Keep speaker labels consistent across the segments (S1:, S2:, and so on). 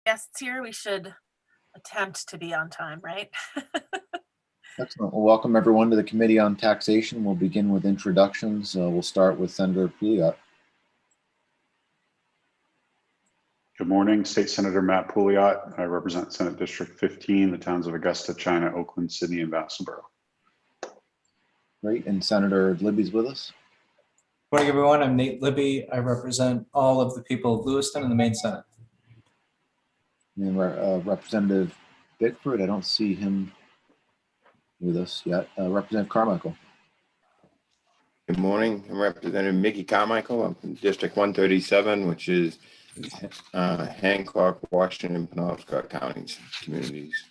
S1: guests here, we should attempt to be on time, right?
S2: Excellent. Well, welcome everyone to the Committee on Taxation. We'll begin with introductions. We'll start with Senator Pouliot.
S3: Good morning, State Senator Matt Pouliot. I represent Senate District 15, the towns of Augusta, China, Oakland, Sydney, and Vassalboro.
S2: Great. And Senator Libby's with us.
S4: Good morning, everyone. I'm Nate Libby. I represent all of the people of Lewiston in the Maine Senate.
S2: And Representative Bickford, I don't see him with us yet. Representative Carmichael.
S5: Good morning. I'm Representative Mickey Carmichael. I'm from District 137, which is Hancock, Washington, Penobscot counties, communities.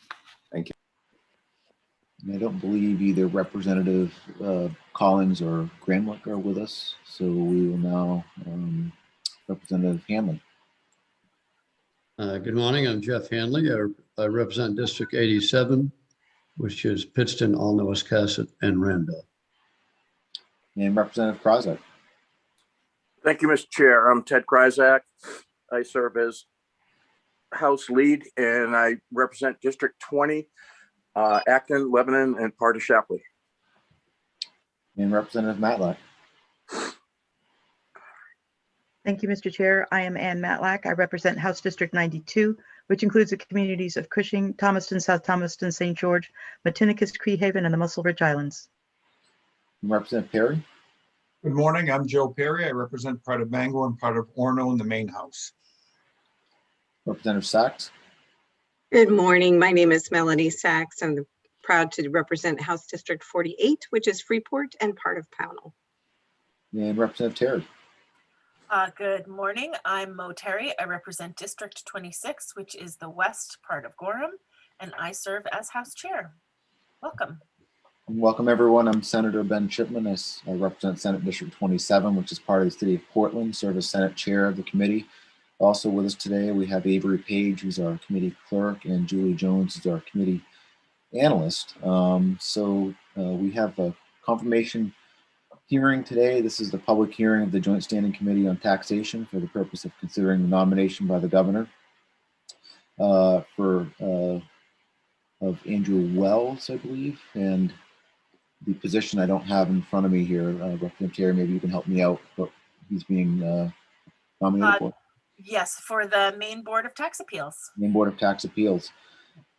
S5: Thank you.
S2: And I don't believe either Representative Collins or Gramlich are with us. So we will now Representative Hanley.
S6: Good morning. I'm Jeff Hanley. I represent District 87, which is Pittston, Allnowascasset, and Randolph.
S2: And Representative Kryzak.
S7: Thank you, Mr. Chair. I'm Ted Kryzak. I serve as House Lead, and I represent District 20, Acton, Lebanon, and part of Shapley.
S2: And Representative Matlack.
S8: Thank you, Mr. Chair. I am Ann Matlack. I represent House District 92, which includes the communities of Cushing, Thomaston, South Thomaston, St. George, Matinicus, Creehaven, and the Muscle Ridge Islands.
S2: And Representative Perry.
S9: Good morning. I'm Joe Perry. I represent part of Bangor and part of Orono in the main house.
S2: Representative Sachs.
S10: Good morning. My name is Melanie Sachs. I'm proud to represent House District 48, which is Freeport and part of Pownell.
S2: And Representative Terry.
S1: Good morning. I'm Mo Terry. I represent District 26, which is the west part of Gorham, and I serve as House Chair. Welcome.
S2: And welcome everyone. I'm Senator Ben Chipman. I represent Senate District 27, which is part of the city of Portland, serve as Senate Chair of the committee. Also with us today, we have Avery Page, who's our committee clerk, and Julie Jones, who's our committee analyst. We have a confirmation hearing today. This is the public hearing of the Joint Standing Committee on Taxation for the purpose of considering the nomination by the governor of Andrew Wells, I believe, and the position I don't have in front of me here. Representative Terry, maybe you can help me out, but he's being nominated for.
S1: Yes, for the Maine Board of Tax Appeals.
S2: Maine Board of Tax Appeals.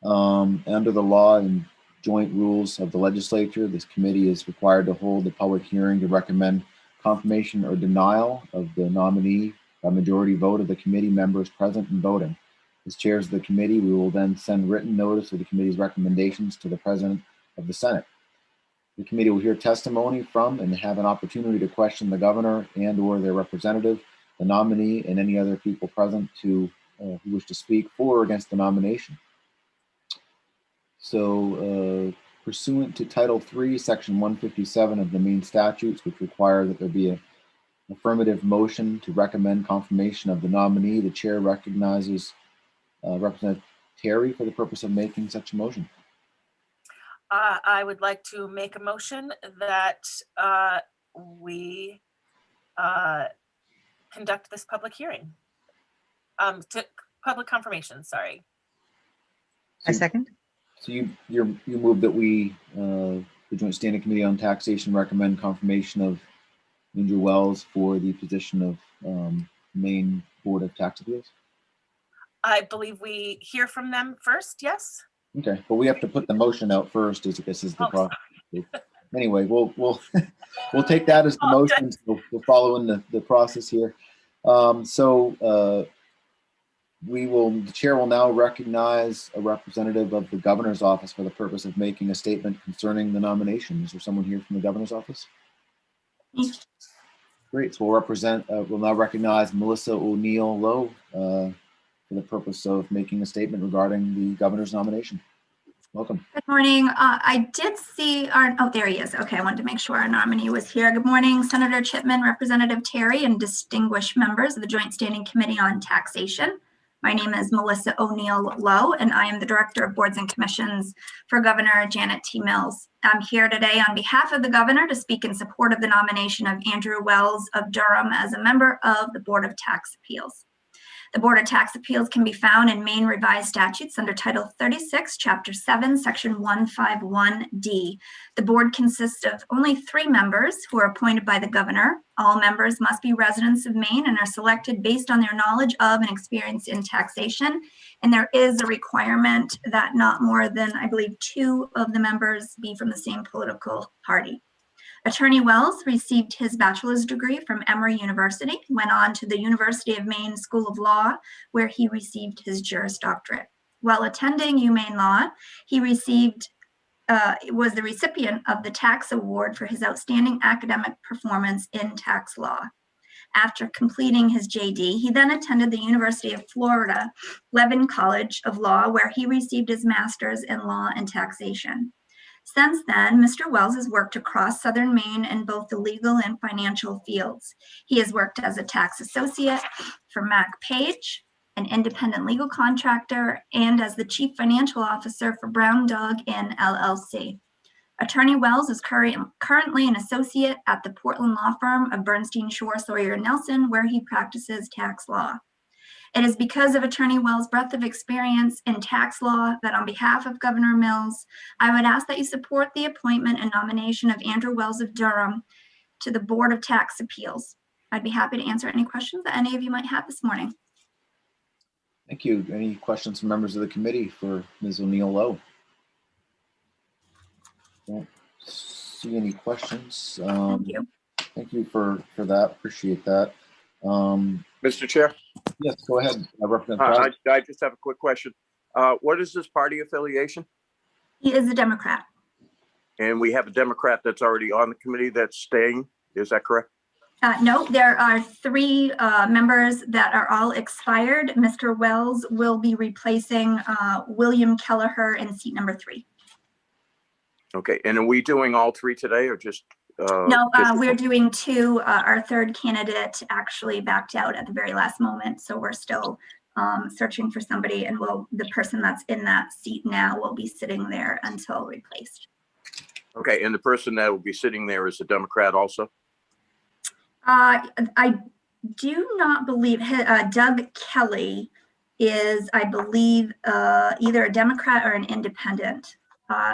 S2: Under the law and joint rules of the legislature, this committee is required to hold a public hearing to recommend confirmation or denial of the nominee by majority vote of the committee members present and voting. As chairs of the committee, we will then send written notice of the committee's recommendations to the President of the Senate. The committee will hear testimony from and have an opportunity to question the governor and or their representative, the nominee, and any other people present who wish to speak for or against the nomination. So pursuant to Title III, Section 157 of the Maine statutes, which require that there be an affirmative motion to recommend confirmation of the nominee, the chair recognizes Representative Terry for the purpose of making such a motion.
S1: I would like to make a motion that we conduct this public hearing. To public confirmation, sorry.
S8: I second.
S2: So you move that we, the Joint Standing Committee on Taxation, recommend confirmation of Andrew Wells for the position of Maine Board of Tax Appeals?
S1: I believe we hear from them first, yes?
S2: Okay, but we have to put the motion out first, as this is the process. Anyway, we'll take that as the motion. So we'll follow in the process here. The chair will now recognize a representative of the governor's office for the purpose of making a statement concerning the nomination. Is there someone here from the governor's office? Great. So we'll now recognize Melissa O'Neill Lowe for the purpose of making a statement regarding the governor's nomination. Welcome.
S11: Good morning. I did see oh, there he is. Okay, I wanted to make sure our nominee was here. Good morning, Senator Chipman, Representative Terry, and distinguished members of the Joint Standing Committee on Taxation. My name is Melissa O'Neill Lowe, and I am the Director of Boards and Commissions for Governor Janet T. Mills. I'm here today on behalf of the governor to speak in support of the nomination of Andrew Wells of Durham as a member of the Board of Tax Appeals. The Board of Tax Appeals can be found in Maine Revised Statutes under Title 36, Chapter 7, Section 151D. The board consists of only 3 members who are appointed by the governor. All members must be residents of Maine and are selected based on their knowledge of and experience in taxation. And there is a requirement that not more than, I believe, 2 of the members be from the same political party. Attorney Wells received his bachelor's degree from Emory University, went on to the University of Maine School of Law, where he received his Juris Doctorate. While attending UMaine Law, he was the recipient of the Tax Award for his outstanding academic performance in tax law. After completing his JD, he then attended the University of Florida Levin College of Law, where he received his master's in law and taxation. Since then, Mr. Wells has worked across Southern Maine in both the legal and financial fields. He has worked as a tax associate for Mac Page, an independent legal contractor, and as the chief financial officer for Brown Dog Inn LLC. Attorney Wells is currently an associate at the Portland law firm of Bernstein, Shore, Sawyer, Nelson, where he practices tax law. It is because of Attorney Wells' breadth of experience in tax law that on behalf of Governor Mills, I would ask that you support the appointment and nomination of Andrew Wells of Durham to the Board of Tax Appeals. I'd be happy to answer any questions that any of you might have this morning.
S2: Thank you. Any questions from members of the committee for Ms. O'Neill Lowe? Don't see any questions.
S11: Thank you.
S2: Thank you for that. Appreciate that.
S7: Mr. Chair,
S2: Yes, go ahead. Representative Pratt.
S7: I just have a quick question. What is this party affiliation?
S11: He is a Democrat.
S7: And we have a Democrat that's already on the committee that's staying. Is that correct?
S11: No, there are 3 members that are all expired. Mr. Wells will be replacing William Kelleher in seat number 3.
S7: Okay, and are we doing all 3 today or just?
S11: No, we're doing 2. Our 3rd candidate actually backed out at the very last moment. So we're still searching for somebody, and the person that's in that seat now will be sitting there until replaced.
S7: Okay, and the person that will be sitting there is a Democrat also?
S11: I do not believe Doug Kelly is, I believe, either a Democrat or an independent.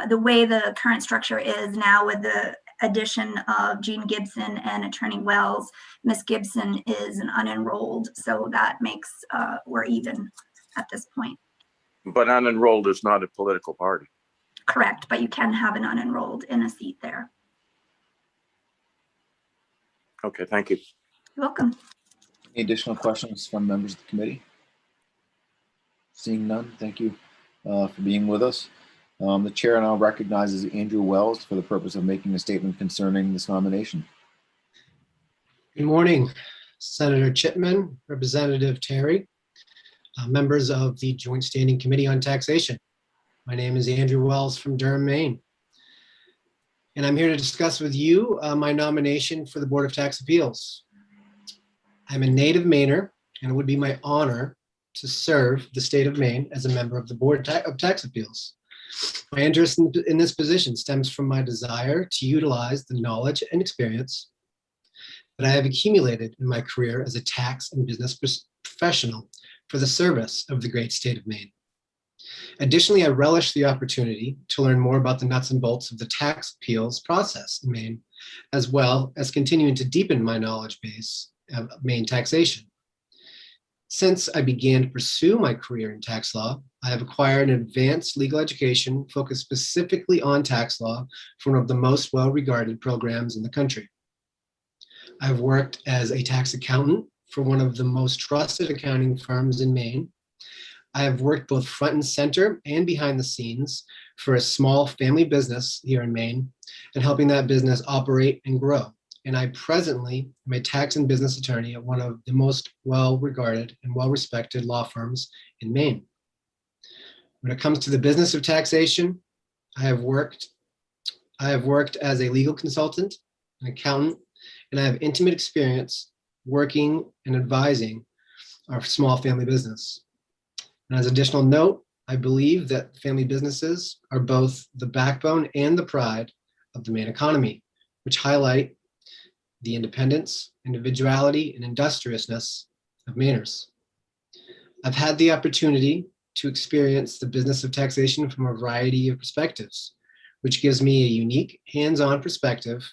S11: The way the current structure is now with the addition of Gene Gibson and Attorney Wells, Miss Gibson is an unenrolled, so that makes we're even at this point.
S7: But unenrolled is not a political party.
S11: Correct, but you can have an unenrolled in a seat there.
S7: Okay, thank you.
S11: You're welcome.
S2: Any additional questions from members of the committee? Seeing none, thank you for being with us. The chair now recognizes Andrew Wells for the purpose of making a statement concerning this nomination.
S12: Good morning, Senator Chipman, Representative Terry, members of the Joint Standing Committee on Taxation. My name is Andrew Wells from Durham, Maine. And I'm here to discuss with you my nomination for the Board of Tax Appeals. I'm a native Mainer, and it would be my honor to serve the state of Maine as a member of the Board of Tax Appeals. My interest in this position stems from my desire to utilize the knowledge and experience that I have accumulated in my career as a tax and business professional for the service of the great state of Maine. Additionally, I relish the opportunity to learn more about the nuts and bolts of the tax appeals process in Maine, as well as continuing to deepen my knowledge base of Maine taxation. Since I began to pursue my career in tax law, I have acquired an advanced legal education focused specifically on tax law for one of the most well-regarded programs in the country. I've worked as a tax accountant for one of the most trusted accounting firms in Maine. I have worked both front and center and behind the scenes for a small family business here in Maine and helping that business operate and grow. And I presently am a tax and business attorney at one of the most well-regarded and well-respected law firms in Maine. When it comes to the business of taxation, I have worked as a legal consultant, an accountant, and I have intimate experience working and advising our small family business. And as an additional note, I believe that family businesses are both the backbone and the pride of the Maine economy, which highlight the independence, individuality, and industriousness of Mainers. I've had the opportunity to experience the business of taxation from a variety of perspectives, which gives me a unique hands-on perspective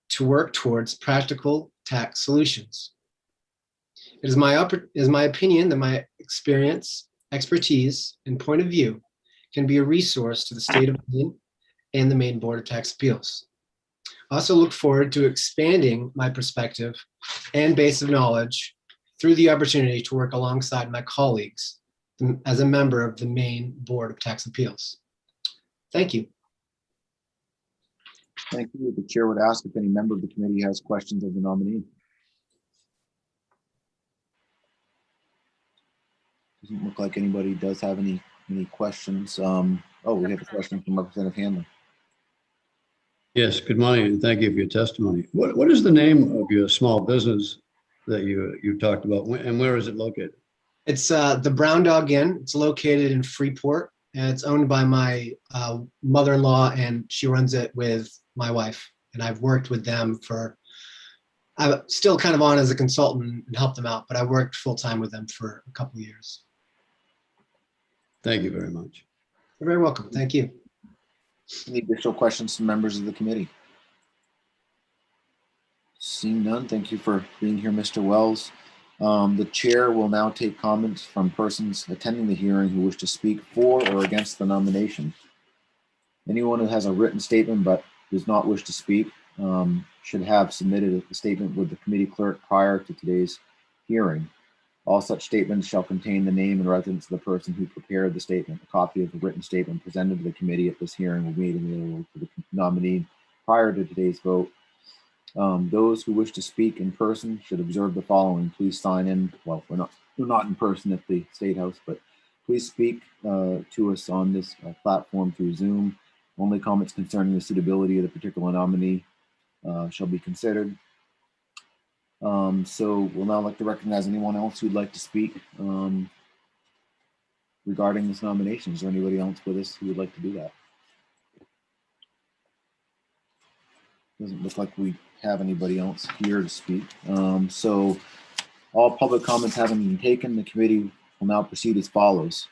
S12: to work towards practical tax solutions. It is my opinion that my experience, expertise, and point of view can be a resource to the state of Maine and the Maine Board of Tax Appeals. I also look forward to expanding my perspective and base of knowledge through the opportunity to work alongside my colleagues as a member of the Maine Board of Tax Appeals. Thank you.
S2: Thank you. The chair would ask if any member of the committee has questions of the nominee. Doesn't look like anybody does have any questions. Oh, we have a question from Representative Hanley.
S6: Yes, good morning, and thank you for your testimony. What is the name of your small business that you talked about, and where is it located?
S12: It's the Brown Dog Inn. It's located in Freeport, and it's owned by my mother-in-law, and she runs it with my wife. And I've worked with them I'm still kind of on as a consultant and help them out, but I worked full-time with them for a couple of years.
S6: Thank you very much.
S12: You're very welcome. Thank you.
S2: Any additional questions from members of the committee? Seeing none, thank you for being here, Mr. Wells. The chair will now take comments from persons attending the hearing who wish to speak for or against the nomination. Anyone who has a written statement but does not wish to speak should have submitted a statement with the committee clerk prior to today's hearing. All such statements shall contain the name and residence of the person who prepared the statement. A copy of the written statement presented to the committee at this hearing will be made available to the nominee prior to today's vote. Those who wish to speak in person should observe the following. Please sign in. Well, we're not in person at the State House, but please speak to us on this platform through Zoom. Only comments concerning the suitability of the particular nominee shall be considered. So we'll now like to recognize anyone else who'd like to speak regarding this nomination. Is there anybody else with us who would like to do that? Doesn't look like we have anybody else here to speak. So all public comments having been taken, the committee will now proceed as follows.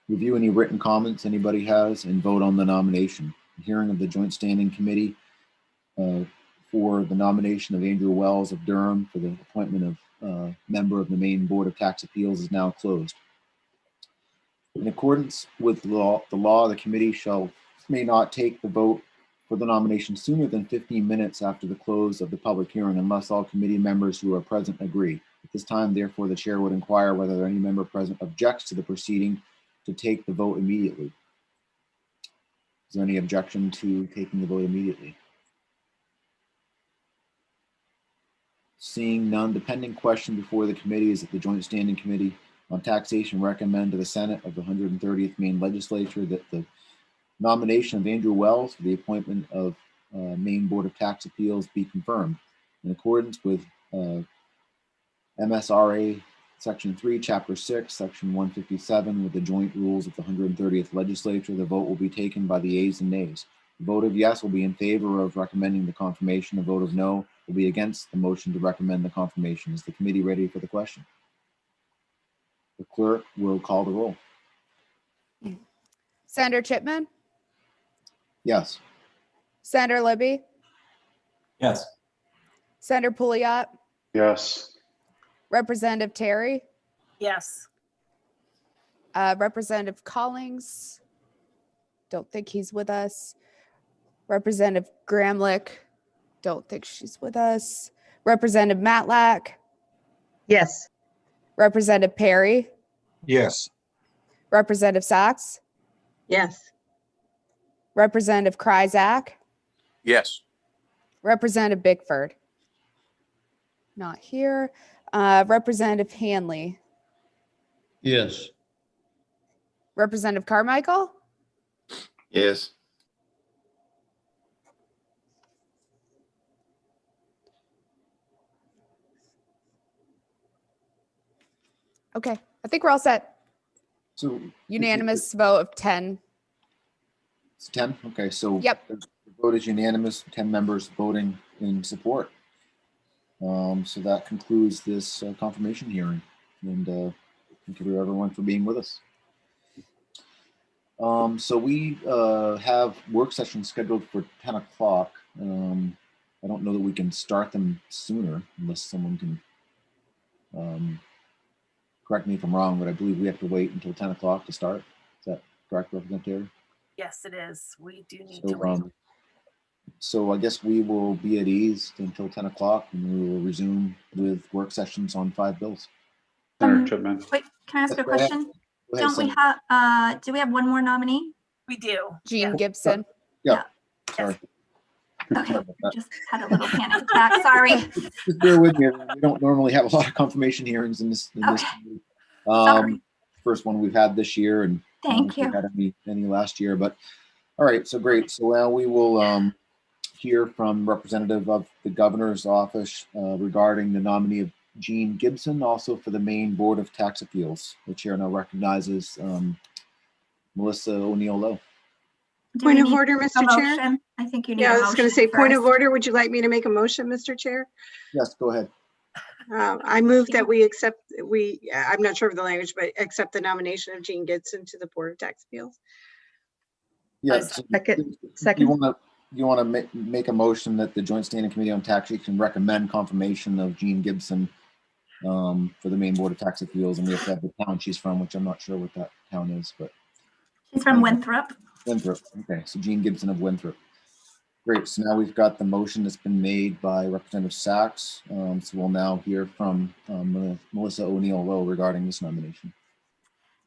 S2: Review any written comments anybody has and vote on the nomination. Hearing of the Joint Standing Committee for the nomination of Andrew Wells of Durham for the appointment of member of the Maine Board of Tax Appeals is now closed. In accordance with the law, the committee may not take the vote for the nomination sooner than 15 minutes after the close of the public hearing unless all committee members who are present agree. At this time, therefore, the chair would inquire whether any member present objects to the proceeding to take the vote immediately. Is there any objection to taking the vote immediately? Seeing none, the pending question before the committee is that the Joint Standing Committee on Taxation recommend to the Senate of the 130th Maine Legislature that the nomination of Andrew Wells for the appointment of Maine Board of Tax Appeals be confirmed. In accordance with MSRA Section 3, Chapter 6, Section 157, with the joint rules of the 130th Legislature, the vote will be taken by the ayes and nays. The vote of yes will be in favor of recommending the confirmation. The vote of no will be against the motion to recommend the confirmation. Is the committee ready for the question? The clerk will call the roll.
S13: Senator Chipman,
S2: Yes.
S13: Senator Libby,
S4: Yes.
S13: Senator Pouliot,
S3: Yes.
S13: Representative Terry,
S1: Yes.
S13: Representative Collings, don't think he's with us. Representative Gramlich, don't think she's with us. Representative Matlack,
S8: Yes.
S13: Representative Perry,
S9: Yes.
S13: Representative Sachs,
S10: Yes.
S13: Representative Kryzak,
S7: Yes.
S13: Representative Bickford, not here. Representative Hanley,
S6: Yes.
S13: Representative Carmichael,
S5: Yes.
S13: okay, I think we're all set.
S2: So
S13: Unanimous vote of 10.
S2: it's 10. Okay, so
S13: Yep.
S2: the vote is unanimous, 10 members voting in support. So that concludes this confirmation hearing. And thank you everyone for being with us. So we have work sessions scheduled for 10 o'clock. I don't know that we can start them sooner unless someone can correct me if I'm wrong, but I believe we have to wait until 10 o'clock to start. Is that correct, Representative?
S1: Yes, it is. We do need to wait.
S2: So I guess we will be at ease until 10 o'clock and we will resume with work sessions on 5 bills.
S3: Senator Chipman.
S11: Wait, can I ask a
S2: Go ahead.
S11: question?
S2: Go ahead,
S11: Don't we
S2: Senator.
S11: have, do we have one more nominee?
S1: We do.
S13: Jean
S1: Yeah.
S13: Gibson.
S2: Yeah, sorry.
S11: Okay,
S2: Sorry about that.
S11: just had a little panic attack, sorry.
S2: Just bear with me. We don't normally have a lot of confirmation hearings in this.
S11: Okay. Sorry.
S2: First one we've had this year, and I don't
S11: Thank
S2: think
S11: you.
S2: we had any last year. But all right, so great. So now we will hear from representative of the governor's office regarding the nominee of Jean Gibson, also for the Maine Board of Tax Appeals. The chair now recognizes Melissa O'Neill Lowe.
S11: Do we
S10: Point of
S11: need
S10: order,
S11: a
S10: Mr. Chair?
S11: motion? I think you need
S10: Yeah,
S11: a
S10: I was going to say,
S11: motion
S10: point of
S11: first.
S10: order. Would you like me to make a motion, Mr. Chair?
S2: Yes, go ahead.
S10: I move that I'm not sure of the language, but accept the nomination of Jean Gibson to the Board of Tax Appeals.
S2: Yes.
S8: Second.
S2: You want to make a motion that the Joint Standing Committee on Taxation recommend confirmation of Jean Gibson for the Maine Board of Tax Appeals, and we have to have the town she's from, which I'm not sure what that town is, but
S11: She's from Winthrop.
S2: Winthrop. Okay, so Jean Gibson of Winthrop. Great. So now we've got the motion that's been made by Representative Sachs. So we'll now hear from Melissa O'Neill Lowe regarding this nomination.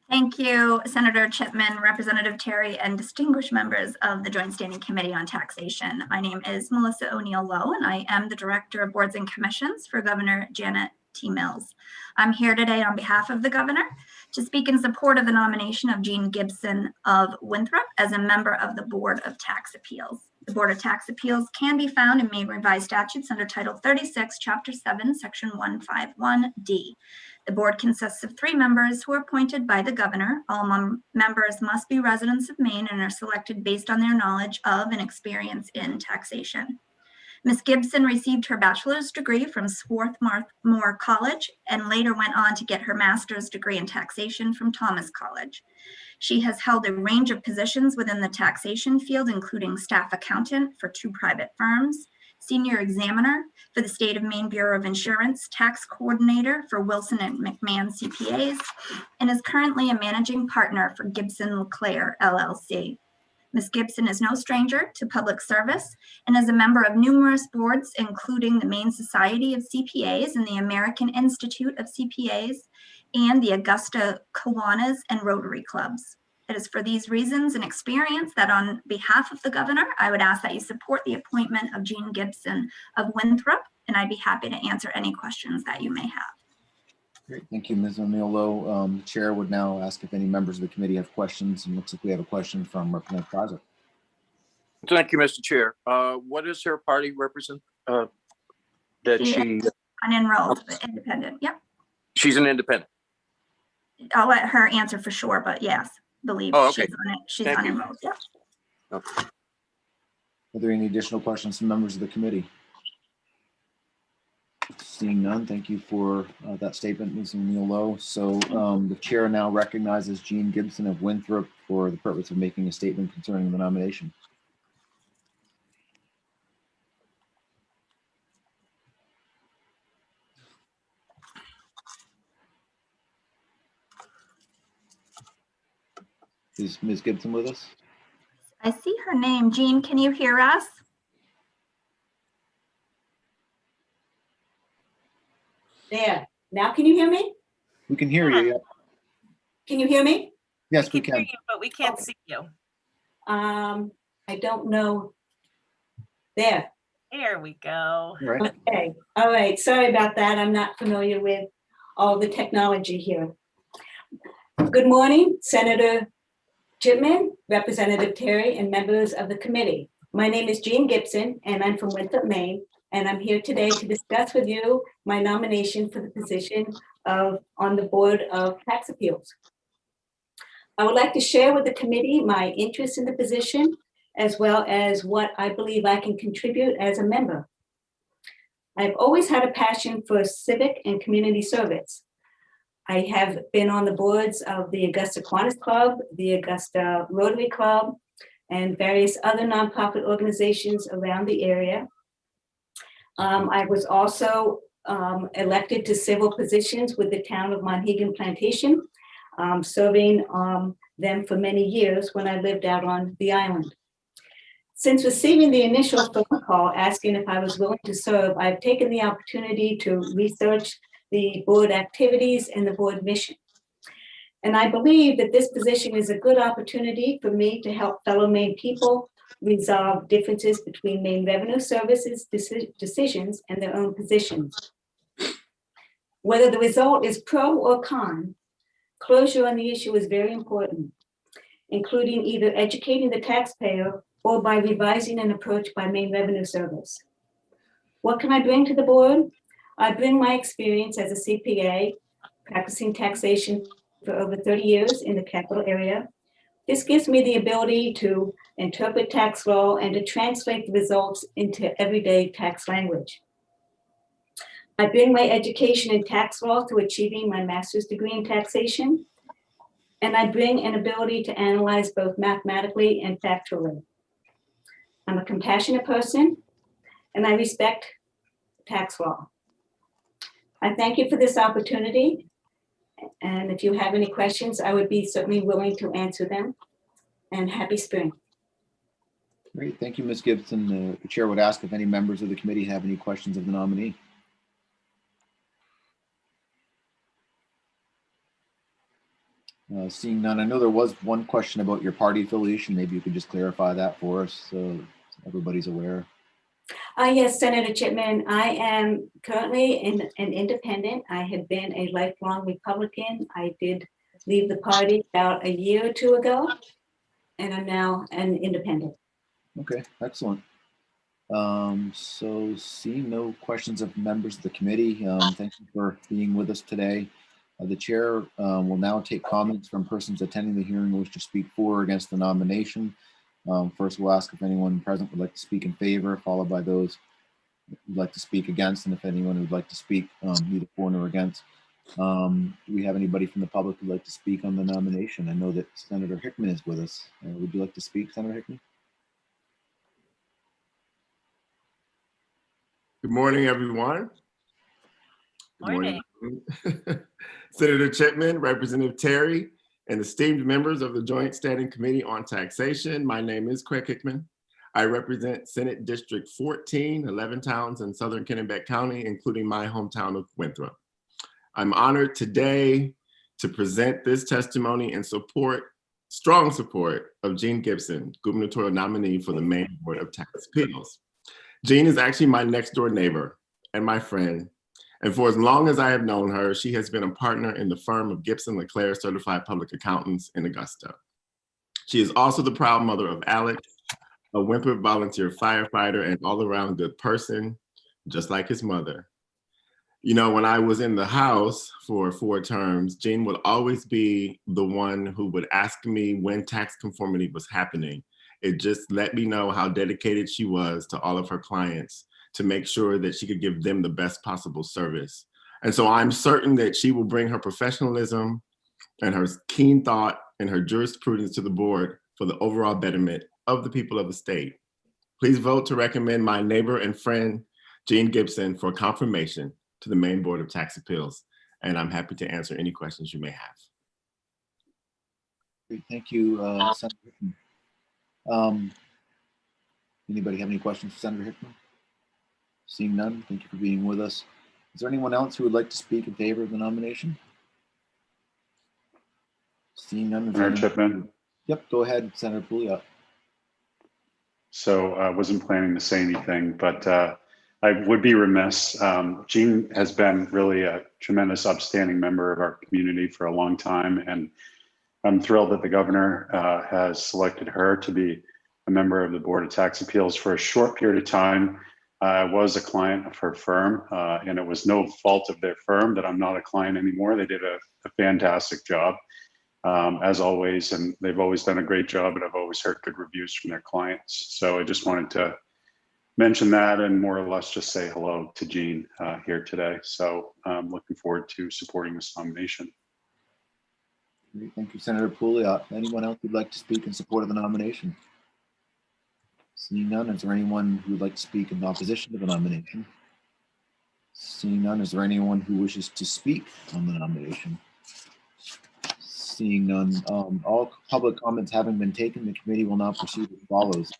S11: Thank you, Senator Chipman, Representative Terry, and distinguished members of the Joint Standing Committee on Taxation. My name is Melissa O'Neill Lowe, and I am the Director of Boards and Commissions for Governor Janet T. Mills. I'm here today on behalf of the governor to speak in support of the nomination of Jean Gibson of Winthrop as a member of the Board of Tax Appeals. The Board of Tax Appeals can be found in Maine Revised Statutes under Title 36, Chapter 7, Section 151D. The board consists of 3 members who are appointed by the governor. All members must be residents of Maine and are selected based on their knowledge of and experience in taxation. Ms. Gibson received her bachelor's degree from Swarthmore College and later went on to get her master's degree in taxation from Thomas College. She has held a range of positions within the taxation field, including staff accountant for 2 private firms, senior examiner for the State of Maine Bureau of Insurance, tax coordinator for Wilson and McMahon CPAs, and is currently a managing partner for Gibson LeClaire LLC. Ms. Gibson is no stranger to public service and is a member of numerous boards, including the Maine Society of CPAs and the American Institute of CPAs and the Augusta Kiwanis and Rotary Clubs. It is for these reasons and experience that on behalf of the governor, I would ask that you support the appointment of Jean Gibson of Winthrop, and I'd be happy to answer any questions that you may have.
S2: Great, thank you, Ms. O'Neill Lowe. The chair would now ask if any members of the committee have questions, and looks like we have a question from Representative Kaiser.
S7: Thank you, Mr. Chair. What is her party represent? That she
S11: Unenrolled, but independent. Yep.
S7: She's an independent.
S11: I'll let her answer for sure, but yes, believe
S7: okay.
S11: she's
S7: Thank you.
S11: unenrolled. Yep.
S2: Okay. Are there any additional questions from members of the committee? Seeing none, thank you for that statement, Ms. O'Neill Lowe. So the chair now recognizes Jean Gibson of Winthrop for the purpose of making a statement concerning the nomination. Is Ms. Gibson with us?
S11: I see her name. Jean, can you hear us?
S14: There. Now can you hear me?
S2: We can hear you. Yeah.
S14: Can you hear me?
S2: Yes, we
S1: Hear
S2: can.
S1: you, but we can't see you.
S14: I don't know. There.
S1: There we go.
S2: All right.
S14: Okay. All right. Sorry about that. I'm not familiar with all the technology here. Good morning, Senator Chipman, Representative Terry, and members of the committee. My name is Jean Gibson, and I'm from Winthrop, Maine, and I'm here today to discuss with you my nomination for the position of on the Board of Tax Appeals. I would like to share with the committee my interest in the position, as well as what I believe I can contribute as a member. I've always had a passion for civic and community service. I have been on the boards of the Augusta Kiwanis Club, the Augusta Rotary Club, and various other nonprofit organizations around the area. I was also elected to several positions with the town of Monhegan Plantation, serving them for many years when I lived out on the island. Since receiving the initial phone call asking if I was willing to serve, I've taken the opportunity to research the board activities and the board mission. And I believe that this position is a good opportunity for me to help fellow Maine people resolve differences between Maine Revenue Services decisions and their own positions. Whether the result is pro or con, closure on the issue is very important, including either educating the taxpayer or by revising an approach by Maine Revenue Service. What can I bring to the board? I bring my experience as a CPA, practicing taxation for over 30 years in the capital area. This gives me the ability to interpret tax law and to translate the results into everyday tax language. I bring my education in tax law through achieving my master's degree in taxation, and I bring an ability to analyze both mathematically and factually. I'm a compassionate person, and I respect tax law. I thank you for this opportunity, and if you have any questions, I would be certainly willing to answer them, and happy spring.
S2: Great, thank you, Ms. Gibson. The chair would ask if any members of the committee have any questions of the nominee. Seeing none, I know there was one question about your party affiliation. Maybe you could just clarify that for us so everybody's aware.
S14: Yes, Senator Chipman, I am currently an independent. I have been a lifelong Republican. I did leave the party about a year or two ago, and I'm now an independent.
S2: Okay, excellent. So seeing no questions of members of the committee, thank you for being with us today. The chair will now take comments from persons attending the hearing who wish to speak for or against the nomination. First, we'll ask if anyone present would like to speak in favor, followed by those who'd like to speak against, and if anyone would like to speak neither for nor against. Do we have anybody from the public who'd like to speak on the nomination? I know that Senator Hickman is with us. Would you like to speak, Senator Hickman?
S15: Good morning, everyone. Good
S1: Morning.
S15: Senator Chipman, Representative Terry, and esteemed members of the Joint Standing Committee on Taxation. My name is Craig Hickman. I represent Senate District 14, 11 towns in Southern Kennebec County, including my hometown of Winthrop. I'm honored today to present this testimony in support, strong support of Jean Gibson, gubernatorial nominee for the Maine Board of Tax Appeals. Jean is actually my next door neighbor and my friend. And for as long as I have known her, she has been a partner in the firm of Gibson LeClaire Certified Public Accountants in Augusta. She is also the proud mother of Alex, a Winthrop volunteer firefighter and all-around good person, just like his mother. You know, when I was in the House for 4 terms, Jean would always be the one who would ask me when tax conformity was happening. It just let me know how dedicated she was to all of her clients to make sure that she could give them the best possible service. And so I'm certain that she will bring her professionalism and her keen thought and her jurisprudence to the board for the overall betterment of the people of the state. Please vote to recommend my neighbor and friend, Jean Gibson, for confirmation to the Maine Board of Tax Appeals. And I'm happy to answer any questions you may have.
S2: Great, thank you, Senator Hickman. Anybody have any questions for Senator Hickman? Seeing none, thank you for being with us. Is there anyone else who would like to speak in favor of the nomination? Seeing none.
S3: Senator Chipman.
S2: Yep, go ahead, Senator Pouliot.
S3: So I wasn't planning to say anything, but I would be remiss. Jean has been really a tremendous upstanding member of our community for a long time, and I'm thrilled that the governor has selected her to be a member of the Board of Tax Appeals for a short period of time. I was a client of her firm, and it was no fault of their firm that I'm not a client anymore. They did a fantastic job, as always, and they've always done a great job, and I've always heard good reviews from their clients. So I just wanted to mention that and more or less just say hello to Jean here today. So I'm looking forward to supporting this nomination.
S2: Great. Thank you, Senator Pouliot. Anyone else who'd like to speak in support of the nomination? Seeing none, is there anyone who would like to speak in opposition to the nomination? Seeing none, is there anyone who wishes to speak on the nomination? Seeing none, all public comments having been taken, the committee will now proceed as follows.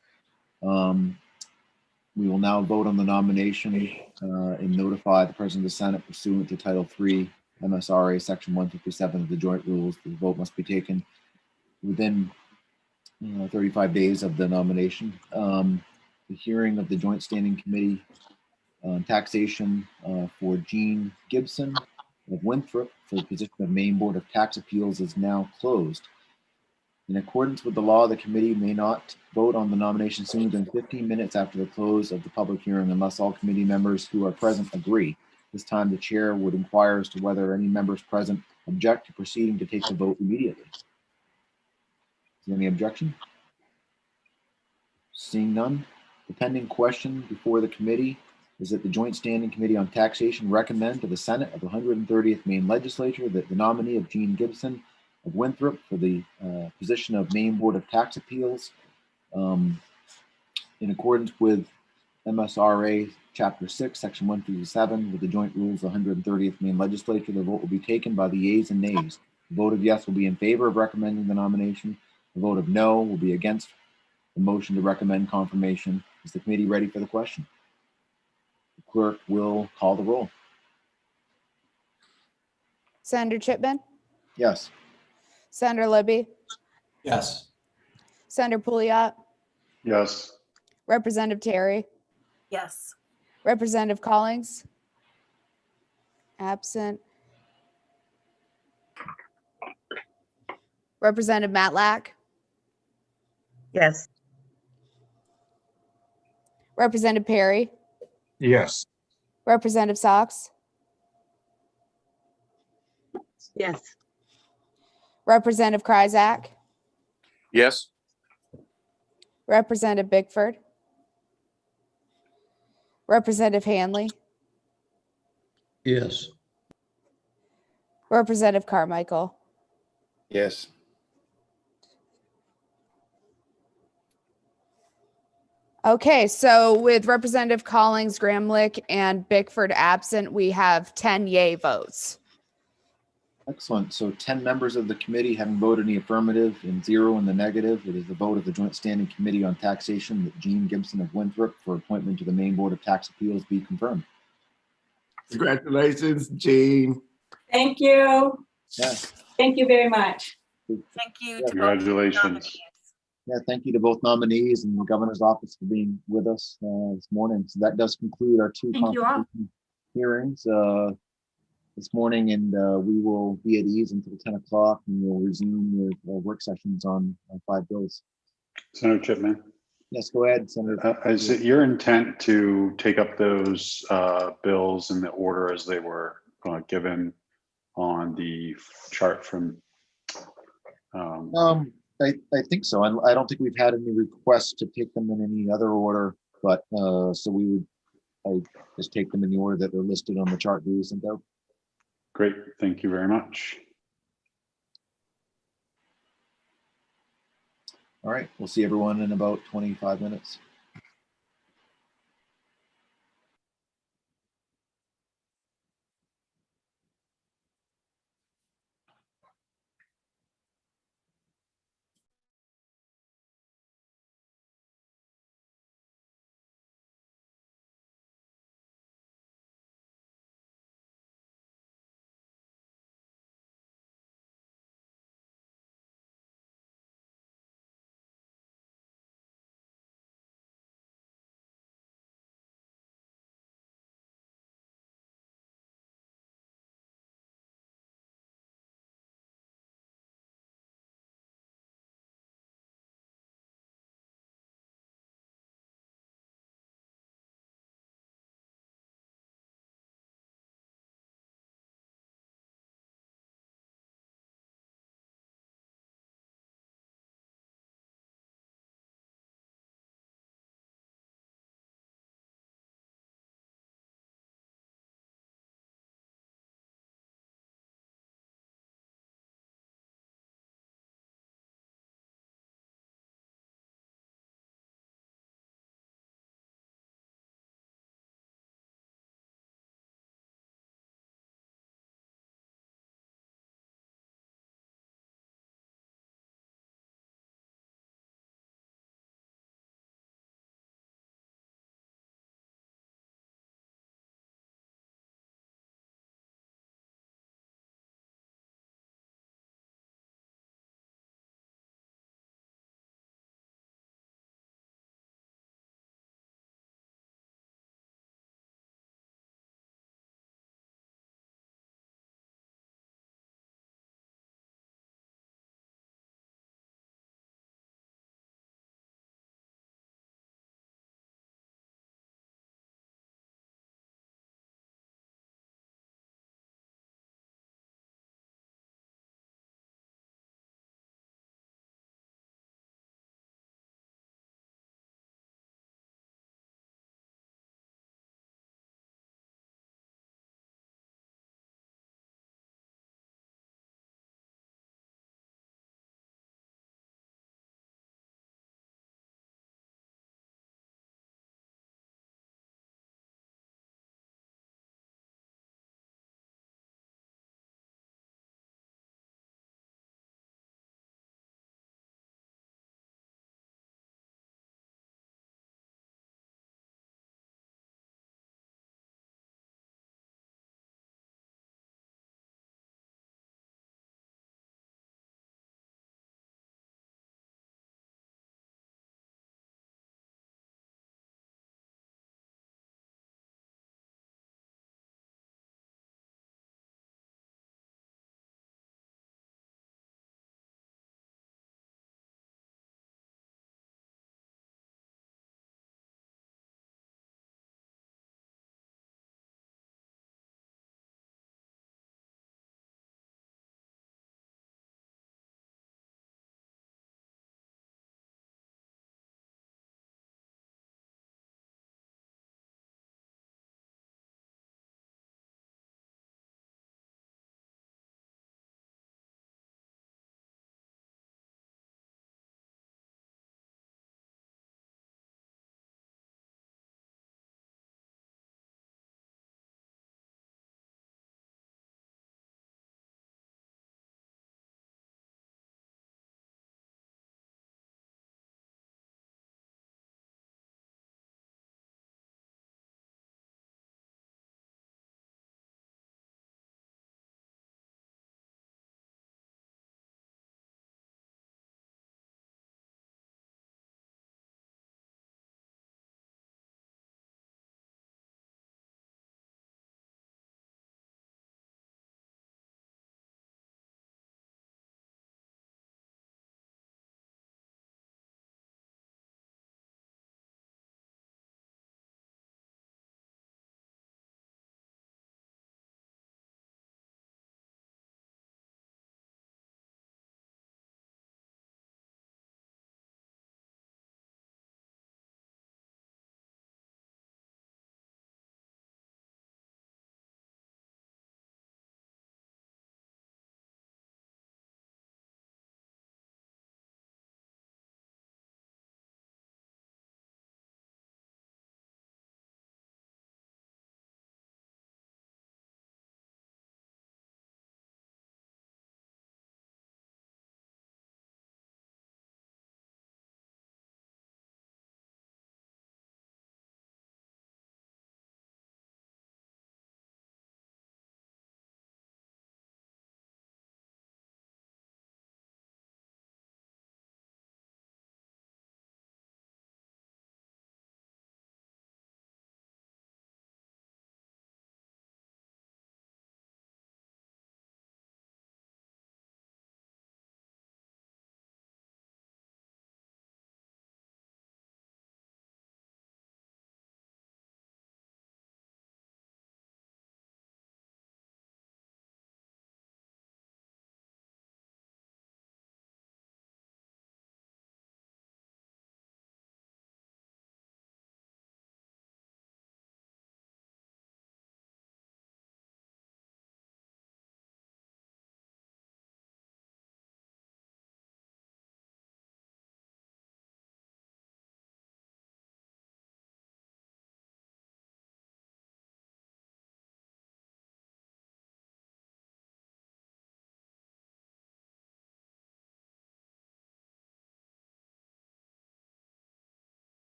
S2: We will now vote on the nomination and notify the President of the Senate pursuant to Title III MSRA Section 157 of the Joint Rules. The vote must be taken within 35 days of the nomination. The hearing of the Joint Standing Committee on Taxation for Jean Gibson of Winthrop for the position of Maine Board of Tax Appeals is now closed. In accordance with the law, the committee may not vote on the nomination sooner than 15 minutes after the close of the public hearing unless all committee members who are present agree. This time, the chair would inquire as to whether any members present object to proceeding to take the vote immediately. Is there any objection? Seeing none, the pending question before the committee is that the Joint Standing Committee on Taxation recommend to the Senate of the 130th Maine Legislature that the nominee of Jean Gibson of Winthrop for the position of Maine Board of Tax Appeals in accordance with MSRA Chapter 6, Section 157, with the joint rules of the 130th Maine Legislature, the vote will be taken by the yeas and nays. The vote of yes will be in favor of recommending the nomination. The vote of no will be against the motion to recommend confirmation. Is the committee ready for the question? The clerk will call the roll.
S13: Senator Chipman,
S2: Yes.
S13: Senator Libby,
S4: Yes.
S13: Senator Pouliot,
S3: Yes.
S13: Representative Terry,
S1: Yes.
S13: Representative Collings, absent. Representative Matlack,
S8: Yes.
S13: Representative Perry,
S9: Yes.
S13: Representative Socks,
S10: Yes.
S13: Representative Kryzak,
S7: Yes.
S13: Representative Bickford, Representative Hanley,
S6: Yes.
S13: Representative Carmichael.
S5: Yes.
S13: Okay, so with Representative Collings, Gramlich, and Bickford absent, we have 10 yay votes.
S2: Excellent. So 10 members of the committee having voted in the affirmative and 0 in the negative. It is the vote of the Joint Standing Committee on Taxation that Jean Gibson of Winthrop for appointment to the Maine Board of Tax Appeals be confirmed.
S15: Congratulations, Jean.
S14: Thank you.
S2: Yes.
S14: Thank you very much.
S1: Thank you. to both
S3: Congratulations.
S1: nominees.
S2: Yeah, thank you to both nominees and the governor's office for being with us this morning. So that does conclude our two
S11: Thank you all.
S2: constitution hearings this morning, and we will be at ease until 10 o'clock, and we'll resume with work sessions on 5 bills.
S3: Senator Chipman,
S2: Yes, go ahead, Senator.
S3: is it your intent to take up those bills in the order as they were given on the chart from?
S2: I think so. I don't think we've had any requests to take them in any other order, but so I just take them in the order that they're listed on the chart we sent out.
S3: Great, thank you very much.
S2: All right, we'll see everyone in about 25 minutes.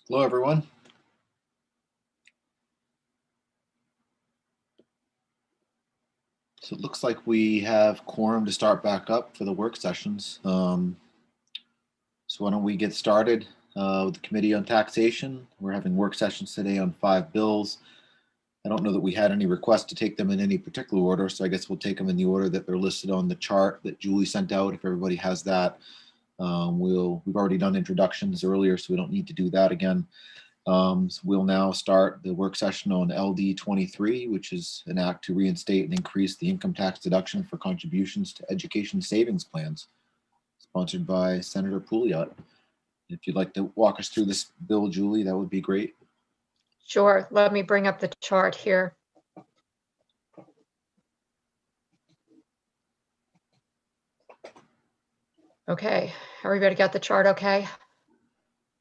S2: Hello, everyone. So it looks like we have quorum to start back up for the work sessions. So why don't we get started with the Committee on Taxation? We're having work sessions today on 5 bills. I don't know that we had any requests to take them in any particular order, so I guess we'll take them in the order that they're listed on the chart that Julie sent out, if everybody has that. We've already done introductions earlier, so we don't need to do that again. So we'll now start the work session on LD 23, which is an act to reinstate and increase the income tax deduction for contributions to education savings plans, sponsored by Senator Pouliot. If you'd like to walk us through this bill, Julie, that would be great.
S16: Sure. Let me bring up the chart here. Okay, everybody got the chart okay?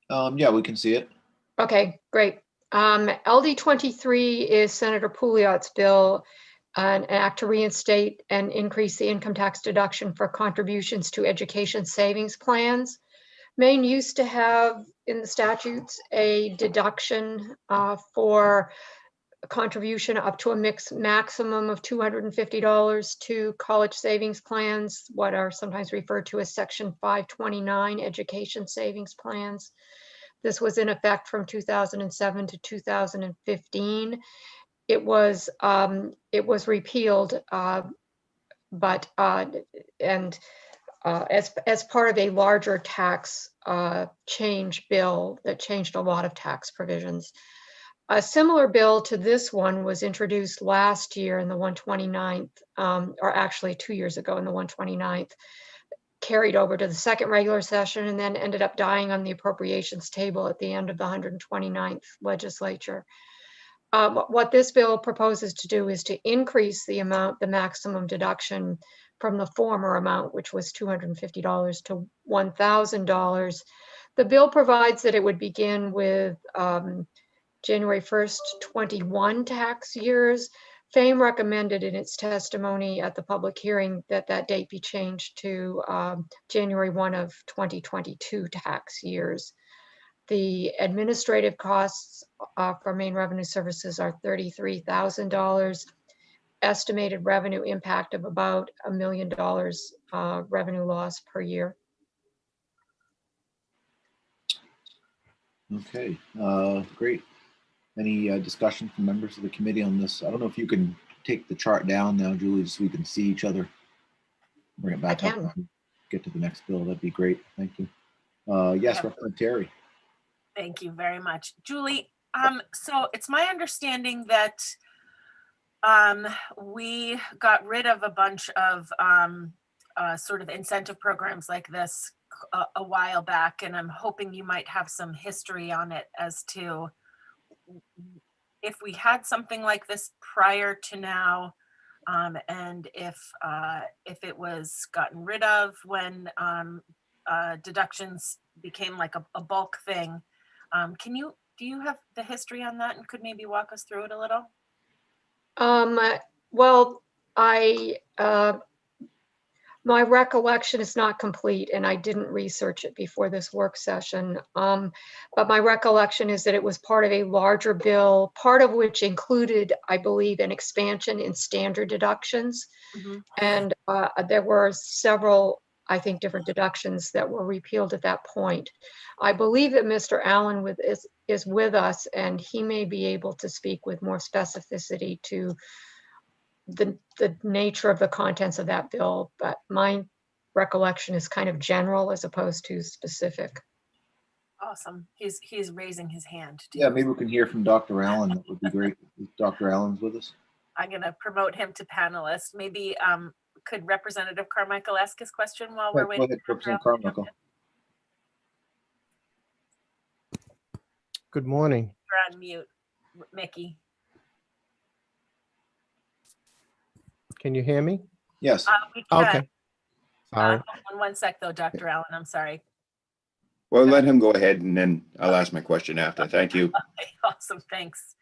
S2: Yeah, we can see it.
S16: Okay, great. LD 23 is Senator Pouliot's bill, an act to reinstate and increase the income tax deduction for contributions to education savings plans. Maine used to have in the statutes a deduction for a contribution up to a maximum of $250 to college savings plans, what are sometimes referred to as Section 529 education savings plans. This was in effect from 2007 to 2015. It was repealed, as part of a larger tax change bill that changed a lot of tax provisions. A similar bill to this one was introduced last year in the 129th, or actually 2 years ago in the 129th, carried over to the second regular session and then ended up dying on the appropriations table at the end of the 129th legislature. What this bill proposes to do is to increase the maximum deduction from the former amount, which was $250 to $1,000. The bill provides that it would begin with January 1st, 21 tax years. FAME recommended in its testimony at the public hearing that that date be changed to January 1 of 2022 tax years. The administrative costs for Maine Revenue Services are $33,000. Estimated revenue impact of about $1 million revenue loss per year.
S2: Okay, great. Any discussion from members of the committee on this? I don't know if you can take the chart down now, Julie, so we can see each other. Bring it back up and get to the next bill. That'd be great. Thank you. Yes, Representative Terry.
S1: Thank you very much. Julie, so it's my understanding that we got rid of a bunch of sort of incentive programs like this a while back, and I'm hoping you might have some history on it as to if we had something like this prior to now, and if it was gotten rid of when deductions became like a bulk thing. Do you have the history on that and could maybe walk us through it a little?
S16: Well, my recollection is not complete and I didn't research it before this work session. But my recollection is that it was part of a larger bill, part of which included, I believe, an expansion in standard deductions. Mm-hmm. And there were several, I think, different deductions that were repealed at that point. I believe that Mr. Allen is with us and he may be able to speak with more specificity to the nature of the contents of that bill, but my recollection is kind of general as opposed to specific.
S1: Awesome. He's raising his hand too.
S2: Yeah, maybe we can hear from Dr. Allen. That would be great if Dr. Allen's with us.
S1: I'm going to promote him to panelist. Maybe could Representative Carmichael ask his question while we're waiting?
S2: Go ahead, Representative Carmichael.
S17: Good morning.
S1: You're on mute, Mickey.
S17: Can you hear me?
S2: Yes.
S1: We can.
S17: Okay. Sorry.
S1: One sec though, Dr. Allen, I'm sorry.
S5: Well, let him go ahead and then I'll ask my question after. Thank you.
S1: Okay, awesome, thanks.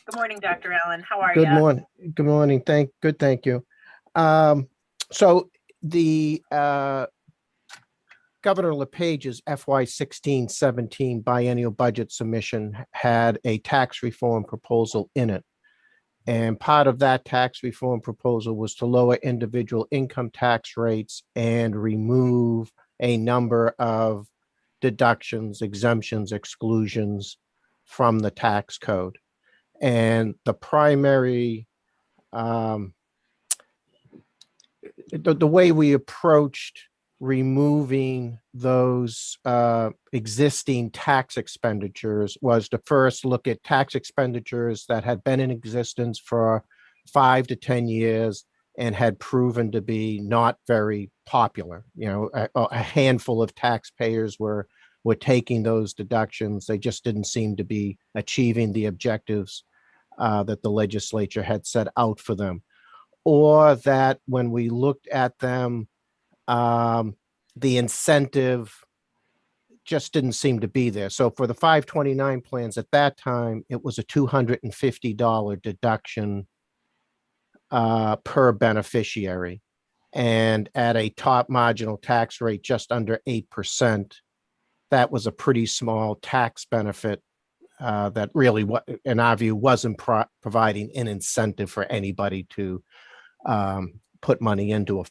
S1: Good morning, Dr. Allen. How are you?
S17: Good morning. Good morning. Thank you. So the Governor LePage's FY16-17 biennial budget submission had a tax reform proposal in it. And part of that tax reform proposal was to lower individual income tax rates and remove a number of deductions, exemptions, exclusions from the tax code. And the primary, the way we approached removing those existing tax expenditures was to first look at tax expenditures that had been in existence for 5 to 10 years and had proven to be not very popular. You know, a handful of taxpayers were taking those deductions. They just didn't seem to be achieving the objectives that the legislature had set out for them. Or that when we looked at them, the incentive just didn't seem to be there. So for the 529 plans at that time, it was a $250 deduction per beneficiary. And at a top marginal tax rate just under 8%, that was a pretty small tax benefit that really, in our view, wasn't providing an incentive for anybody to put money into a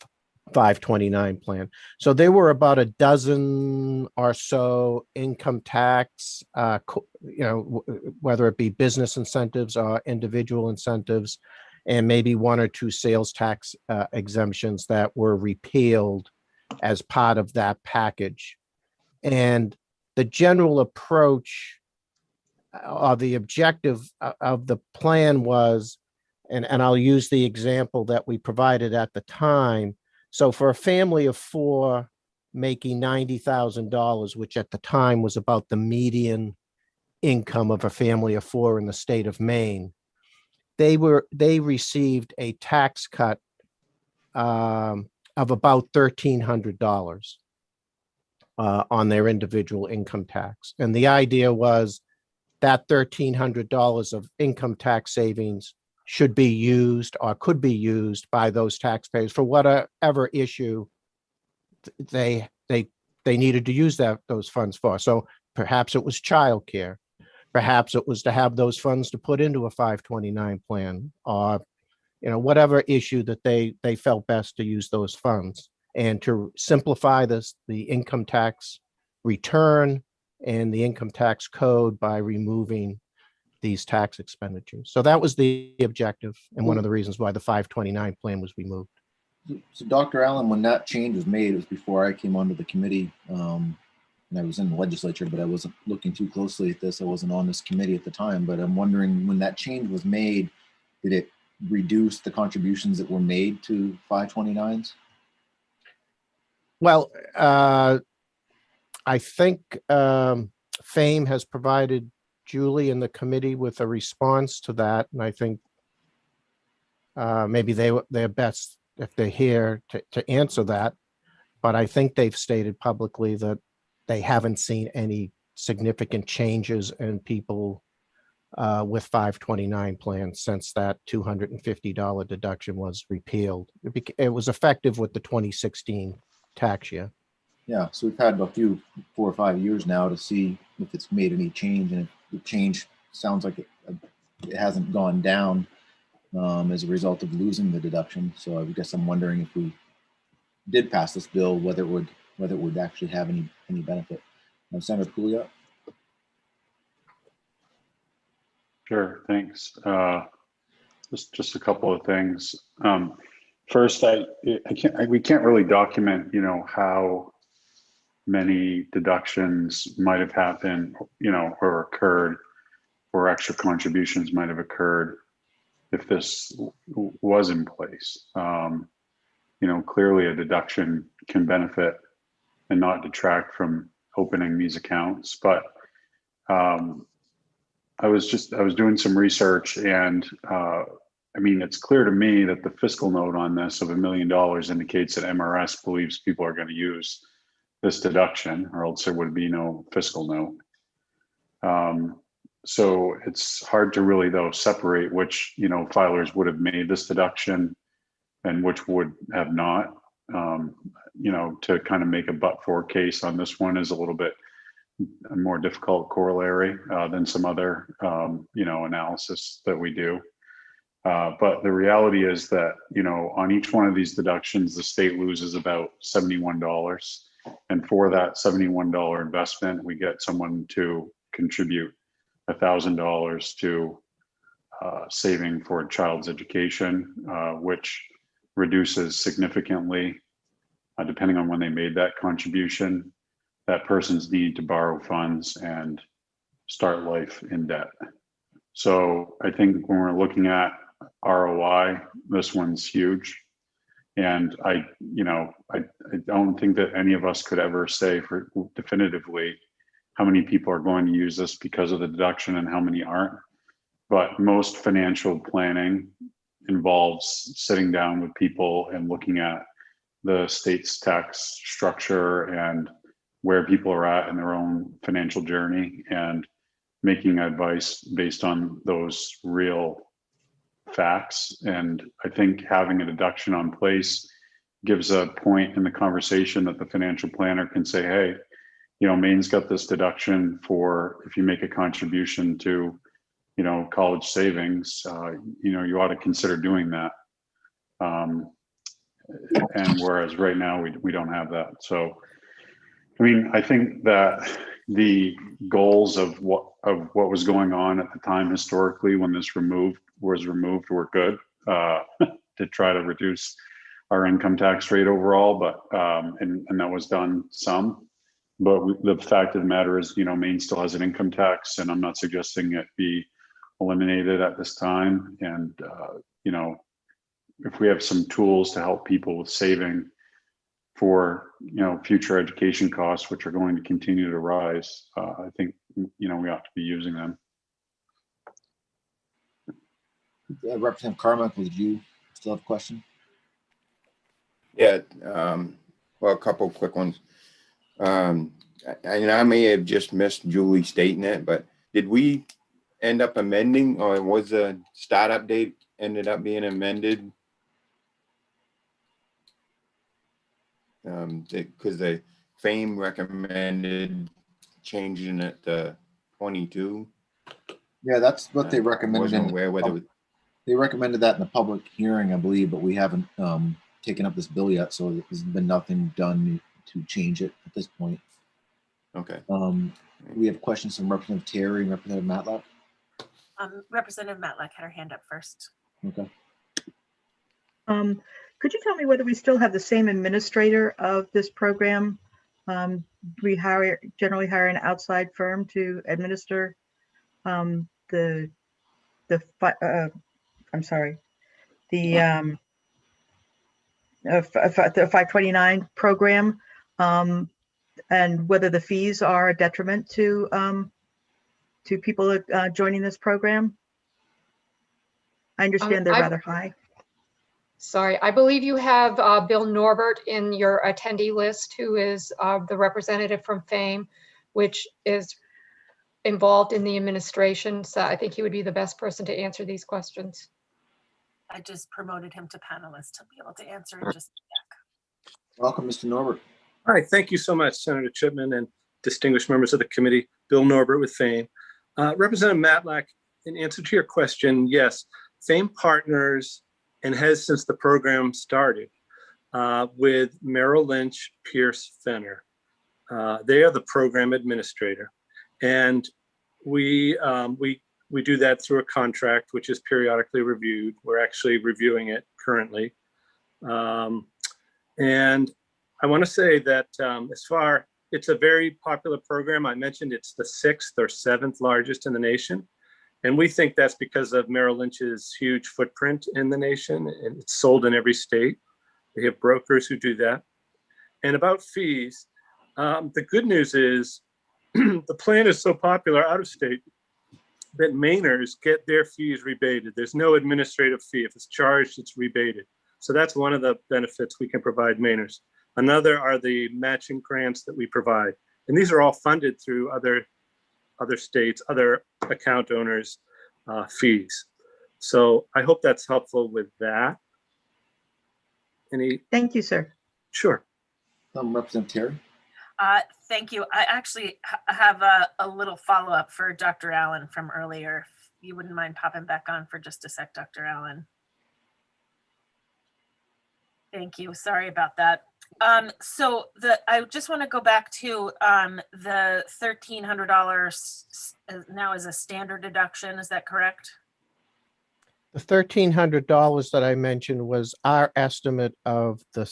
S17: 529 plan. So there were about a dozen or so income tax, whether it be business incentives or individual incentives, and maybe 1 or 2 sales tax exemptions that were repealed as part of that package. And the general approach or the objective of the plan was, and I'll use the example that we provided at the time. So for a family of 4 making $90,000, which at the time was about the median income of a family of 4 in the state of Maine, they received a tax cut of about $1,300 on their individual income tax. And the idea was that $1,300 of income tax savings should be used or could be used by those taxpayers for whatever issue they needed to use those funds for. So perhaps it was childcare, perhaps it was to have those funds to put into a 529 plan, or whatever issue that they felt best to use those funds, and to simplify the income tax return and the income tax code by removing these tax expenditures. So that was the objective and one of the reasons why the 529 plan was removed.
S2: So Dr. Allen, when that change was made, it was before I came onto the committee, and I was in the legislature, but I wasn't looking too closely at this. I wasn't on this committee at the time, but I'm wondering, when that change was made, did it reduce the contributions that were made to 529s?
S17: Well, I think FAME has provided Julie and the committee with a response to that. And I think maybe they're best if they're here to answer that. But I think they've stated publicly that they haven't seen any significant changes in people with 529 plans since that $250 deduction was repealed. It was effective with the 2016 tax year.
S2: Yeah, so we've had a few 4 or 5 years now to see if it's made any change, and if the change sounds like it hasn't gone down as a result of losing the deduction. So I guess I'm wondering, if we did pass this bill, whether it would actually have any benefit. Senator Pouliot.
S3: Sure, thanks. Just a couple of things. First, we can't really document, how many deductions might have happened, or occurred, or extra contributions might have occurred if this was in place. Clearly a deduction can benefit and not detract from opening these accounts. But I was doing some research, and it's clear to me that the fiscal note on this of $1 million indicates that MRS believes people are going to use this deduction, or else there would be no fiscal note. So it's hard to really, though, separate which, filers would have made this deduction and which would have not. to kind of make a but-for case on this one is a little bit a more difficult corollary than some other, analysis that we do. But the reality is that, on each one of these deductions, the state loses about $71. And for that $71 investment, we get someone to contribute $1,000 to saving for a child's education, which reduces significantly, depending on when they made that contribution, that person's need to borrow funds and start life in debt. So I think when we're looking at ROI, this one's huge. And I don't think that any of us could ever say for definitively how many people are going to use this because of the deduction and how many aren't. But most financial planning involves sitting down with people and looking at the state's tax structure and where people are at in their own financial journey and making advice based on those real facts. And I think having a deduction on place gives a point in the conversation that the financial planner can say, hey, Maine's got this deduction for if you make a contribution to, college savings, you ought to consider doing that. And whereas right now we don't have that. So, I think that the goals of what was going on at the time historically when this was removed were good to try to reduce our income tax rate overall, but and that was done some. But the fact of the matter is, Maine still has an income tax, and I'm not suggesting it be eliminated at this time. And if we have some tools to help people with saving for future education costs, which are going to continue to rise, I think we ought to be using them.
S2: Representative Carmichael, did you still have a question?
S5: Yeah, well, a couple of quick ones. And I may have just missed Julie stating it, but did we end up amending, or was the startup date ended up being amended? Because the FAME recommended changing it to 22.
S2: Yeah, that's what they recommended.
S5: Wasn't aware whether
S2: they recommended that in the public hearing, I believe, but we haven't taken up this bill yet, so there's been nothing done to change it at this point.
S5: Okay.
S2: We have questions from Representative Terry and Representative Matlock.
S1: Representative Matlock had her hand up first.
S2: Okay.
S8: Could you tell me whether we still have the same administrator of this program? We generally hire an outside firm to administer the 529 program, and whether the fees are a detriment to people joining this program. I understand they're rather high.
S16: Sorry, I believe you have Bill Norbert in your attendee list, who is the representative from FAME, which is involved in the administration. So I think he would be the best person to answer these questions.
S1: I just promoted him to panelist to be able to answer in just a sec.
S2: Welcome, Mr. Norbert.
S18: Hi, thank you so much, Senator Chipman and distinguished members of the committee. Bill Norbert with FAME. Representative Matlack, in answer to your question, yes, FAME partners and has since the program started with Merrill Lynch, Pierce, Fenner. They are the program administrator, and we do that through a contract, which is periodically reviewed. We're actually reviewing it currently, and I want to say that it's a very popular program. I mentioned it's the 6th or 7th largest in the nation. And we think that's because of Merrill Lynch's huge footprint in the nation, and it's sold in every state. They have brokers who do that. And about fees, the good news is the plan is so popular out of state that Mainers get their fees rebated. There's no administrative fee. If it's charged, it's rebated. So that's one of the benefits we can provide Mainers. Another are the matching grants that we provide. And these are all funded through other states, other account owners' fees. So I hope that's helpful with that.
S8: Thank you, sir.
S18: Sure.
S2: Representative Terry?
S1: Thank you. I actually have a little follow-up for Dr. Allen from earlier. If you wouldn't mind popping back on for just a sec, Dr. Allen. Thank you. Sorry about that. So I just want to go back to the $1,300 now is a standard deduction. Is that correct?
S17: The $1,300 that I mentioned was our estimate of the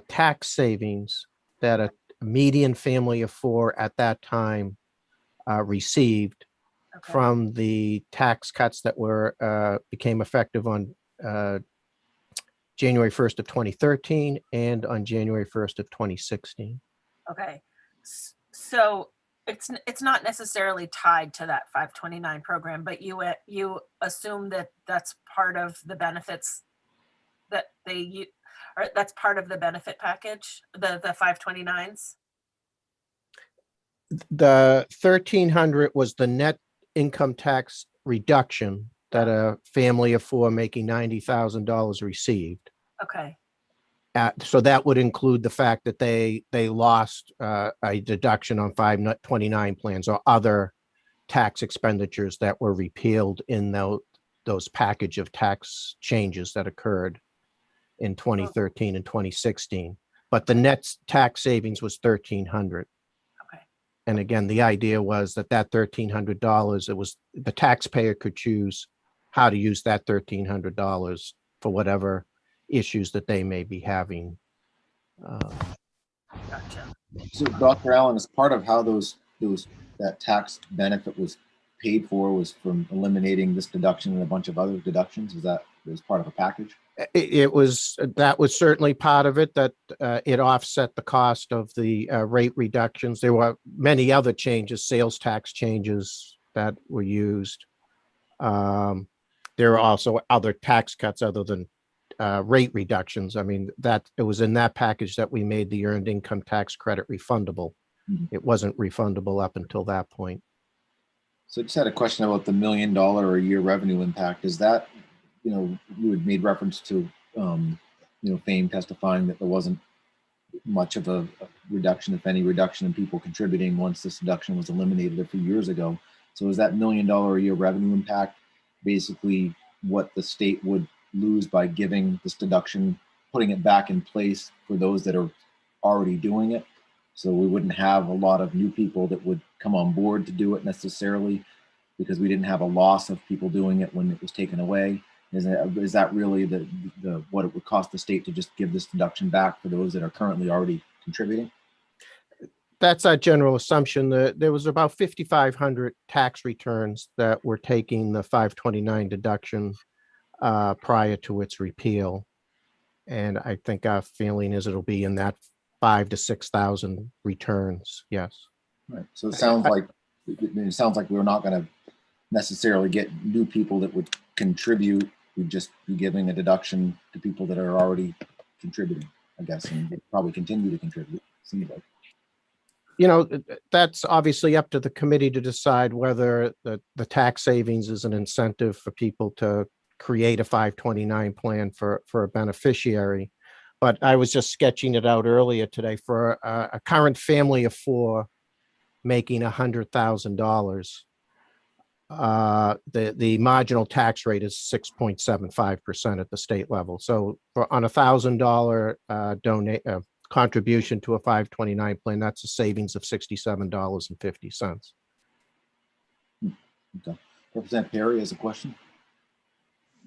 S17: tax savings that a median family of four at that time received from the tax cuts that were became effective on January 1st of 2013 and on January 1st of 2016.
S1: Okay, so it's not necessarily tied to that 529 program, but you assume that that's part of the benefits that or that's part of the benefit package, the 529s.
S17: The 1,300 was the net income tax reduction that a family of four making $90,000 received.
S1: Okay.
S17: So that would include the fact that they lost a deduction on 529 plans or other tax expenditures that were repealed in those package of tax changes that occurred in 2013 and 2016. But the net tax savings was $1,300.
S1: Okay.
S17: And again, the idea was that $1,300, it was the taxpayer could choose how to use that $1,300 for whatever issues that they may be having.
S1: Gotcha.
S2: So Dr. Allen, as part of how that tax benefit was paid for was from eliminating this deduction and a bunch of other deductions. Is that was part of a package?
S17: That was certainly part of it, that it offset the cost of the rate reductions. There were many other changes, sales tax changes that were used. There were also other tax cuts other than rate reductions. I mean, that it was in that package that we made the earned income tax credit refundable. It wasn't refundable up until that point.
S2: So I just had a question about the $1 million a year revenue impact. Is that, you had made reference to, FAME testifying that there wasn't much of a reduction, if any reduction in people contributing once this deduction was eliminated a few years ago. So is that $1 million a year revenue impact basically what the state would lose by giving this deduction, putting it back in place for those that are already doing it? So we wouldn't have a lot of new people that would come on board to do it necessarily because we didn't have a loss of people doing it when it was taken away. Is that really the what it would cost the state to just give this deduction back for those that are currently already contributing?
S17: That's our general assumption. There was about 5,500 tax returns that were taking the 529 deduction prior to its repeal. And I think our feeling is it'll be in that 5,000 to 6,000 returns. Yes.
S2: Right. So it sounds like we're not going to necessarily get new people that would contribute. We'd just be giving a deduction to people that are already contributing, I guess, and would probably continue to contribute. Seems like.
S17: That's obviously up to the committee to decide whether the tax savings is an incentive for people to create a 529 plan for a beneficiary. But I was just sketching it out earlier today for a current family of four making $100,000. The marginal tax rate is 6.75% at the state level. So on $1,000 contribution to a 529 plan, that's a savings of $67.50.
S2: Okay. Representative Perry has a question.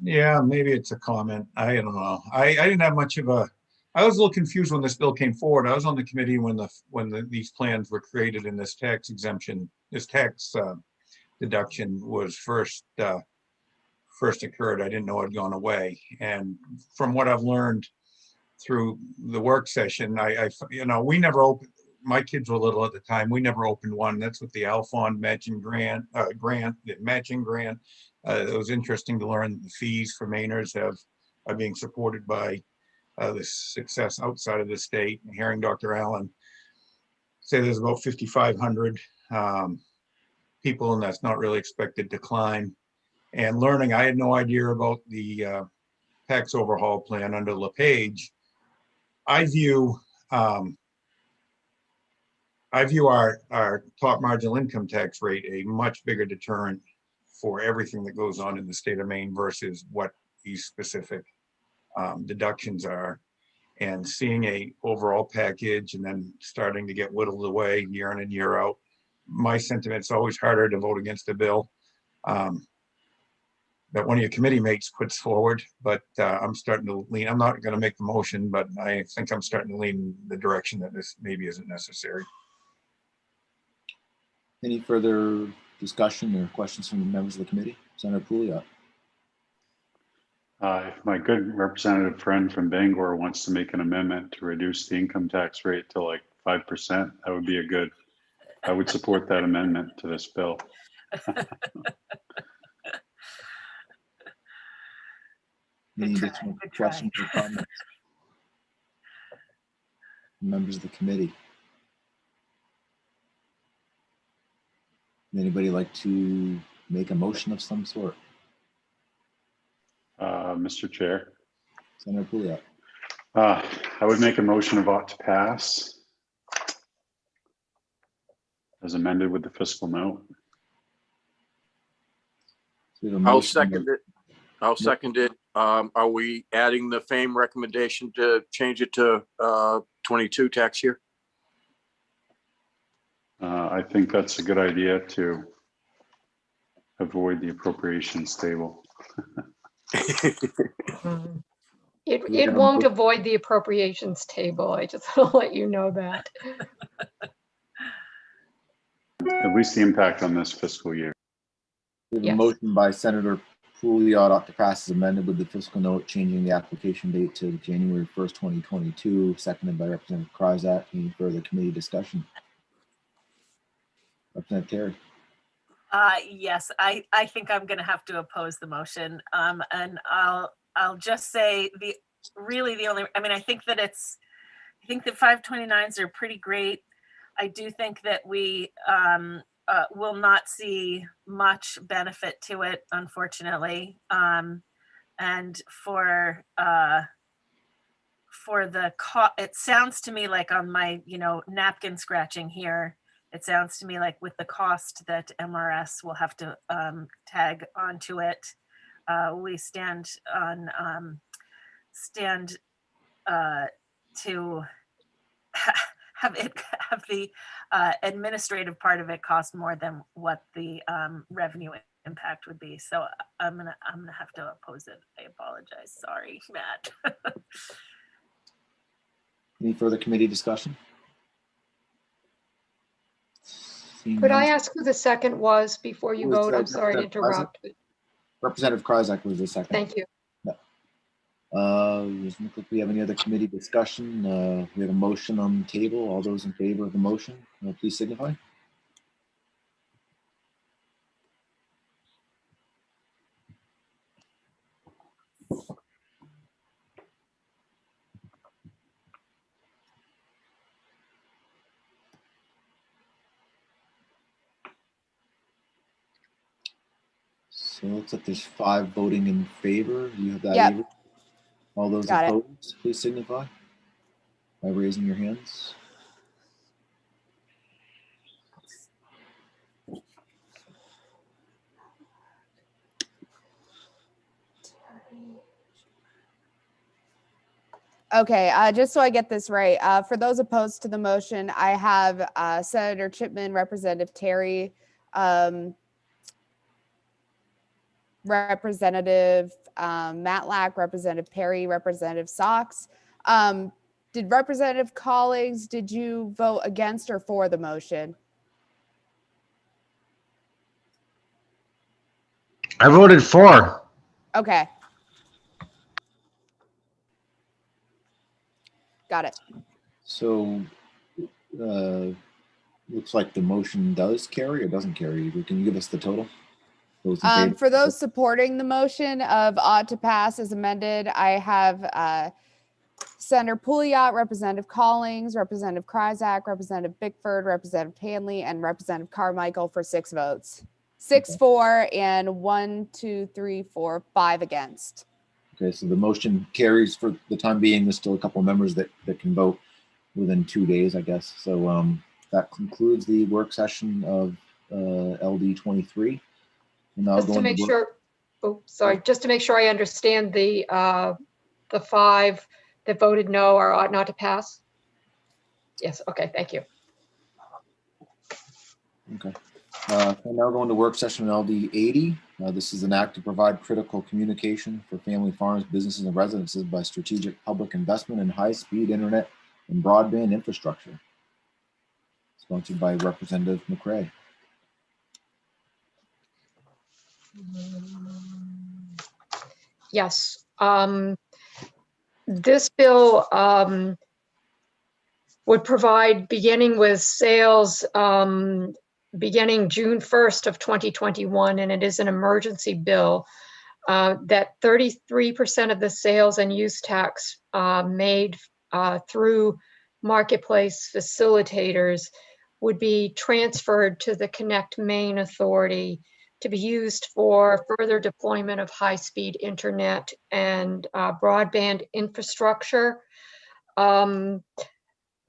S9: Yeah, maybe it's a comment. I don't know. I didn't have much of a. I was a little confused when this bill came forward. I was on the committee when these plans were created and this tax exemption, this tax deduction was first occurred. I didn't know it had gone away. And from what I've learned through the work session, we never opened. My kids were little at the time. We never opened one. That's what the Alfond matching grant. It was interesting to learn that the fees for Mainers are being supported by the success outside of the state. And hearing Dr. Allen say there's about 5,500 people, and that's not really expected to climb. And learning, I had no idea about the tax overhaul plan under LePage. I view I view our top marginal income tax rate a much bigger deterrent for everything that goes on in the state of Maine versus what these specific deductions are. And seeing a overall package and then starting to get whittled away year in and year out, my sentiment's always harder to vote against a bill that one of your committee mates puts forward, but I'm starting to lean, I'm not going to make the motion, but I think I'm starting to lean in the direction that this maybe isn't necessary.
S2: Any further discussion or questions from the members of the committee? Senator Pouliot.
S3: If my good representative friend from Bangor wants to make an amendment to reduce the income tax rate to like 5%, that would be I would support that amendment to this bill.
S2: Any additional questions or comments? Members of the committee. Anybody like to make a motion of some sort?
S3: Mr. Chair.
S2: Senator Pouliot.
S3: I would make a motion of ought to pass as amended with the fiscal note.
S7: I'll second it. I'll second it. Are we adding the FAME recommendation to change it to 22 tax year?
S3: I think that's a good idea to avoid the appropriations table.
S16: It won't avoid the appropriations table. I just want to let you know that.
S3: At least the impact on this fiscal year.
S2: We have a
S16: Yes.
S2: motion by Senator Pouliot ought to pass as amended with the fiscal note changing the application date to January 1st, 2022, seconded by Representative Kryzak. Any further committee discussion? Representative Terry.
S1: Yes, I think I'm going to have to oppose the motion. And I'll just say the only, I mean, I think that 529s are pretty great. I do think that we will not see much benefit to it, unfortunately. And for the cost, it sounds to me like on my, napkin scratching here, it sounds to me like with the cost that MRS will have to tag onto it, we stand to have the administrative part of it cost more than what the revenue impact would be. So I'm gonna have to oppose it. I apologize. Sorry, Matt.
S2: Any further committee discussion? Seeing
S16: Could
S2: none.
S16: I ask who the second was before you
S2: Who was
S16: vote? I'm
S2: that?
S16: sorry to
S2: Representative
S16: interrupt.
S2: Representative Kryzak was the second.
S16: Thank you.
S2: Doesn't look like we have any other committee discussion. We have a motion on the table. All those in favor of the motion, please signify. So it looks like there's 5 voting in favor. You have that,
S13: Yep.
S2: Avery? All those
S13: Got it.
S2: opposed, please signify by raising your hands.
S13: Okay, just so I get this right, for those opposed to the motion, I have Senator Chipman, Representative Terry, Representative Matlack, Representative Perry, Representative Socks. Did Representative Collings, did you vote against or for the motion?
S19: I voted for.
S13: Okay. Got it.
S2: So looks like the motion does carry or doesn't carry. Can you give us the total? Those in favor?
S13: For those supporting the motion of ought to pass as amended, I have Senator Pouliot, Representative Collings, Representative Kryzak, Representative Bickford, Representative Hanley, and Representative Carmichael for 6 votes. 6 for and 1, 2, 3, 4, 5 against.
S2: Okay, so the motion carries for the time being. There's still a couple of members that can vote. within 2 days, I guess. So that concludes the work session of LD 23. And now
S16: Just to make sure, oh, sorry, just to make sure I understand the 5 that voted no or ought not to pass? Yes, okay, thank you.
S2: Okay. So now going to work session LD 80. This is an act to provide critical communication for family farms, businesses, and residences by strategic public investment in high-speed internet and broadband infrastructure. Sponsored by Representative McCray.
S16: Yes. This bill would provide, beginning with sales beginning June 1st of 2021, and it is an emergency bill, that 33% of the sales and use tax made through marketplace facilitators would be transferred to the Connect Maine Authority to be used for further deployment of high-speed internet and broadband infrastructure.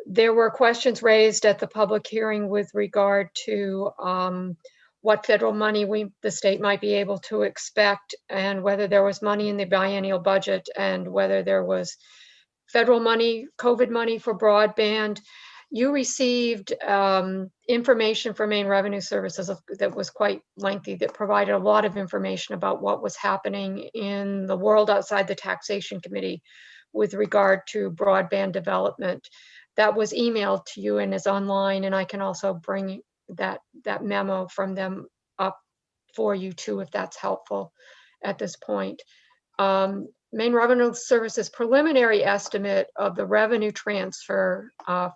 S16: There were questions raised at the public hearing with regard to what federal money the state might be able to expect, and whether there was money in the biennial budget, and whether there was federal money, COVID money for broadband. You received information from Maine Revenue Services that was quite lengthy, that provided a lot of information about what was happening in the world outside the Taxation Committee with regard to broadband development. That was emailed to you and is online, and I can also bring that memo from them up for you too, if that's helpful at this point. Maine Revenue Services preliminary estimate of the revenue transfer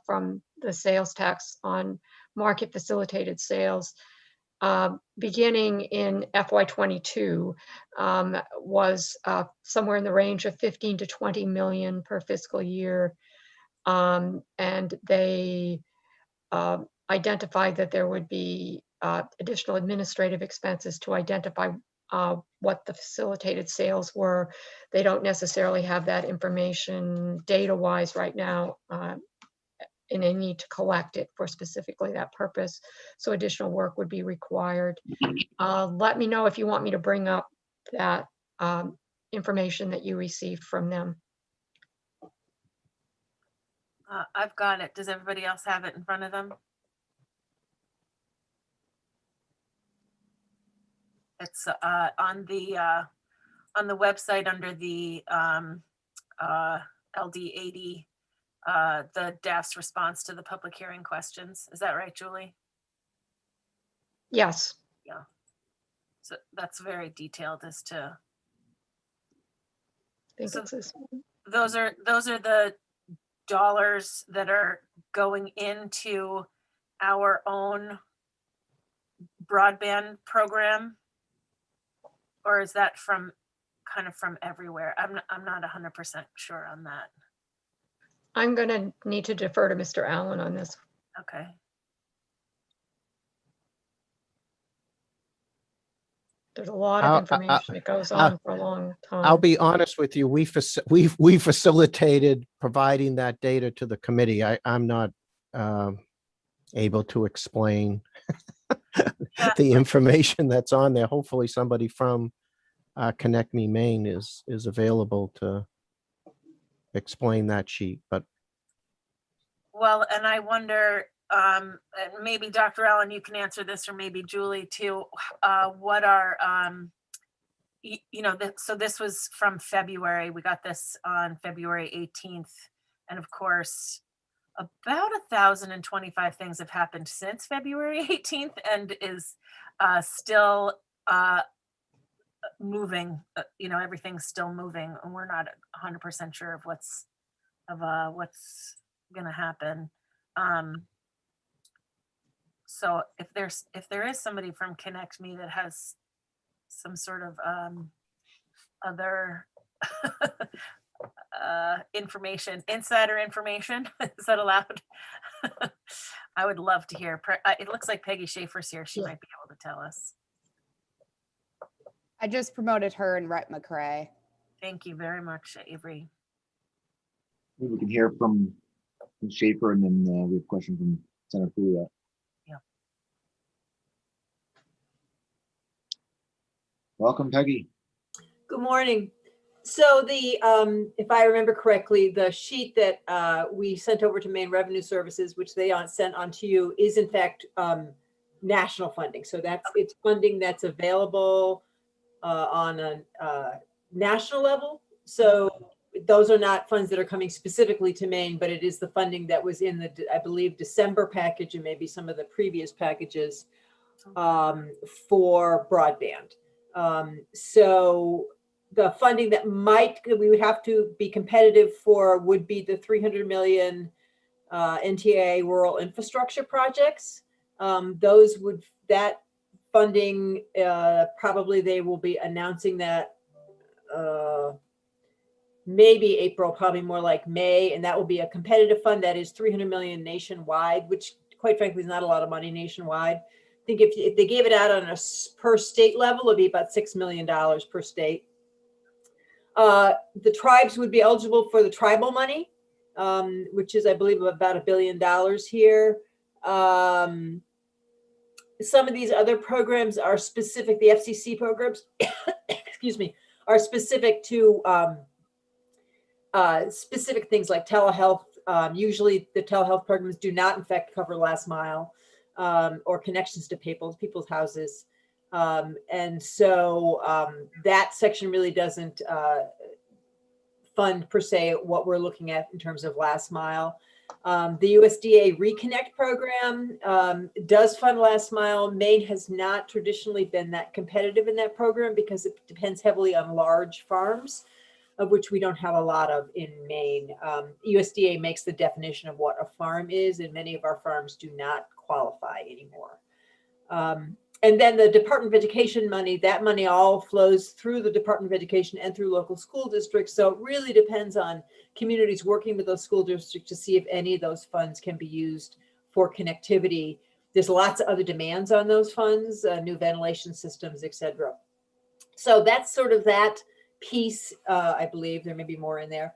S16: from the sales tax on market facilitated sales beginning in FY22 was somewhere in the range of 15 to 20 million per fiscal year. And they identified that there would be additional administrative expenses to identify what the facilitated sales were. They don't necessarily have that information data-wise right now, and they need to collect it for specifically that purpose. So additional work would be required. Let me know if you want me to bring up that information that you received from them.
S1: I've got it. Does everybody else have it in front of them? It's on the website under the LD 80, the DAF's response to the public hearing questions. Is that right, Julie?
S16: Yes.
S1: Yeah. So that's very detailed as to.
S16: I think it's this one.
S1: Those are the dollars that are going into our own broadband program, or is that from kind of from everywhere? I'm not 100% sure on that.
S16: I'm going to need to defer to Mr. Allen on this.
S1: Okay.
S16: There's a lot of information that goes on for a long time.
S17: I'll be honest with you. We facilitated providing that data to the committee. I'm not able to explain the information that's on there. Hopefully somebody from Connect Me Maine is available to explain that sheet. But
S1: well, and I wonder, and maybe Dr. Allen, you can answer this, or maybe Julie too. What are, so this was from February. We got this on February 18th. And of course, about 1,025 things have happened since February 18th and is still moving. Everything's still moving, and we're not 100% sure of what's going to happen. So if there is somebody from Connect Me that has some sort of other information, insider information, is that allowed? I would love to hear. It looks like Peggy Schaefer's here. She might be able to tell us.
S13: I just promoted her and Rhett McCray.
S1: Thank you very much, Avery.
S2: Maybe we can hear from Ms. Schaefer, and then we have a question from Senator Pouliot.
S1: Yeah.
S2: Welcome, Peggy.
S20: Good morning. So the, if I remember correctly, the sheet that we sent over to Maine Revenue Services, which they sent on to you, is in fact national funding. So it's funding that's available on a national level. So those are not funds that are coming specifically to Maine, but it is the funding that was in the, I believe, December package and maybe some of the previous packages for broadband. So the funding that we would have to be competitive for would be the 300 million NTIA rural infrastructure projects. That funding, probably they will be announcing that maybe April, probably more like May, and that will be a competitive fund that is 300 million nationwide, which quite frankly is not a lot of money nationwide. I think if they gave it out on a per state level, it'd be about $6 million per state. The tribes would be eligible for the tribal money, which is, I believe, about $1 billion here. Some of these other programs are specific, the FCC programs, excuse me, are specific to specific things like telehealth. Usually the telehealth programs do not in fact cover last mile or connections to people's houses. And so that section really doesn't fund per se what we're looking at in terms of last mile. The USDA Reconnect program does fund last mile. Maine has not traditionally been that competitive in that program because it depends heavily on large farms, of which we don't have a lot of in Maine. USDA makes the definition of what a farm is, and many of our farms do not qualify anymore. And then the Department of Education money, that money all flows through the Department of Education and through local school districts. So it really depends on communities working with those school districts to see if any of those funds can be used for connectivity. There's lots of other demands on those funds, new ventilation systems, et cetera. So that's sort of that piece. I believe there may be more in there.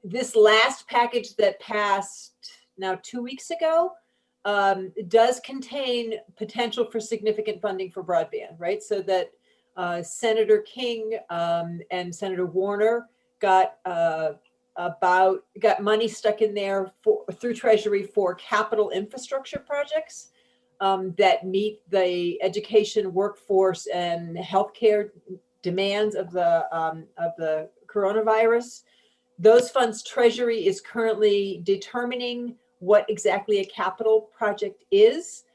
S20: This last package that passed now 2 weeks ago does contain potential for significant funding for broadband, right? So that Senator King and Senator Warner got money stuck in there through Treasury for capital infrastructure projects that meet the education, workforce, and healthcare demands of the coronavirus. Those funds, Treasury is currently determining what exactly a capital project is.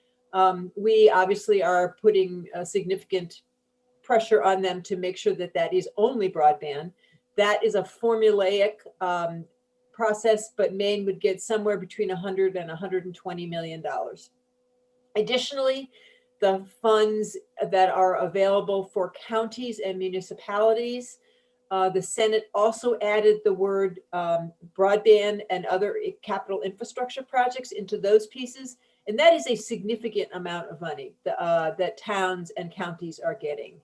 S20: We obviously are putting a significant pressure on them to make sure that that is only broadband. That is a formulaic process, but Maine would get somewhere between $100 and $120 million. Additionally, the funds that are available for counties and municipalities, the Senate also added the word broadband and other capital infrastructure projects into those pieces. And that is a significant amount of money that towns and counties are getting.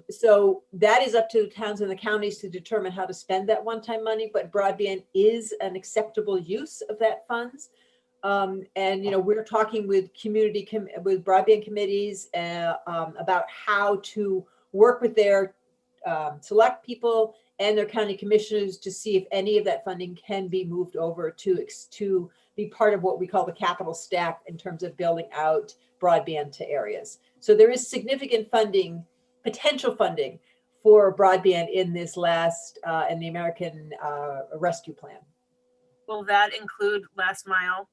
S20: So that is up to the towns and the counties to determine how to spend that one-time money, but broadband is an acceptable use of that funds. And, you know, we're talking with with broadband committees about how to work with their select people and their county commissioners to see if any of that funding can be moved over to be part of what we call the capital stack in terms of building out broadband to areas. So there is significant funding, potential funding for broadband in this last, in the American Rescue Plan.
S1: Will that include last mile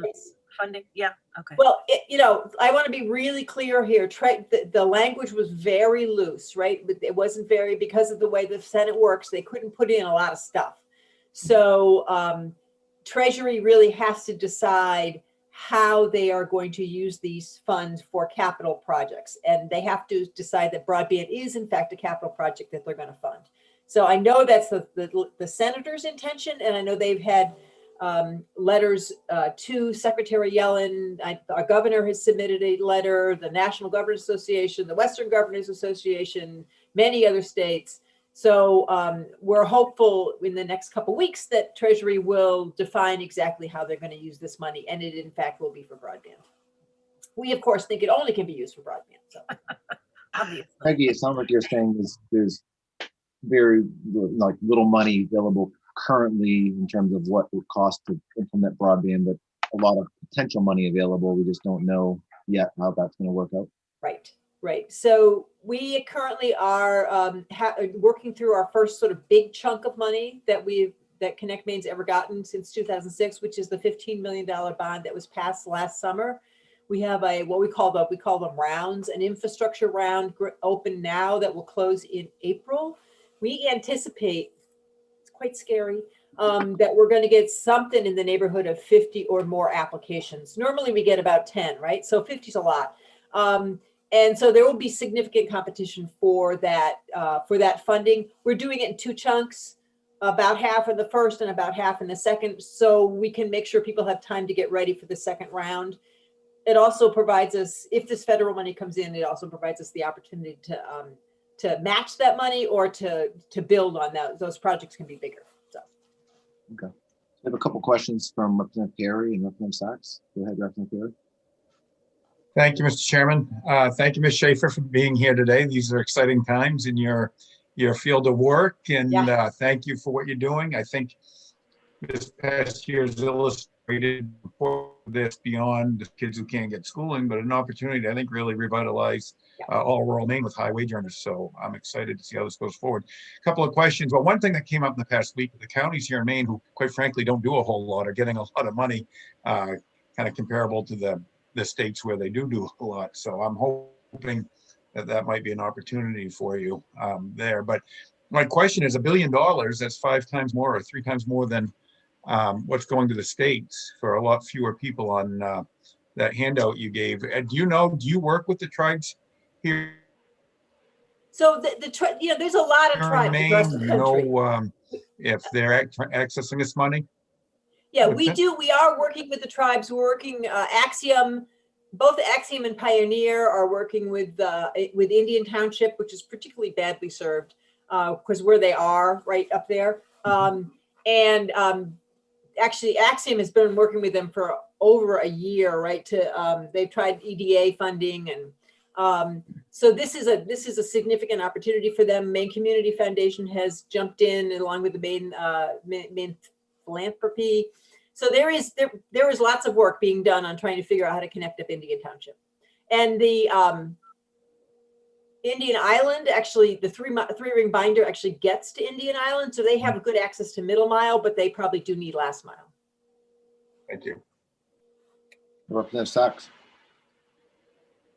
S20: Yes.
S1: funding? Yeah, okay.
S20: Well, you know, I want to be really clear here. The language was very loose, right? But it wasn't very, because of the way the Senate works, they couldn't put in a lot of stuff. So Treasury really has to decide how they are going to use these funds for capital projects. And they have to decide that broadband is in fact a capital project that they're going to fund. So I know that's the senator's intention, and I know they've had letters to Secretary Yellen. Our governor has submitted a letter, the National Governors Association, the Western Governors Association, many other states So we're hopeful in the next couple weeks that Treasury will define exactly how they're going to use this money, and it in fact will be for broadband. We of course think it only can be used for broadband. So obviously,
S2: Peggy, it sounds like you're saying there's very like little money available currently in terms of what it would cost to implement broadband, but a lot of potential money available. We just don't know yet how that's going to work out.
S20: Right, right. So we currently are working through our first sort of big chunk of money that Connect Maine's ever gotten since 2006, which is the $15 million bond that was passed last summer. We have what we call them rounds, an infrastructure round open now that will close in April. We anticipate, it's quite scary, that we're going to get something in the neighborhood of 50 or more applications. Normally we get about 10, right? So 50 is a lot. And so there will be significant competition for that funding. We're doing it in two chunks, about half in the first and about half in the second, so we can make sure people have time to get ready for the second round. It also provides us, if this federal money comes in, it also provides us the opportunity to match that money or to build on that. Those projects can be bigger. So.
S2: Okay. We have a couple questions from Representative Terry and Representative Sachs. Go ahead, Representative Terry.
S9: Thank you, Mr. Chairman. Thank you, Ms. Schaefer, for being here today. These are exciting times in your field of work, and thank you for what you're doing. I think this past year has illustrated this beyond the kids who can't get schooling, but an opportunity to, I think, really revitalize all rural Maine with high wage earners. So I'm excited to see how this goes forward. A couple of questions. Well, one thing that came up in the past week, the counties here in Maine, who quite frankly don't do a whole lot, are getting a lot of money, kind of comparable to the states where they do a lot. So I'm hoping that might be an opportunity for you there. But my question is, $1 billion, that's 5 times more or 3 times more than what's going to the states for a lot fewer people on that handout you gave. Do you work with the tribes here?
S20: So there's a lot of tribes across the country.
S9: If they're accessing this money?
S20: Yeah, we do. We are working with the tribes. We're working Axiom. Both Axiom and Pioneer are working with Indian Township, which is particularly badly served because where they are right up there. Actually, Axiom has been working with them for over a year, right? They've tried EDA funding, and so this is a significant opportunity for them. Maine Community Foundation has jumped in along with the Maine Philanthropy. So there is lots of work being done on trying to figure out how to connect up Indian Township, and the Indian Island, actually the three-ring binder actually gets to Indian Island, so they have good access to middle mile, but they probably do need last mile.
S9: Thank you.
S2: Representative Sachs.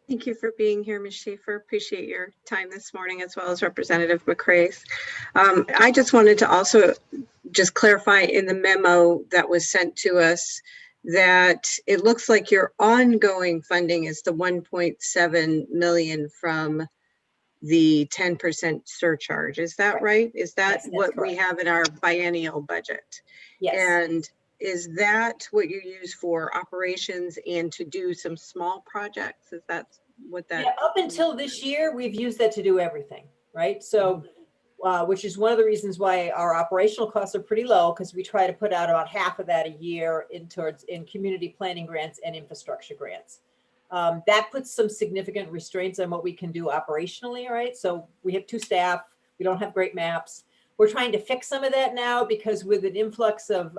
S10: Thank you for being here, Ms. Schaefer. Appreciate your time this morning, as well as Representative McCrae. I just wanted to also just clarify in the memo that was sent to us that it looks like your ongoing funding is the 1.7 million from the 10% surcharge. Is that right? Is that what we have in our biennial budget?
S20: Yes.
S10: And is that what you use for operations and to do some small projects? Is that what that?
S20: Yeah, up until this year, we've used that to do everything, right? So, which is one of the reasons why our operational costs are pretty low, because we try to put out about half of that a year in community planning grants and infrastructure grants. That puts some significant restraints on what we can do operationally, right? So we have 2 staff, we don't have great maps. We're trying to fix some of that now, because with an influx of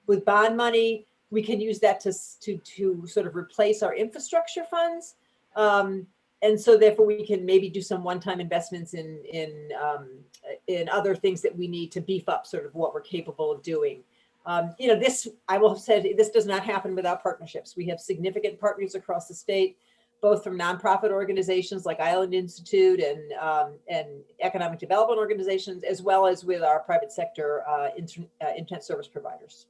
S20: with bond money, we can use that to sort of replace our infrastructure funds. And so therefore we can maybe do some one-time investments in other things that we need to beef up sort of what we're capable of doing. This, I will have said, this does not happen without partnerships. We have significant partners across the state, both from nonprofit organizations like Island Institute and economic development organizations, as well as with our private sector internet service providers.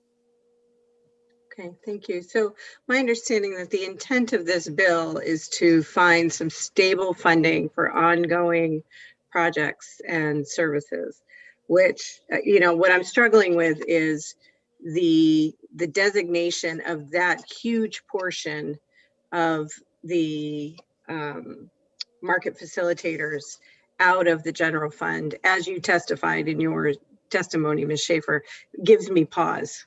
S10: Okay, thank you. So my understanding that the intent of this bill is to find some stable funding for ongoing projects and services, which, what I'm struggling with is the designation of that huge portion of the market facilitators out of the general fund, as you testified in your testimony, Ms. Schaefer, gives me pause.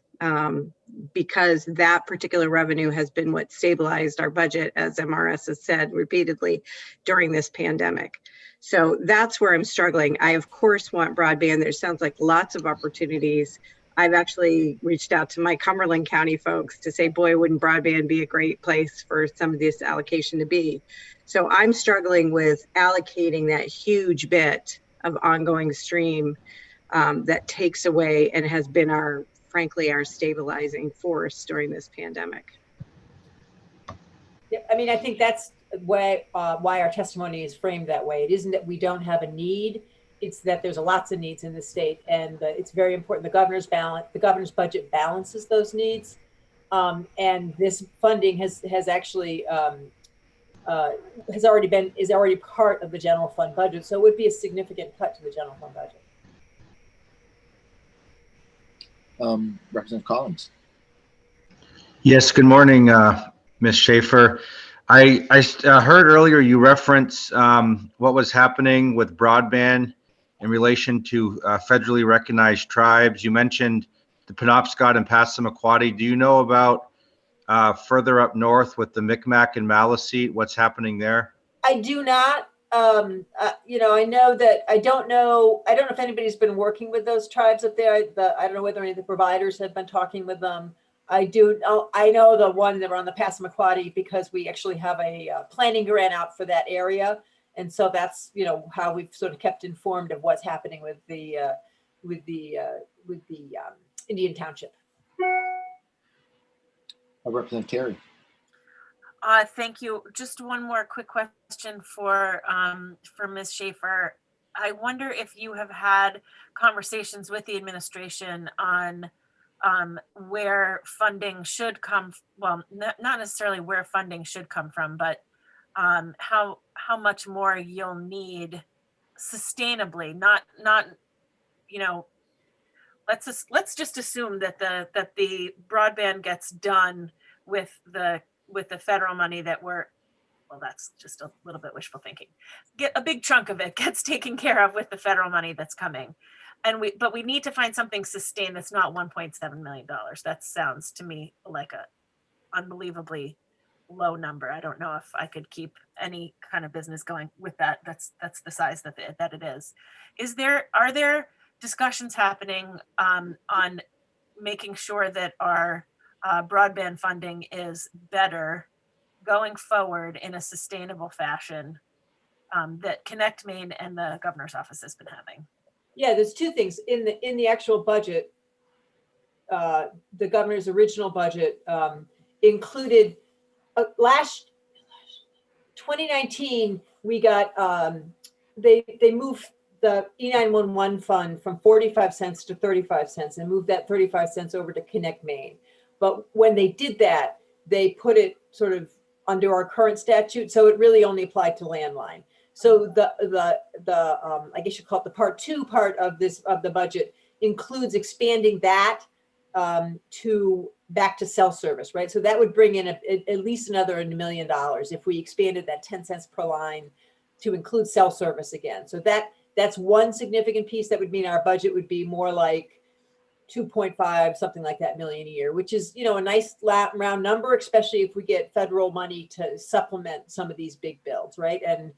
S10: Because that particular revenue has been what stabilized our budget, as MRS has said repeatedly during this pandemic. So that's where I'm struggling. I, of course, want broadband. There sounds like lots of opportunities. I've actually reached out to my Cumberland County folks to say, boy, wouldn't broadband be a great place for some of this allocation to be? So I'm struggling with allocating that huge bit of ongoing stream that takes away and has been frankly, our stabilizing force during this pandemic.
S20: Yeah, I mean, I think that's why our testimony is framed that way. It isn't that we don't have a need. It's that there's lots of needs in the state, and it's very important. The governor's budget balances those needs, and this funding is already part of the general fund budget. So it would be a significant cut to the general fund budget.
S2: Representative Collins.
S19: Yes, good morning, Ms. Schaefer. I heard earlier you reference what was happening with broadband in relation to federally recognized tribes. You mentioned the Penobscot and Passamaquoddy. Do you know about further up north with the Micmac and Maliseet, what's happening there?
S20: I do not. I know that I don't know if anybody's been working with those tribes up there. I don't know whether any of the providers have been talking with them. I know the one that were on the Passamaquoddy because we actually have a planning grant out for that area. And so that's, how we've sort of kept informed of what's happening with the Indian Township.
S2: Representative Terry.
S1: Thank you. Just one more quick question for Ms. Schaefer. I wonder if you have had conversations with the administration on where funding should come. Well, not necessarily where funding should come from, but how much more you'll need sustainably. Not let's just assume that the broadband gets done with the federal money that's just a little bit wishful thinking. Get a big chunk of it gets taken care of with the federal money that's coming. But we need to find something sustained that's not $1.7 million. That sounds to me like a unbelievably low number. I don't know if I could keep any kind of business going with that. That's the size that it is. Are there discussions happening on making sure that our broadband funding is better going forward in a sustainable fashion that Connect Maine and the governor's office has been having?
S20: Yeah, there's two things in the actual budget. The governor's original budget included last 2019. We got they moved the E911 fund from 45 cents to 35 cents and moved that 35 cents over to Connect Maine. But when they did that, they put it sort of under our current statute, so it really only applied to landline. So the I guess you call it the part 2 part of the budget includes expanding that back to cell service, right? So that would bring in at least another $1 million if we expanded that 10 cents per line to include cell service again. So that's one significant piece that would mean our budget would be more like 2.5, something like that, million a year, which is, a nice round number, especially if we get federal money to supplement some of these big builds, right? And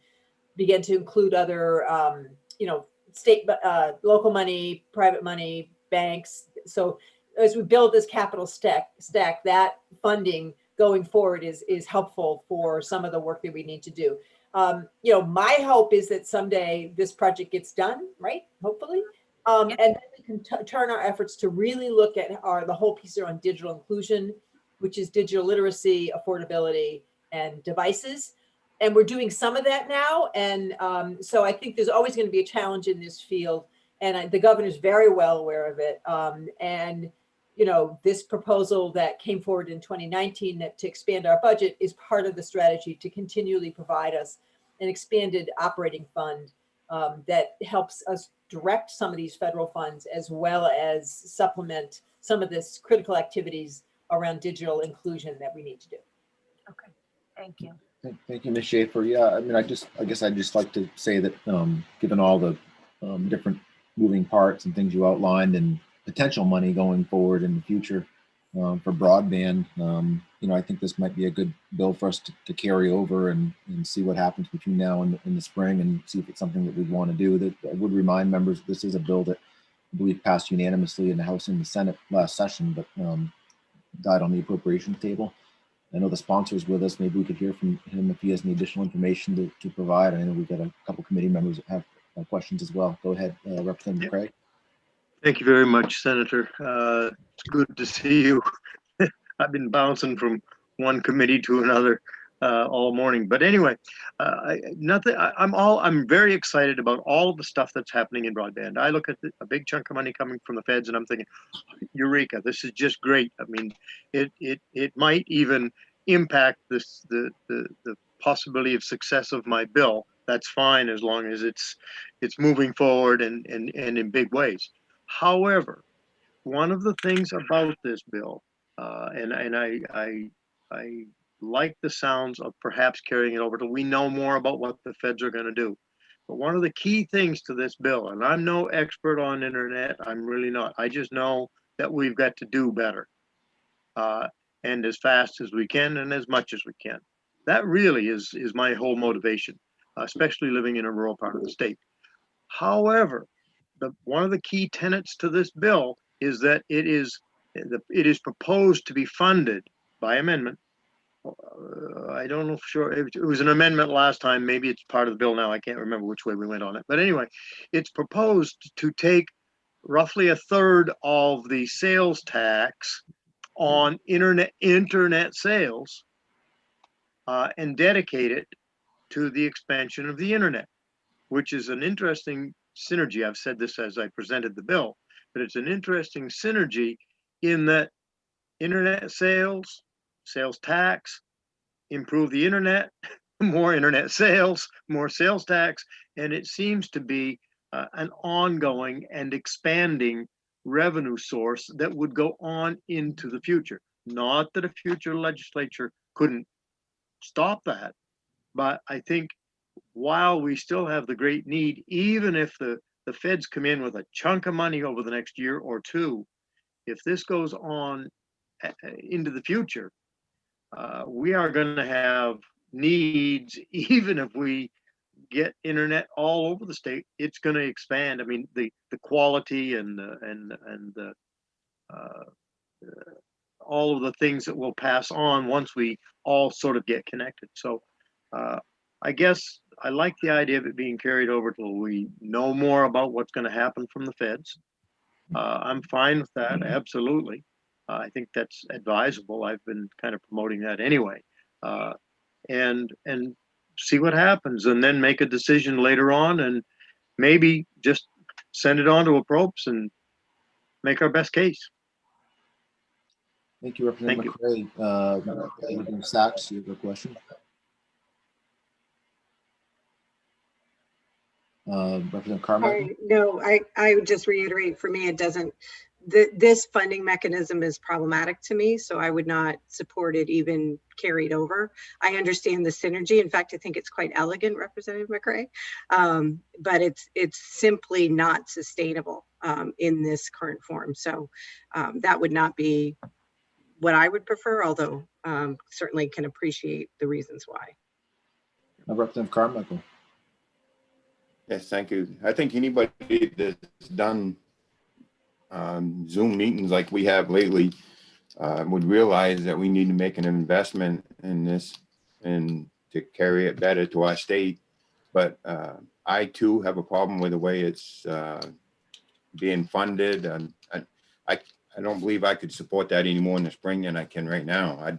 S20: begin to include other, state, local money, private money, banks. So as we build this capital stack, that funding going forward is helpful for some of the work that we need to do. My hope is that someday this project gets done, right? Hopefully. And then we can turn our efforts to really look at the whole piece around digital inclusion, which is digital literacy, affordability, and devices. And we're doing some of that now. And so I think there's always going to be a challenge in this field. And the governor's very well aware of it. This proposal that came forward in 2019 to expand our budget is part of the strategy to continually provide us an expanded operating fund that helps us direct some of these federal funds as well as supplement some of this critical activities around digital inclusion that we need to do.
S1: Okay, thank you.
S2: Thank you, Ms. Schaefer. Yeah, I mean, I guess I'd just like to say that, given all the different moving parts and things you outlined and potential money going forward in the future for broadband, I think this might be a good bill for us to carry over and see what happens between now and in the spring, and see if it's something that we'd want to do. That I would remind members, this is a bill that I believe passed unanimously in the House and the Senate last session, but died on the appropriations table. I know the sponsor's with us. Maybe we could hear from him if he has any additional information to provide. I know we've got a couple committee members that have questions as well. Go ahead, Representative Craig.
S21: Thank you very much, Senator. It's good to see you. I've been bouncing from one committee to another all morning. But anyway, I'm very excited about all of the stuff that's happening in broadband. I look at a big chunk of money coming from the feds and I'm thinking, eureka, this is just great. I mean, it might even impact the possibility of success of my bill. That's fine as long as it's moving forward and in big ways. However, one of the things about this bill, and I like the sounds of perhaps carrying it over till we know more about what the feds are going to do. But one of the key things to this bill, and I'm no expert on internet, I'm really not. I just know that we've got to do better, and as fast as we can and as much as we can. That really is my whole motivation, especially living in a rural part of the state. However, one of the key tenets to this bill is that it is proposed to be funded by amendment. I don't know for sure. It was an amendment last time. Maybe it's part of the bill now. I can't remember which way we went on it. But anyway, it's proposed to take roughly a third of the sales tax on internet sales and dedicate it to the expansion of the internet, which is an interesting synergy. I've said this as I presented the bill, but it's an interesting synergy in that internet sales tax, improve the internet, more internet sales, more sales tax, and it seems to be an ongoing and expanding revenue source that would go on into the future. Not that a future legislature couldn't stop that, but I think while we still have the great need, even if the feds come in with a chunk of money over the next year or two, if this goes on into the future, we are going to have needs. Even if we get internet all over the state, it's going to expand. I mean, the quality and all of the things that will pass on once we all sort of get connected. So I guess I like the idea of it being carried over till we know more about what's going to happen from the feds. I'm fine with that, absolutely. I think that's advisable. I've been kind of promoting that anyway, and see what happens, and then make a decision later on, and maybe just send it on to approps and make our best case.
S2: Thank you, Representative McCray. Representative Sachs, you have a question? Representative Carmichael?
S10: No, I would just reiterate, for me, it doesn't, this funding mechanism is problematic to me, so I would not support it even carried over. I understand the synergy. In fact, I think it's quite elegant, Representative McCray, but it's simply not sustainable in this current form. So that would not be what I would prefer, although certainly can appreciate the reasons why.
S2: Representative Carmichael.
S5: Yes, thank you. I think anybody that's done Zoom meetings like we have lately would realize that we need to make an investment in this and to carry it better to our state. But I too have a problem with the way it's being funded, and I don't believe I could support that any more in the spring than I can right now.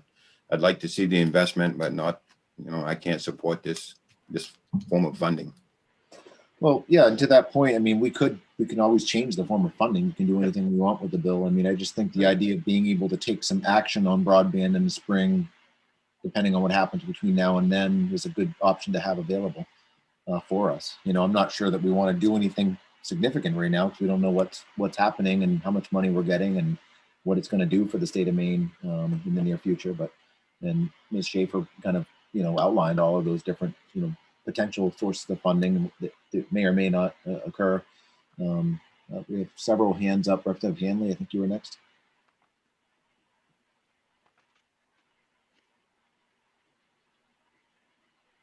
S5: I'd like to see the investment, but not, I can't support this form of funding.
S2: Well, yeah, and to that point, I mean, we can always change the form of funding. We can do anything we want with the bill. I mean, I just think the idea of being able to take some action on broadband in the spring, depending on what happens between now and then, is a good option to have available for us. I'm not sure that we want to do anything significant right now because we don't know what's happening and how much money we're getting and what it's going to do for the state of Maine in the near future. And Ms. Schaefer kind of outlined all of those different, potential sources of funding that may or may not occur. We have several hands up. Representative Hanley, I think you were next.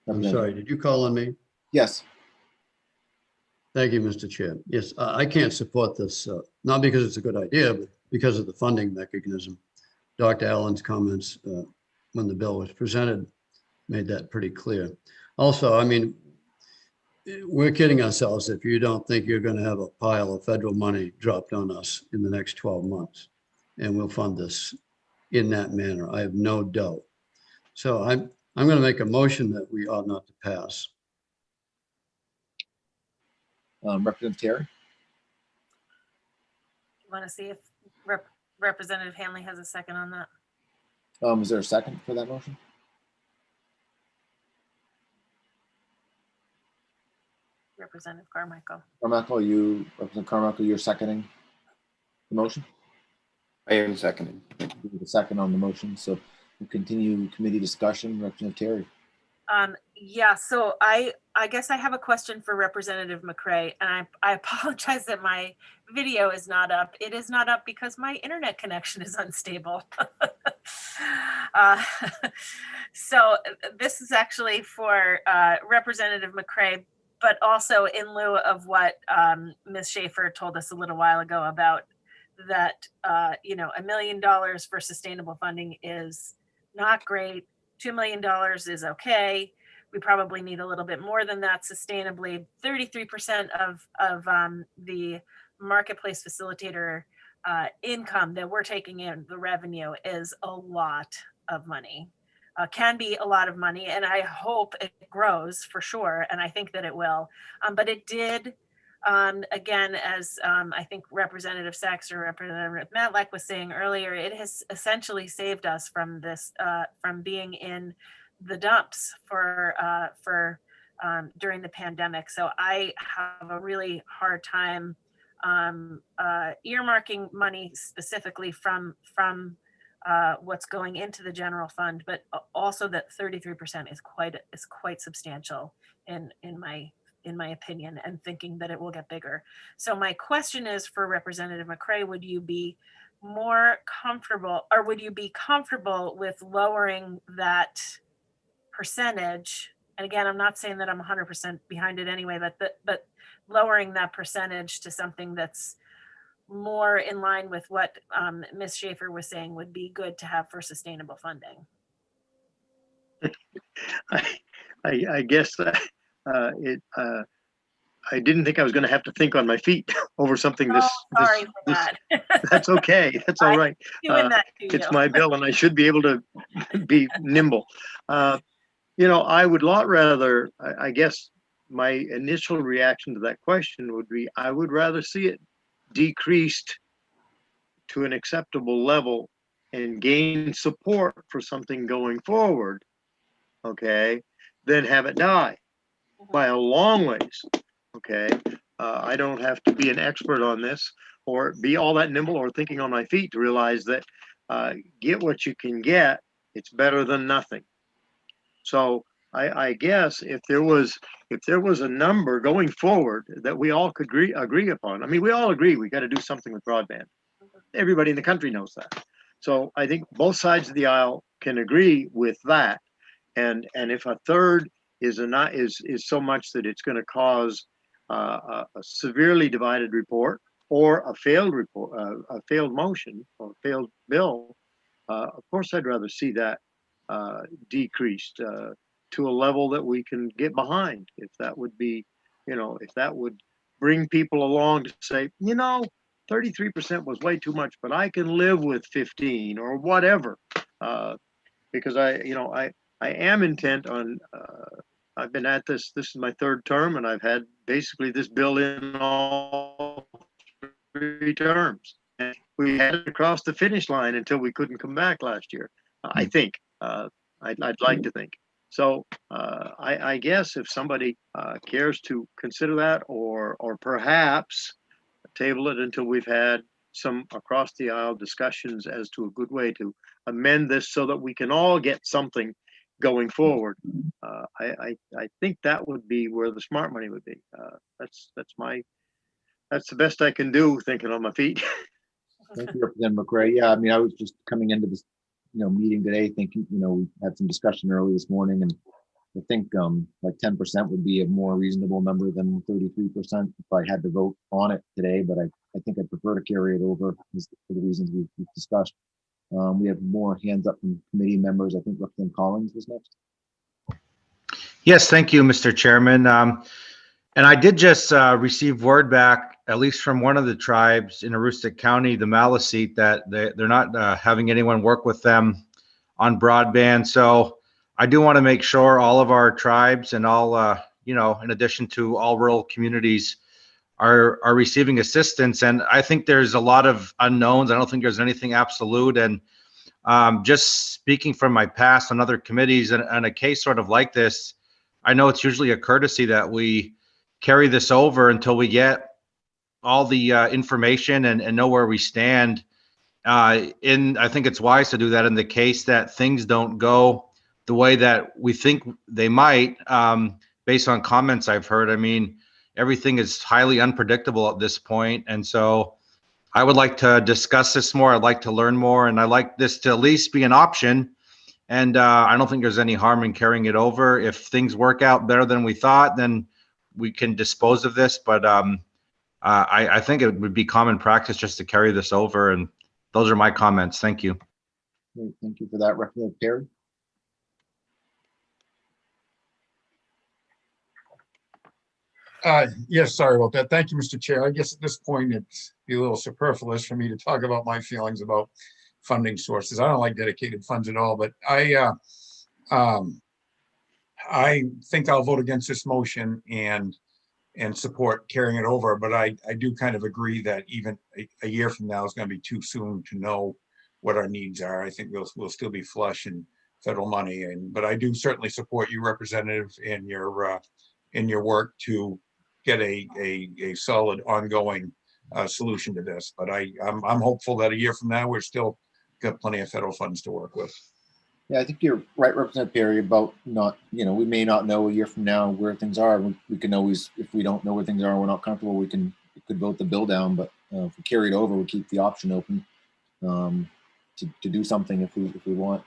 S6: I'm sorry, did you call on me?
S2: Yes.
S6: Thank you, Mr. Chair. Yes, I can't support this, not because it's a good idea, but because of the funding mechanism. Dr. Allen's comments when the bill was presented made that pretty clear. Also, I mean, we're kidding ourselves if you don't think you're going to have a pile of federal money dropped on us in the next 12 months, and we'll fund this in that manner. I have no doubt. So I'm going to make a motion that we ought not to pass.
S2: Representative Terry?
S1: You want to see if Representative Hanley has a second on that?
S2: Is there a second for that motion?
S1: Representative Carmichael.
S2: Representative Carmichael, you're seconding the motion?
S5: I am seconding.
S2: The second on the motion. So we'll continue committee discussion. Representative Terry.
S1: Yeah, so I guess I have a question for Representative McCray, and I apologize that my video is not up. It is not up because my internet connection is unstable. So this is actually for Representative McCray, but also in lieu of what Ms. Schaefer told us a little while ago about that, $1 million for sustainable funding is not great. $2 million is okay. We probably need a little bit more than that sustainably. 33% of the marketplace facilitator income that we're taking in, the revenue, is a lot of money. Can be a lot of money, and I hope it grows for sure, and I think that it will. But it did, again, as I think Representative Sachs or Representative Matlack was saying earlier, it has essentially saved us from this, from being in the dumps for during the pandemic. So I have a really hard time earmarking money specifically from what's going into the general fund, but also that 33% is quite substantial in my opinion, and thinking that it will get bigger. So my question is for Representative McCray, would you be more comfortable, or would you be comfortable with lowering that percentage? And again, I'm not saying that I'm 100% behind it anyway, but lowering that percentage to something that's more in line with what Ms. Schaefer was saying would be good to have for sustainable funding.
S21: I guess I didn't think I was going to have to think on my feet over something this.
S1: Sorry for that.
S21: That's okay. That's all right. It's my bill, and I should be able to be nimble. I would a lot rather. I guess my initial reaction to that question would be, I would rather see it decreased to an acceptable level and gain support for something going forward, okay, than have it die by a long ways, okay. I don't have to be an expert on this or be all that nimble or thinking on my feet to realize that get what you can get, it's better than nothing. So I guess if there was a number going forward that we all could agree upon, I mean, we all agree we got to do something with broadband. Everybody in the country knows that. So I think both sides of the aisle can agree with that. And if a third is so much that it's going to cause a severely divided report or a failed report, a failed motion or failed bill, of course I'd rather see that decreased to a level that we can get behind. If that would be, if that would bring people along to say, 33% was way too much, but I can live with 15 or whatever, because I am intent on. I've been at this. This is my third term, and I've had basically this bill in all 3 terms. And we had it across the finish line until we couldn't come back last year. I think. I'd like to think. So I guess if somebody cares to consider that, or perhaps table it until we've had some across the aisle discussions as to a good way to amend this so that we can all get something going forward. I think that would be where the smart money would be. That's the best I can do thinking on my feet.
S2: Thank you, Representative McRae. Yeah, I mean, I was just coming into this, meeting today thinking, we had some discussion early this morning, and I think like 10% would be a more reasonable number than 33% if I had to vote on it today, but I think I'd prefer to carry it over for the reasons we've discussed. We have more hands up from committee members. I think Representative Collins was next.
S19: Yes, thank you, Mr. Chairman. And I did just receive word back, at least from one of the tribes in Aroostook County, the Maliseet, that they're not having anyone work with them on broadband. So I do want to make sure all of our tribes and all, in addition to all rural communities, are receiving assistance. And I think there's a lot of unknowns. I don't think there's anything absolute. And just speaking from my past on other committees and a case sort of like this, I know it's usually a courtesy that we carry this over until we get all the information and know where we stand. I think it's wise to do that in the case that things don't go the way that we think they might, based on comments I've heard. I mean, everything is highly unpredictable at this point. And so I would like to discuss this more. I'd like to learn more, and I'd like this to at least be an option. And I don't think there's any harm in carrying it over. If things work out better than we thought, then we can dispose of this. But I think it would be common practice just to carry this over. And those are my comments. Thank you.
S2: Great, thank you for that, Representative Terry.
S9: Yes, sorry about that. Thank you, Mr. Chair. I guess at this point, it's be a little superfluous for me to talk about my feelings about funding sources. I don't like dedicated funds at all, but I think I'll vote against this motion and support carrying it over. But I do kind of agree that even a year from now is going to be too soon to know what our needs are. I think we'll still be flush in federal money, but I do certainly support you, Representative, in your work to get a solid ongoing solution to this. But I'm hopeful that a year from now we're still got plenty of federal funds to work with.
S2: Yeah, I think you're right, Representative Perry, about not, we may not know a year from now where things are. We can always, if we don't know where things are and we're not comfortable, we could vote the bill down. But if we carry it over, we'll keep the option open to do something if we want.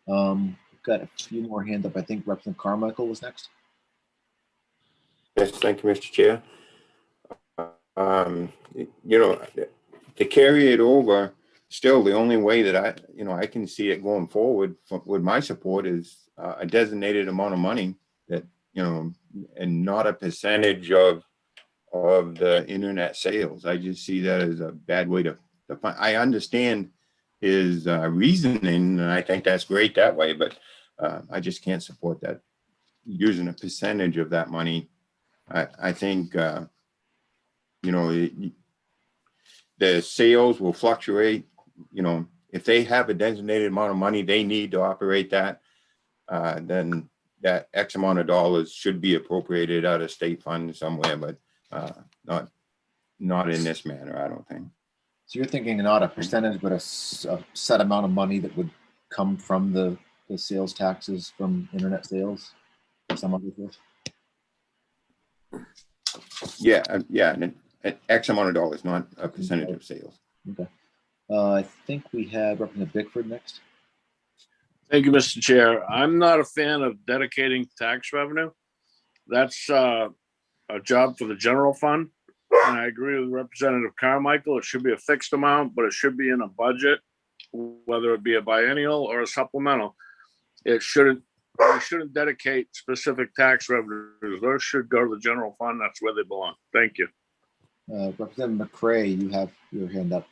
S2: We've got a few more hands up. I think Representative Carmichael was next.
S5: Yes, thank you, Mr. Chair. To carry it over, still the only way that I can see it going forward with my support is a designated amount of money that, and not a percentage of the internet sales. I just see that as a bad way to fund. I understand his reasoning, and I think that's great that way, but I just can't support that using a percentage of that money. I think, the sales will fluctuate. If they have a designated amount of money they need to operate that, then that X amount of dollars should be appropriated out of state fund somewhere, but not in this manner, I don't think.
S2: So you're thinking not a percentage, but a set amount of money that would come from the sales taxes from internet sales or some other source?
S5: Yeah, an X amount of dollars, not a percentage of sales.
S2: Okay. I think we have Representative Bickford next.
S12: Thank you, Mr. Chair. I'm not a fan of dedicating tax revenue. That's a job for the general fund. And I agree with Representative Carmichael. It should be a fixed amount, but it should be in a budget, whether it be a biennial or a supplemental. We shouldn't dedicate specific tax revenues. Those should go to the general fund. That's where they belong. Thank you.
S2: Representative McRae, you have your hand up.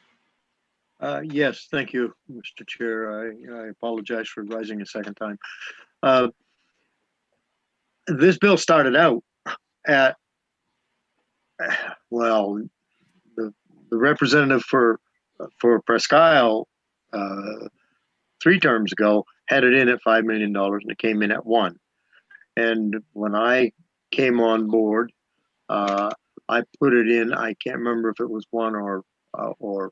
S21: Yes, thank you, Mr. Chair. I apologize for rising a second time. This bill started out at, well, the representative for Presque Isle 3 terms ago had it in at $5 million, and it came in at 1. And when I came on board, I put it in. I can't remember if it was 1 or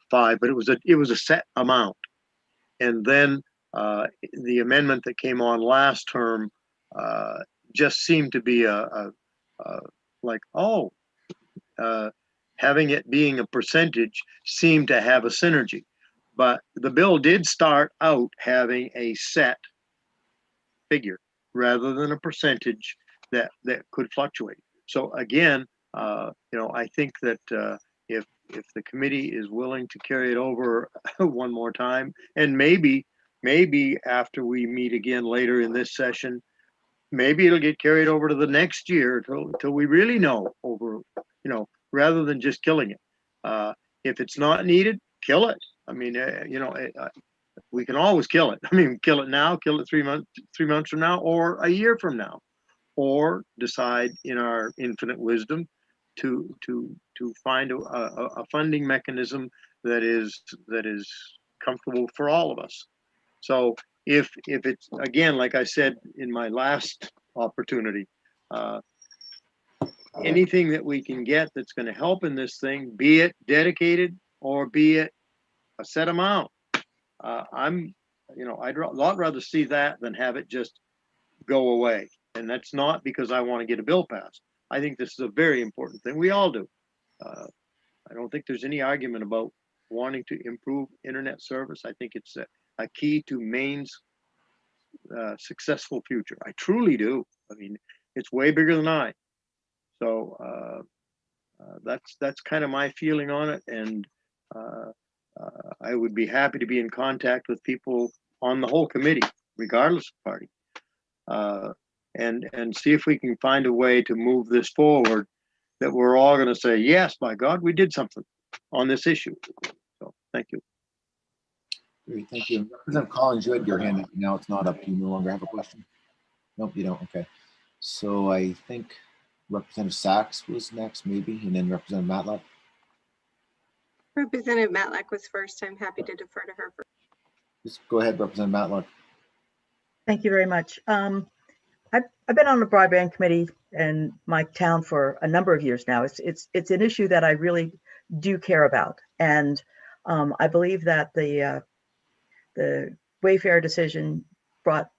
S21: 5, but it was a set amount. And then the amendment that came on last term just seemed to be like, oh, having it being a percentage seemed to have a synergy. But the bill did start out having a set figure rather than a percentage that could fluctuate. So again, I think that if the committee is willing to carry it over one more time, and maybe after we meet again later in this session, maybe it'll get carried over to the next year till we really know over, rather than just killing it. If it's not needed, kill it. I mean, we can always kill it. I mean, kill it now, kill it 3 months from now, or a year from now, or decide in our infinite wisdom to find a funding mechanism that is comfortable for all of us. So if it's, again, like I said in my last opportunity, anything that we can get that's going to help in this thing, be it dedicated or be it a set amount, I'd a lot rather see that than have it just go away. And that's not because I want to get a bill passed. I think this is a very important thing. We all do. I don't think there's any argument about wanting to improve internet service. I think it's a key to Maine's successful future. I truly do. I mean, it's way bigger than I. So that's kind of my feeling on it. And I would be happy to be in contact with people on the whole committee, regardless of party, and see if we can find a way to move this forward that we're all going to say, yes, by God, we did something on this issue. So thank you.
S2: Great, thank you. Representative Collins, you had your hand up. Now it's not up. You no longer have a question? Nope, you don't. Okay. So I think Representative Sachs was next, maybe, and then Representative Matlock.
S10: Representative Matlack was first. I'm happy to defer to her first.
S2: Just go ahead, Representative Matlock.
S8: Thank you very much. I've been on the broadband committee in my town for a number of years now. It's an issue that I really do care about, and I believe that the Wayfair decision brought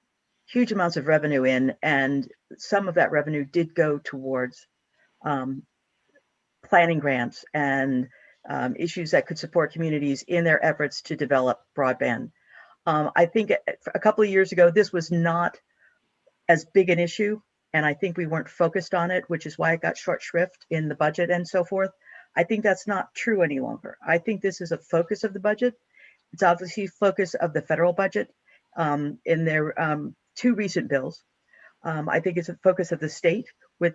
S8: huge amounts of revenue in, and some of that revenue did go towards planning grants and issues that could support communities in their efforts to develop broadband. I think a couple of years ago, this was not as big an issue, and I think we weren't focused on it, which is why it got short shrift in the budget and so forth. I think that's not true any longer. I think this is a focus of the budget. It's obviously focus of the federal budget in their two recent bills. I think it's a focus of the state with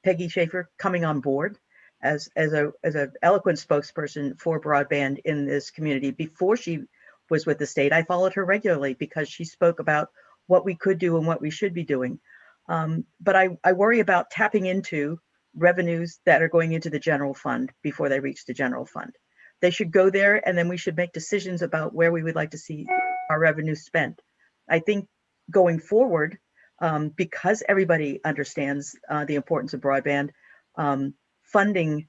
S8: Peggy Schaefer coming on board as an eloquent spokesperson for broadband in this community. Before she was with the state, I followed her regularly because she spoke about what we could do and what we should be doing. But I worry about tapping into revenues that are going into the general fund before they reach the general fund. They should go there, and then we should make decisions about where we would like to see our revenue spent. I think going forward, because everybody understands the importance of broadband, funding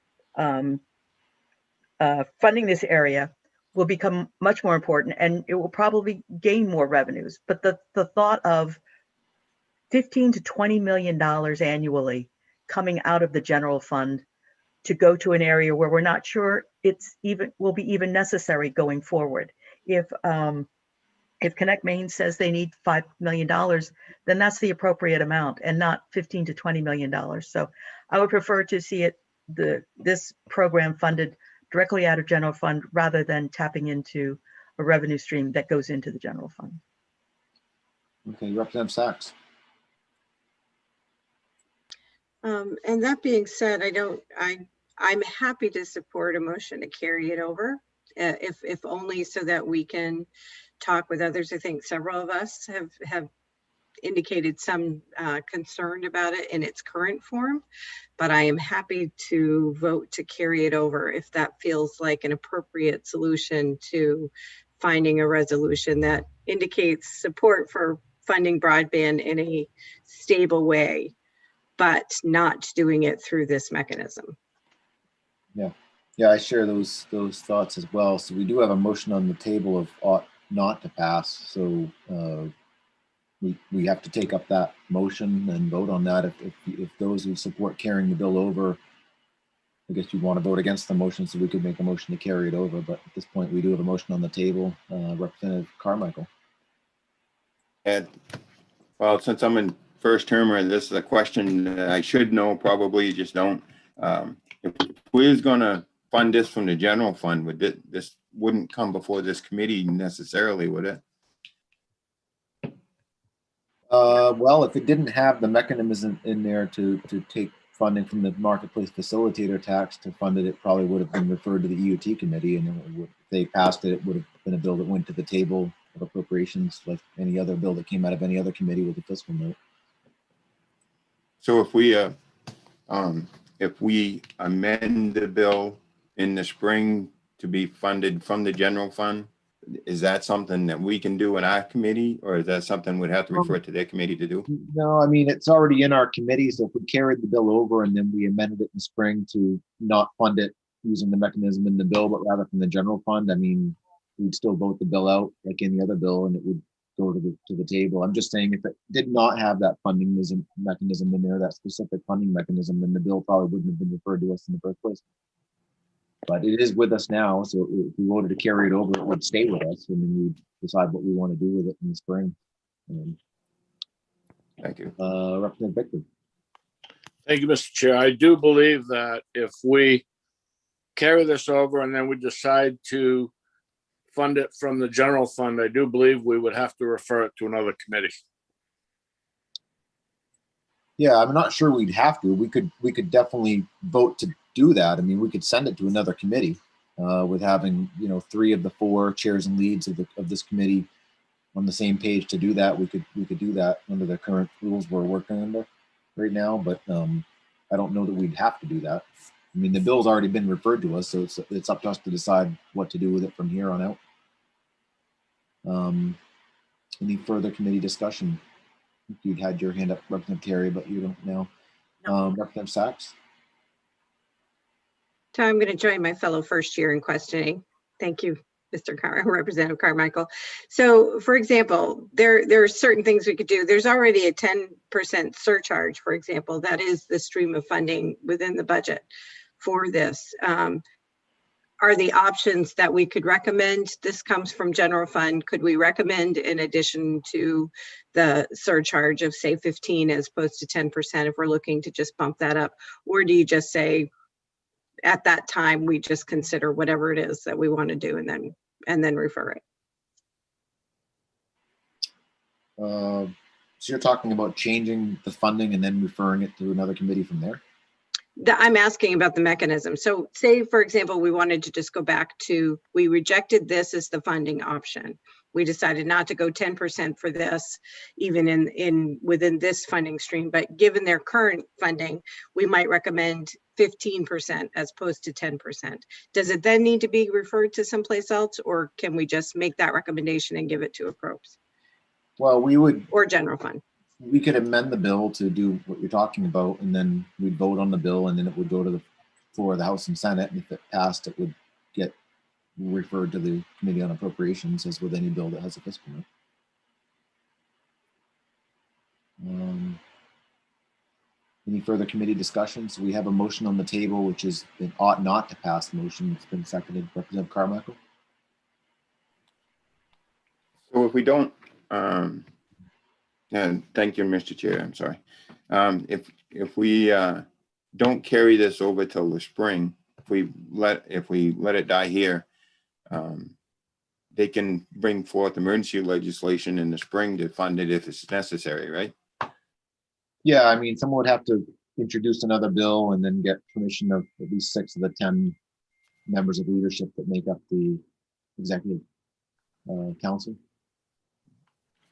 S8: this area will become much more important, and it will probably gain more revenues. But the thought of $15 to $20 million annually coming out of the general fund to go to an area where we're not sure will be even necessary going forward. If Connect Maine says they need $5 million, then that's the appropriate amount and not $15 to $20 million. So I would prefer to see this program funded directly out of general fund rather than tapping into a revenue stream that goes into the general fund.
S2: Okay, Representative Sachs.
S10: And that being said, I'm happy to support a motion to carry it over, if only so that we can talk with others. I think several of us have indicated some concern about it in its current form, but I am happy to vote to carry it over if that feels like an appropriate solution to finding a resolution that indicates support for funding broadband in a stable way, but not doing it through this mechanism.
S2: Yeah, I share those thoughts as well. So we do have a motion on the table of ought not to pass. So we have to take up that motion and vote on that. If those who support carrying the bill over, I guess you want to vote against the motion, so we could make a motion to carry it over. But at this point, we do have a motion on the table. Representative Carmichael.
S5: And, well, since I'm in first termer, this is a question that I should know, probably just don't. If we was gonna fund this from the general fund, would this wouldn't come before this committee necessarily, would it?
S2: Well, if it didn't have the mechanism in there to take funding from the marketplace facilitator tax to fund it, it probably would have been referred to the EUT committee, and if they passed it, it would have been a bill that went to the table of appropriations like any other bill that came out of any other committee with a fiscal note.
S5: So if we amend the bill in the spring to be funded from the general fund, is that something that we can do in our committee, or is that something we'd have to refer to their committee to do?
S2: No, I mean, it's already in our committee. So if we carried the bill over and then we amended it in spring to not fund it using the mechanism in the bill, but rather from the general fund, I mean, we'd still vote the bill out like any other bill, and it would go to the table. I'm just saying, if it did not have that funding mechanism in there, that specific funding mechanism, then the bill probably wouldn't have been referred to us in the first place. But it is with us now, so if we voted to carry it over, it would stay with us, and then we decide what we want to do with it in the spring.
S5: Thank you.
S2: Representative Bickford.
S12: Thank you, Mr. Chair. I do believe that if we carry this over and then we decide to fund it from the general fund, I do believe we would have to refer it to another committee.
S2: Yeah, I'm not sure we'd have to. We could definitely vote to do that. I mean, we could send it to another committee with having, 3 of the 4 chairs and leads of this committee on the same page to do that. We could do that under the current rules we're working under right now, but I don't know that we'd have to do that. I mean, the bill's already been referred to us, so it's up to us to decide what to do with it from here on out. Any further committee discussion? You'd had your hand up, Representative Terry, but you don't now. Representative Sachs.
S10: So I'm going to join my fellow first year in questioning. Thank you, Representative Carmichael. So, for example, there are certain things we could do. There's already a 10% surcharge, for example. That is the stream of funding within the budget for this. Are the options that we could recommend? This comes from general fund. Could we recommend, in addition to the surcharge of say 15 as opposed to 10%, if we're looking to just bump that up? Or do you just say at that time we just consider whatever it is that we want to do and then refer it?
S2: So you're talking about changing the funding and then referring it to another committee from there?
S10: I'm asking about the mechanism. So say, for example, we wanted to just go back to, we rejected this as the funding option. We decided not to go 10% for this, even within this funding stream, but given their current funding, we might recommend 15% as opposed to 10%. Does it then need to be referred to someplace else, or can we just make that recommendation and give it to approps?
S2: Well, we would.
S10: Or general fund.
S2: We could amend the bill to do what you're talking about, and then we'd vote on the bill, and then it would go to the floor of the House and Senate. And if it passed, it would get referred to the Committee on Appropriations, as with any bill that has a fiscal note. Any further committee discussions? We have a motion on the table, which is an ought not to pass motion. It's been seconded. Representative Carmichael.
S5: So if we don't, and thank you, Mr. Chair, I'm sorry. If we don't carry this over till the spring, if we let it die here, they can bring forth emergency legislation in the spring to fund it if it's necessary, right?
S2: Yeah, I mean, someone would have to introduce another bill and then get permission of at least 6 of the 10 members of leadership that make up the executive council.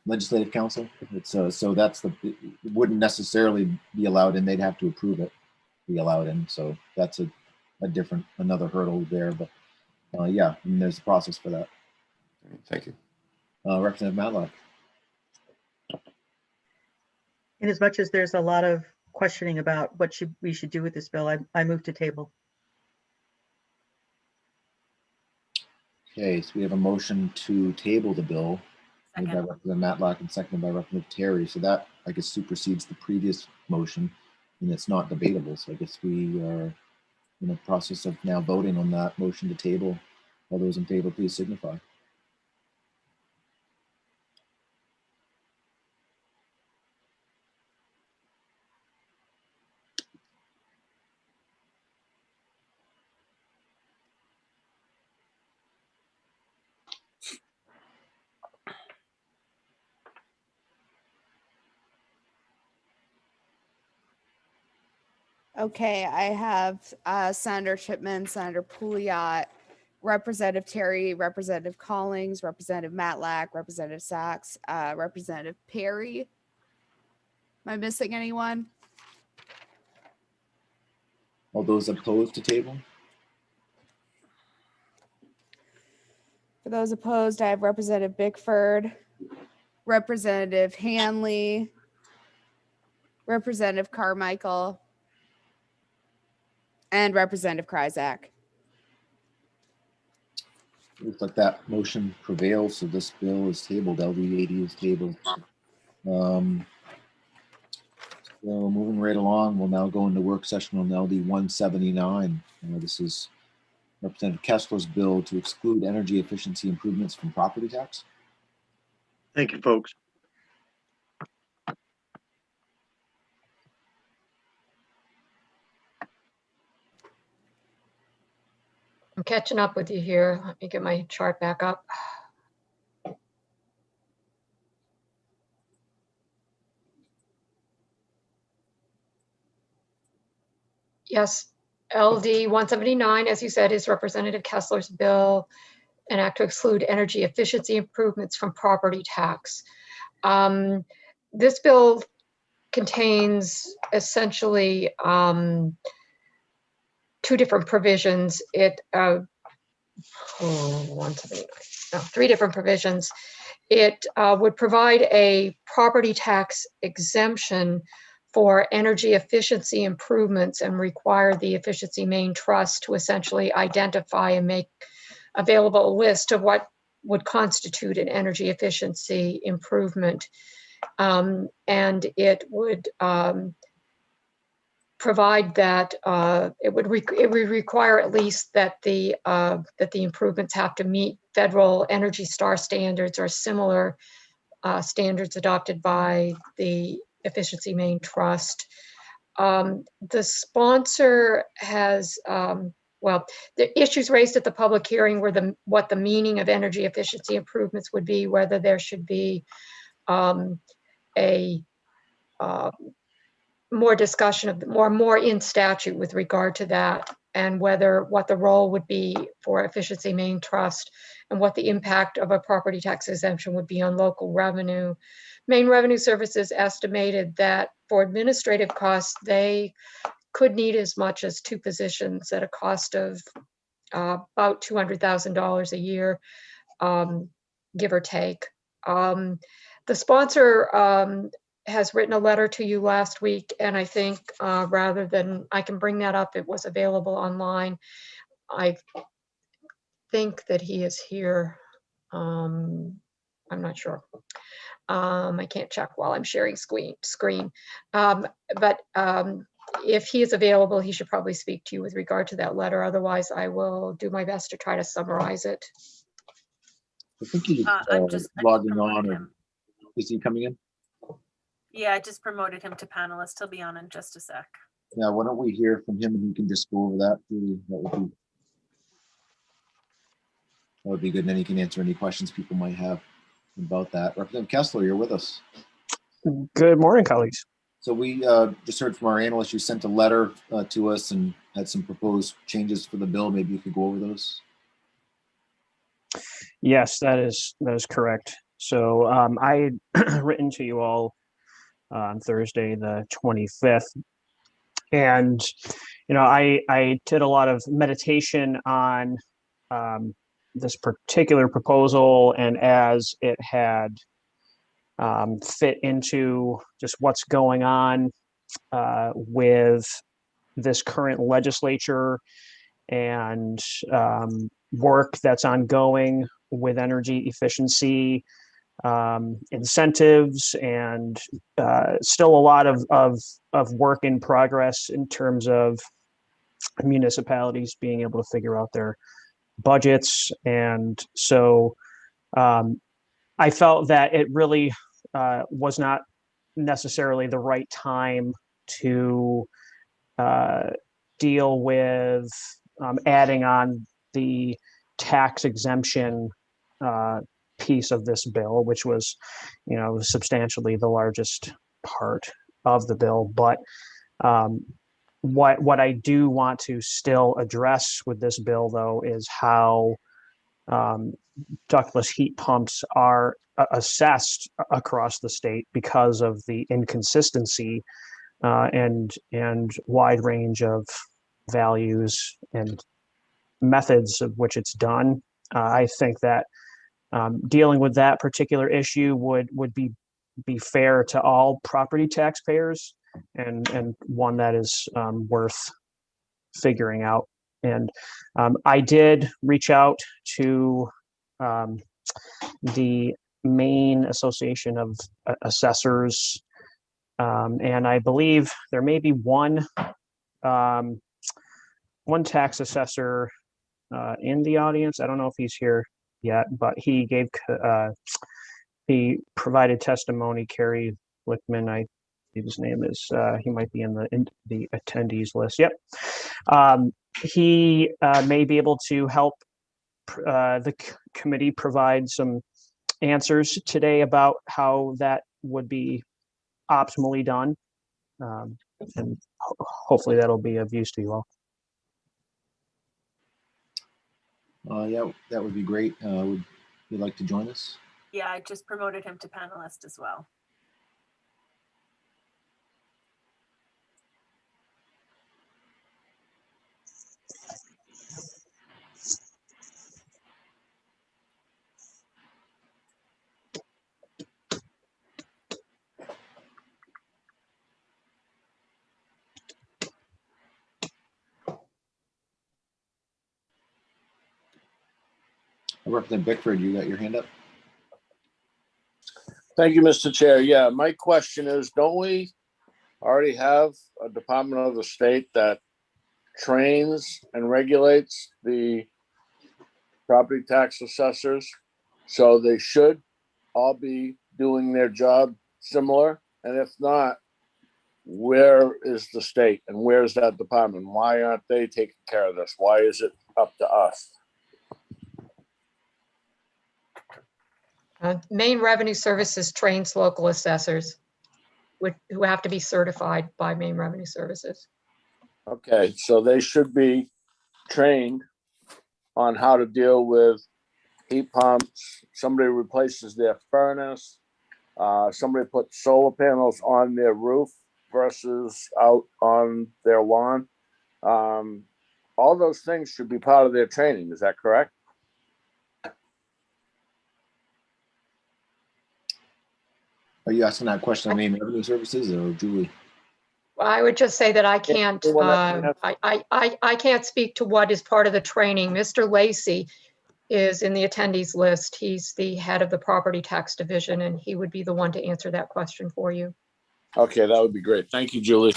S2: Legislative council. It's so that's it wouldn't necessarily be allowed in. They'd have to approve it, be allowed in. So that's another hurdle there. But yeah, and there's a process for that.
S5: Thank you.
S2: Representative Matlock.
S8: In as much as there's a lot of questioning about what we should do with this bill, I move to table.
S2: Okay, so we have a motion to table the bill made by
S1: Second.
S2: Representative Matlack and seconded by Representative Terry. So that, I guess, supersedes the previous motion and it's not debatable. So I guess we are in the process of now voting on that motion to table. All those in favor, please signify.
S13: Okay, I have Senator Chipman, Senator Pouliot, Representative Terry, Representative Collings, Representative Matlack, Representative Sachs, Representative Perry. Am I missing anyone?
S2: All those opposed to table?
S13: For those opposed, I have Representative Bickford, Representative Hanley, Representative Carmichael, and Representative Kryzak.
S2: Looks like that motion prevails, so this bill is tabled. LD 80 is tabled. So moving right along, we'll now go into work session on LD 179. This is Representative Kessler's bill to exclude energy efficiency improvements from property tax.
S21: Thank you, folks.
S16: I'm catching up with you here. Let me get my chart back up. Yes, LD 179, as you said, is Representative Kessler's bill, an act to exclude energy efficiency improvements from property tax. This bill contains essentially two different provisions. Three different provisions. It would provide a property tax exemption for energy efficiency improvements and require the Efficiency Maine Trust to essentially identify and make available a list of what would constitute an energy efficiency improvement. And it would provide that it would require at least that the improvements have to meet federal Energy Star standards or similar standards adopted by the Efficiency Maine Trust. The sponsor has, well, the issues raised at the public hearing were what the meaning of energy efficiency improvements would be, whether there should be more discussion of more in statute with regard to that, and what the role would be for Efficiency Maine Trust and what the impact of a property tax exemption would be on local revenue. Maine Revenue Services estimated that for administrative costs, they could need as much as 2 positions at a cost of about $200,000 a year, give or take. The sponsor has written a letter to you last week, and I think rather than I can bring that up, it was available online. I think that he is here. I'm not sure. I can't check while I'm sharing screen. But if he is available, he should probably speak to you with regard to that letter. Otherwise, I will do my best to try to summarize it.
S2: I think he's logging on. Or is he coming in?
S1: Yeah, I just promoted him to panelist. He'll be on in just a sec.
S2: Yeah, why don't we hear from him and you can just go over that. That would be good. And then he can answer any questions people might have about that. Representative Kessler, you're with us.
S4: Good morning, colleagues.
S2: So we just heard from our analyst. You sent a letter to us and had some proposed changes for the bill. Maybe you could go over those.
S4: Yes, that is correct. So I had written to you all on Thursday, the 25th. And, I did a lot of meditation on this particular proposal and as it had fit into just what's going on with this current legislature and work that's ongoing with energy efficiency incentives, and still a lot of work in progress in terms of municipalities being able to figure out their budgets. And so I felt that it really was not necessarily the right time to deal with adding on the tax exemption piece of this bill, which was, substantially the largest part of the bill. But what I do want to still address with this bill, though, is how ductless heat pumps are assessed across the state because of the inconsistency and wide range of values and methods of which it's done. I think that dealing with that particular issue would be fair to all property taxpayers, and one that is worth figuring out. And I did reach out to the Maine Association of Assessors, and I believe there may be one tax assessor in the audience. I don't know if he's here yet, but he provided testimony. Kerry Lickman, I believe his name is. He might be in the attendees list. Yep. He may be able to help the committee provide some answers today about how that would be optimally done, and hopefully that'll be of use to you all.
S2: Yeah, that would be great. Would you like to join us?
S1: Yeah, I just promoted him to panelist as well.
S2: Representative Bickford, you got your hand up?
S12: Thank you, Mr. Chair. Yeah, my question is, don't we already have a department of the state that trains and regulates the property tax assessors? So they should all be doing their job similar. And if not, where is the state and where is that department? Why aren't they taking care of this? Why is it up to us?
S16: Maine Revenue Services trains local assessors who have to be certified by Maine Revenue Services.
S12: Okay, so they should be trained on how to deal with heat pumps. Somebody replaces their furnace. Somebody puts solar panels on their roof versus out on their lawn. All those things should be part of their training. Is that correct?
S2: Are you asking that question on Maine Revenue Services or Julie?
S16: Well, I would just say that I can't. I can't speak to what is part of the training. Mr. Lacey is in the attendees list. He's the head of the property tax division, and he would be the one to answer that question for you.
S12: Okay, that would be great. Thank you, Julie.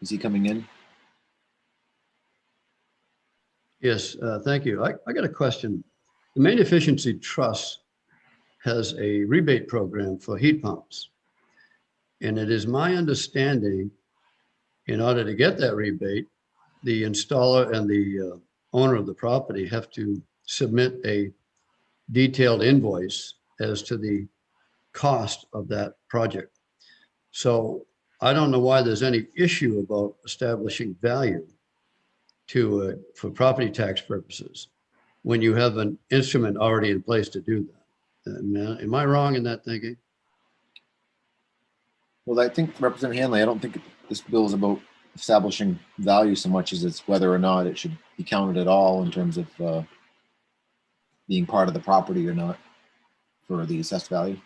S2: Is he coming in?
S6: Yes, thank you. I got a question. The Maine Efficiency Trust has a rebate program for heat pumps. And it is my understanding, in order to get that rebate, the installer and the owner of the property have to submit a detailed invoice as to the cost of that project. So I don't know why there's any issue about establishing value to for property tax purposes when you have an instrument already in place to do that. Am I wrong in that thinking?
S2: Well, I think Representative Hanley, I don't think this bill is about establishing value so much as it's whether or not it should be counted at all in terms of being part of the property or not for the assessed value.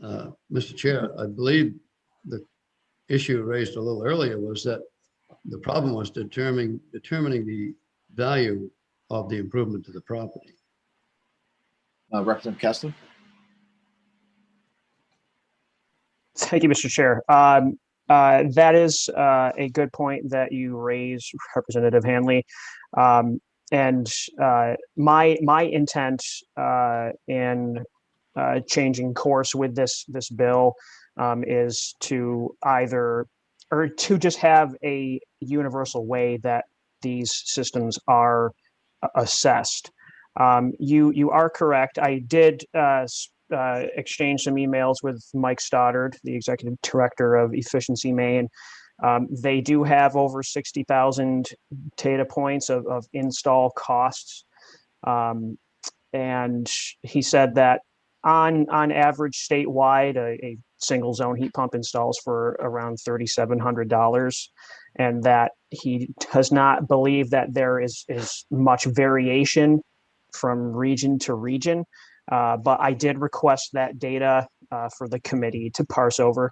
S6: Mr. Chair, I believe the issue raised a little earlier was that the problem was determining the value of the improvement to the property.
S2: Representative Kessler?
S4: Thank you, Mr. Chair. That is a good point that you raised, Representative Hanley. And my intent in changing course with this bill is to to just have a universal way that these systems are assessed. You are correct. I did exchange some emails with Mike Stoddard, the executive director of Efficiency Maine. They do have over 60,000 data points of install costs. And he said that on average statewide, a single zone heat pump installs for around $3,700, and that he does not believe that there is much variation from region to region. But I did request that data for the committee to parse over.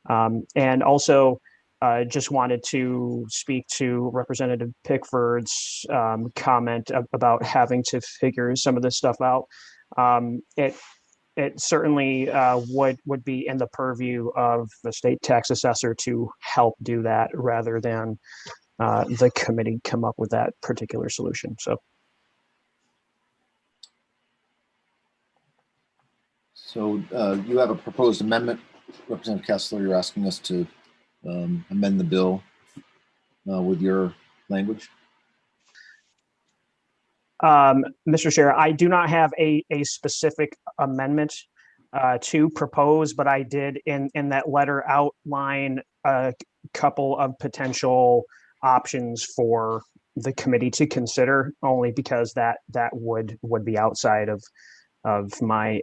S4: And also just wanted to speak to Representative Pickford's comment about having to figure some of this stuff out. It certainly would be in the purview of the state tax assessor to help do that rather than the committee come up with that particular solution.
S2: So you have a proposed amendment, Representative Kessler. You're asking us to amend the bill with your language.
S4: Mr. Chair, I do not have a specific amendment to propose, but I did in that letter outline a couple of potential options for the committee to consider, only because that would be outside of my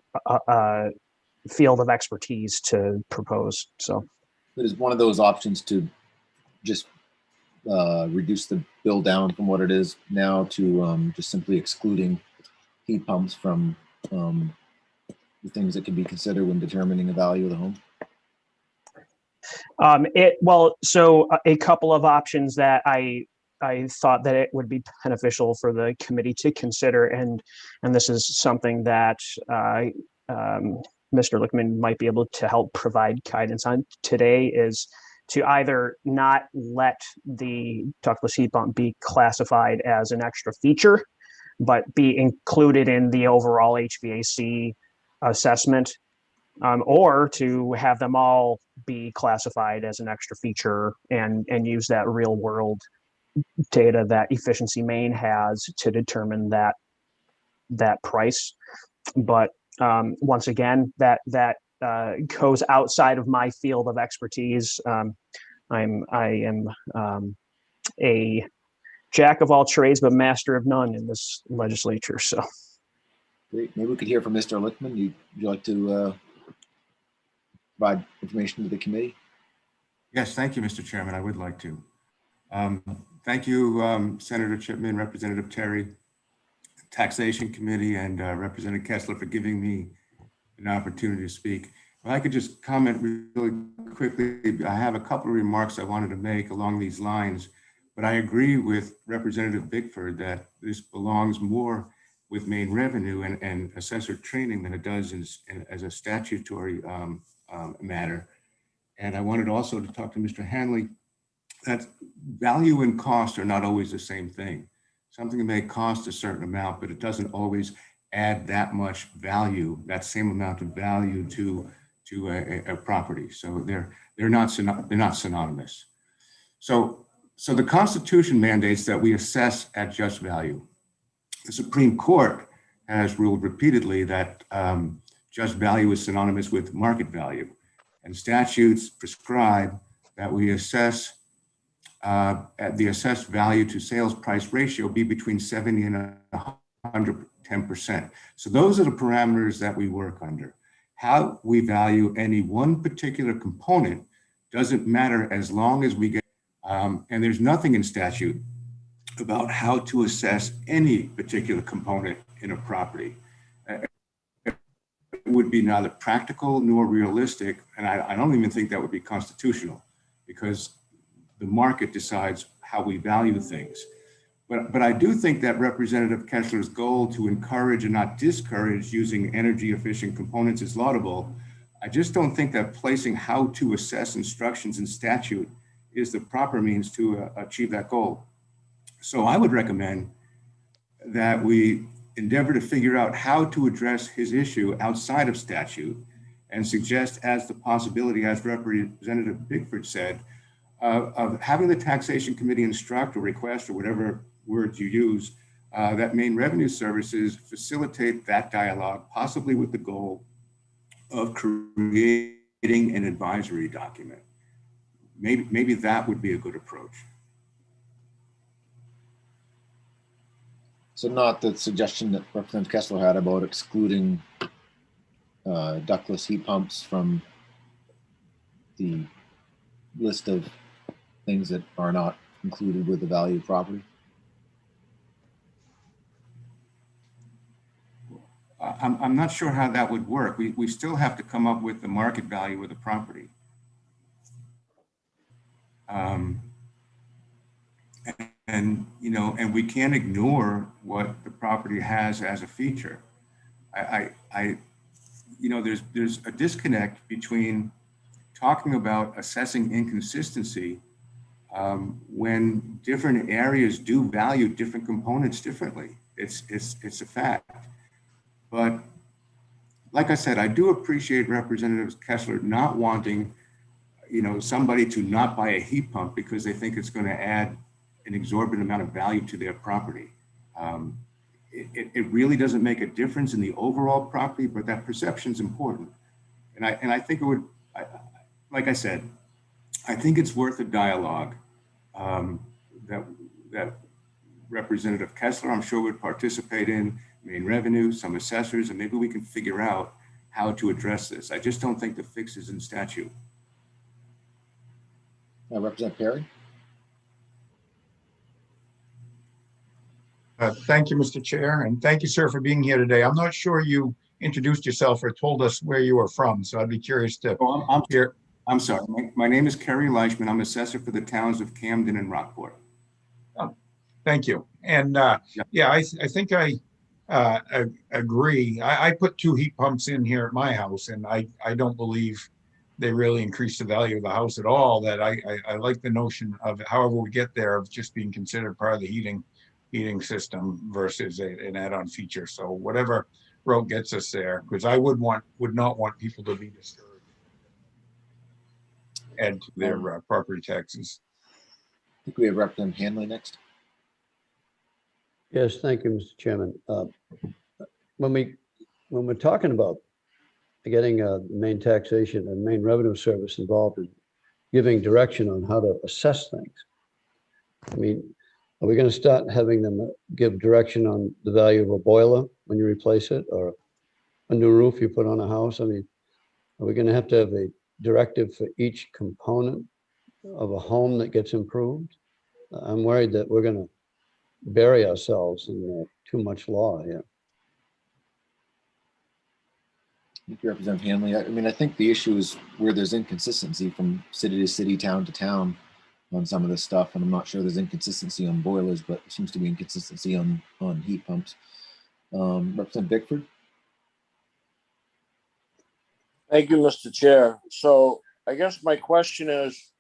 S4: field of expertise to propose. So
S2: it is one of those options to just reduce the bill down from what it is now to just simply excluding heat pumps from the things that can be considered when determining the value of the home?
S4: So a couple of options that I thought that it would be beneficial for the committee to consider, and this is something that Mr. Lichtman might be able to help provide guidance on today, is to either not let the ductless heat pump be classified as an extra feature, but be included in the overall HVAC assessment, or to have them all be classified as an extra feature and use that real world data that Efficiency Maine has to determine that price. But once again, that goes outside of my field of expertise. I am a jack of all trades, but master of none in this legislature. So,
S2: great. Maybe we could hear from Mr. Lichtman. Would you like to provide information to the committee?
S15: Yes, thank you, Mr. Chairman. I would like to. Thank you, Senator Chipman, Representative Terry, Taxation Committee, and Representative Kessler for giving me an opportunity to speak. If I could just comment really quickly. I have a couple of remarks I wanted to make along these lines, but I agree with Representative Bickford that this belongs more with Maine revenue and assessor training than it does as a statutory matter. And I wanted also to talk to Mr. Hanley that value and cost are not always the same thing. Something may cost a certain amount, but it doesn't always add that much value, that same amount of value to a property. So they're not synonymous. So the Constitution mandates that we assess at just value. The Supreme Court has ruled repeatedly that just value is synonymous with market value, and statutes prescribe that we assess at the assessed value to sales price ratio be between 70 and 110%. So those are the parameters that we work under. How we value any one particular component doesn't matter as long as we get, and there's nothing in statute about how to assess any particular component in a property. would be neither practical nor realistic, and I don't even think that would be constitutional, because the market decides how we value things. But I do think that Representative Kessler's goal to encourage and not discourage using energy efficient components is laudable. I just don't think that placing how to assess instructions in statute is the proper means to achieve that goal. So I would recommend that we endeavor to figure out how to address his issue outside of statute, and suggest as the possibility, as Representative Bickford said, of having the taxation committee instruct or request, or whatever words you use, that Maine Revenue Services facilitate that dialogue, possibly with the goal of creating an advisory document. Maybe that would be a good approach.
S2: So not the suggestion that Representative Kessler had about excluding ductless heat pumps from the list of things that are not included with the value of property?
S15: I'm not sure how that would work. We still have to come up with the market value of the property. And we can't ignore what the property has as a feature. There's a disconnect between talking about assessing inconsistency when different areas do value different components differently. It's a fact. But like I said, I do appreciate Representative Kessler not wanting, somebody to not buy a heat pump because they think it's going to add an exorbitant amount of value to their property. It really doesn't make a difference in the overall property, but that perception is important. And I think it would, like I said, I think it's worth a dialogue that Representative Kessler, I'm sure, would participate in, Maine Revenue, some assessors, and maybe we can figure out how to address this. I just don't think the fix is in statute.
S2: Representative Perry?
S9: Thank you, Mr. Chair, and thank you, sir, for being here today. I'm not sure you introduced yourself or told us where you are from, so I'd be curious to hear.
S15: I'm sorry. My name is Kerry Leichman. I'm assessor for the towns of Camden and Rockport.
S9: Oh, thank you. And yeah, I think I agree. I put 2 heat pumps in here at my house, and I don't believe they really increase the value of the house at all. That I like the notion of, however we get there, of just being considered part of the heating system versus an add-on feature. So whatever route gets us there, because I would not want people to be disturbed, add to their property taxes.
S2: I think we have Representative Hanley next.
S6: Yes, thank you, Mr. Chairman. When we're talking about getting Maine taxation and Maine Revenue Service involved in giving direction on how to assess things, I mean, are we going to start having them give direction on the value of a boiler when you replace it, or a new roof you put on a house? I mean, are we going to have a directive for each component of a home that gets improved? I'm worried that we're going to bury ourselves in too much law here.
S2: Thank you, Representative Hanley. I mean, I think the issue is where there's inconsistency from city to city, town to town on some of this stuff, and I'm not sure there's inconsistency on boilers, but there seems to be inconsistency on heat pumps. Representative Bickford.
S12: Thank you, Mr. Chair. So I guess my question is,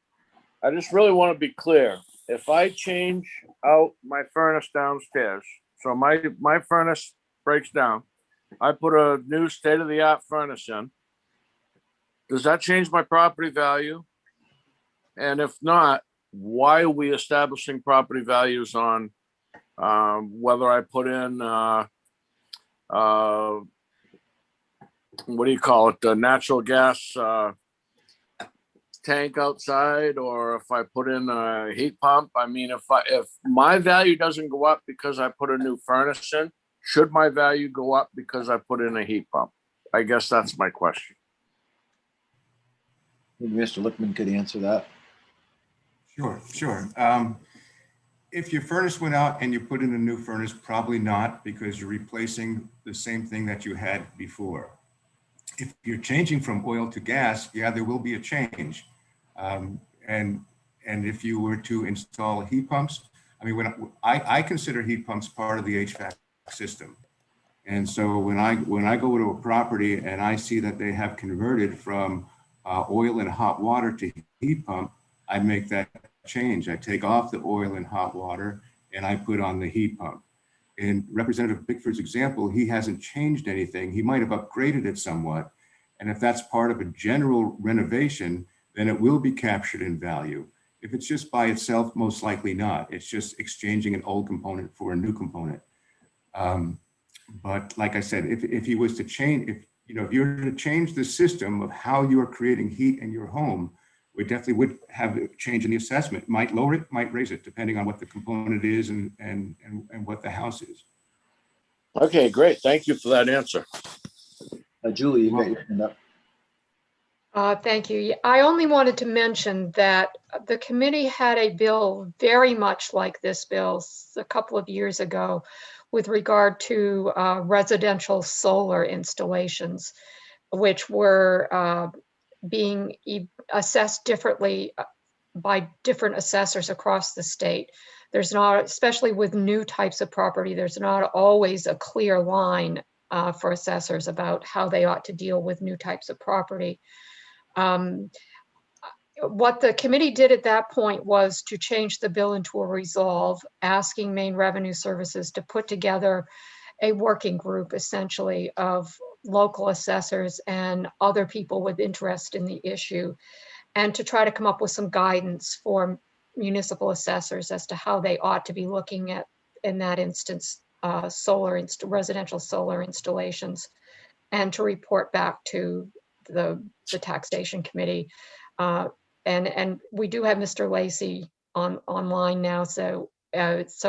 S12: I just really want to be clear. If I change out my furnace downstairs, so my furnace breaks down, I put a new state-of-the-art furnace in, does that change my property value? And if not, why are we establishing property values on whether I put in what do you call it, the natural gas tank outside, or if I put in a heat pump? I mean, if my value doesn't go up because I put a new furnace in, should my value go up because I put in a heat pump? I guess that's my question.
S2: Maybe Mr. Lickman could answer that.
S15: Sure. If your furnace went out and you put in a new furnace, probably not, because you're replacing the same thing that you had before. if you're changing from oil to gas, yeah, there will be a change. And if you were to install heat pumps, I mean, I consider heat pumps part of the HVAC system. And so when I go to a property and I see that they have converted from oil and hot water to heat pump, I make that change. I take off the oil and hot water and I put on the heat pump. In Representative Bickford's example, he hasn't changed anything. He might have upgraded it somewhat. And if that's part of a general renovation, then it will be captured in value. If it's just by itself, most likely not. It's just exchanging an old component for a new component. But like I said, if he was to change, if you were to change the system of how you are creating heat in your home, we definitely would have a change in the assessment. Might lower it, might raise it, depending on what the component is and what the house is.
S12: Okay, great. Thank you for that answer.
S2: Julie, you got your hand up.
S16: Thank you. I only wanted to mention that the committee had a bill very much like this bill a couple of years ago with regard to residential solar installations, which were being assessed differently by different assessors across the state. There's not, especially with new types of property, there's not always a clear line for assessors about how they ought to deal with new types of property. What the committee did at that point was to change the bill into a resolve, asking Maine Revenue Services to put together a working group, essentially, of local assessors and other people with interest in the issue, and to try to come up with some guidance for municipal assessors as to how they ought to be looking at, in that instance, residential solar installations, and to report back to the taxation committee. And we do have Mr. Lacey online now, so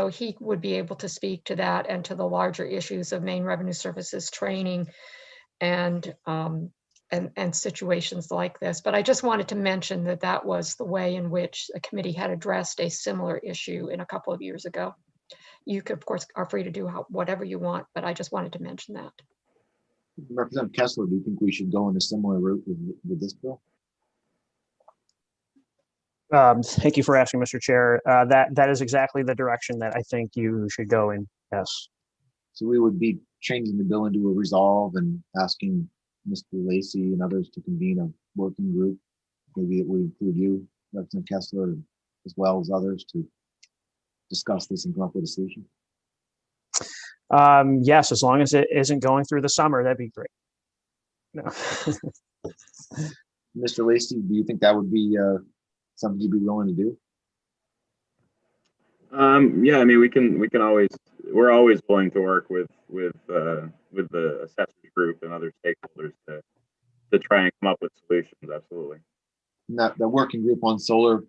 S16: he would be able to speak to that and to the larger issues of Maine Revenue Services training and situations like this. But I just wanted to mention that that was the way in which a committee had addressed a similar issue in a couple of years ago. You could, of course, are free to do whatever you want, but I just wanted to mention that.
S2: Representative Kessler, do you think we should go in a similar route with this bill?
S4: Thank you for asking, Mr. Chair. That is exactly the direction that I think you should go in. Yes.
S2: So we would be changing the bill into a resolve and asking Mr. Lacey and others to convene a working group. Maybe it would include you, Representative Kessler, as well as others, to discuss this and come up with a solution.
S4: Yes, as long as it isn't going through the summer, that'd be great. No.
S2: Mr. Lacey, do you think that would be something you'd be willing to do?
S14: Yeah, I mean, we're always willing to work with the assessors group and other stakeholders to try and come up with solutions. Absolutely.
S2: And that working group on solar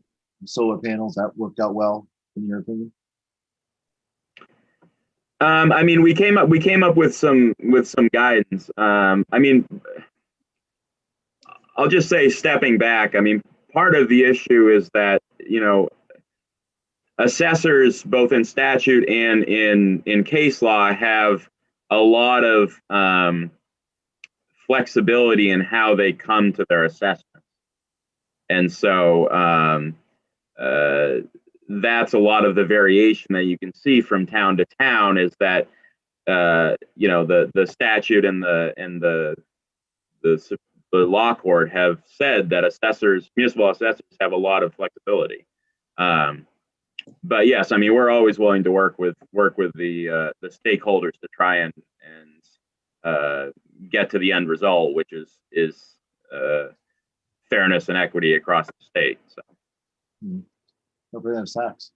S2: panels, that worked out well in your opinion?
S14: I mean, we came up with some guidance. I mean, I'll just say, stepping back, I mean, part of the issue is that, assessors, both in statute and in case law, have a lot of flexibility in how they come to their assessments. And so that's a lot of the variation that you can see from town to town, is that the statute and the law court have said that municipal assessors have a lot of flexibility. But yes, I mean, we're always willing to work with the stakeholders to try and get to the end result, which is fairness and equity across the state. So.
S2: Representative Sachs.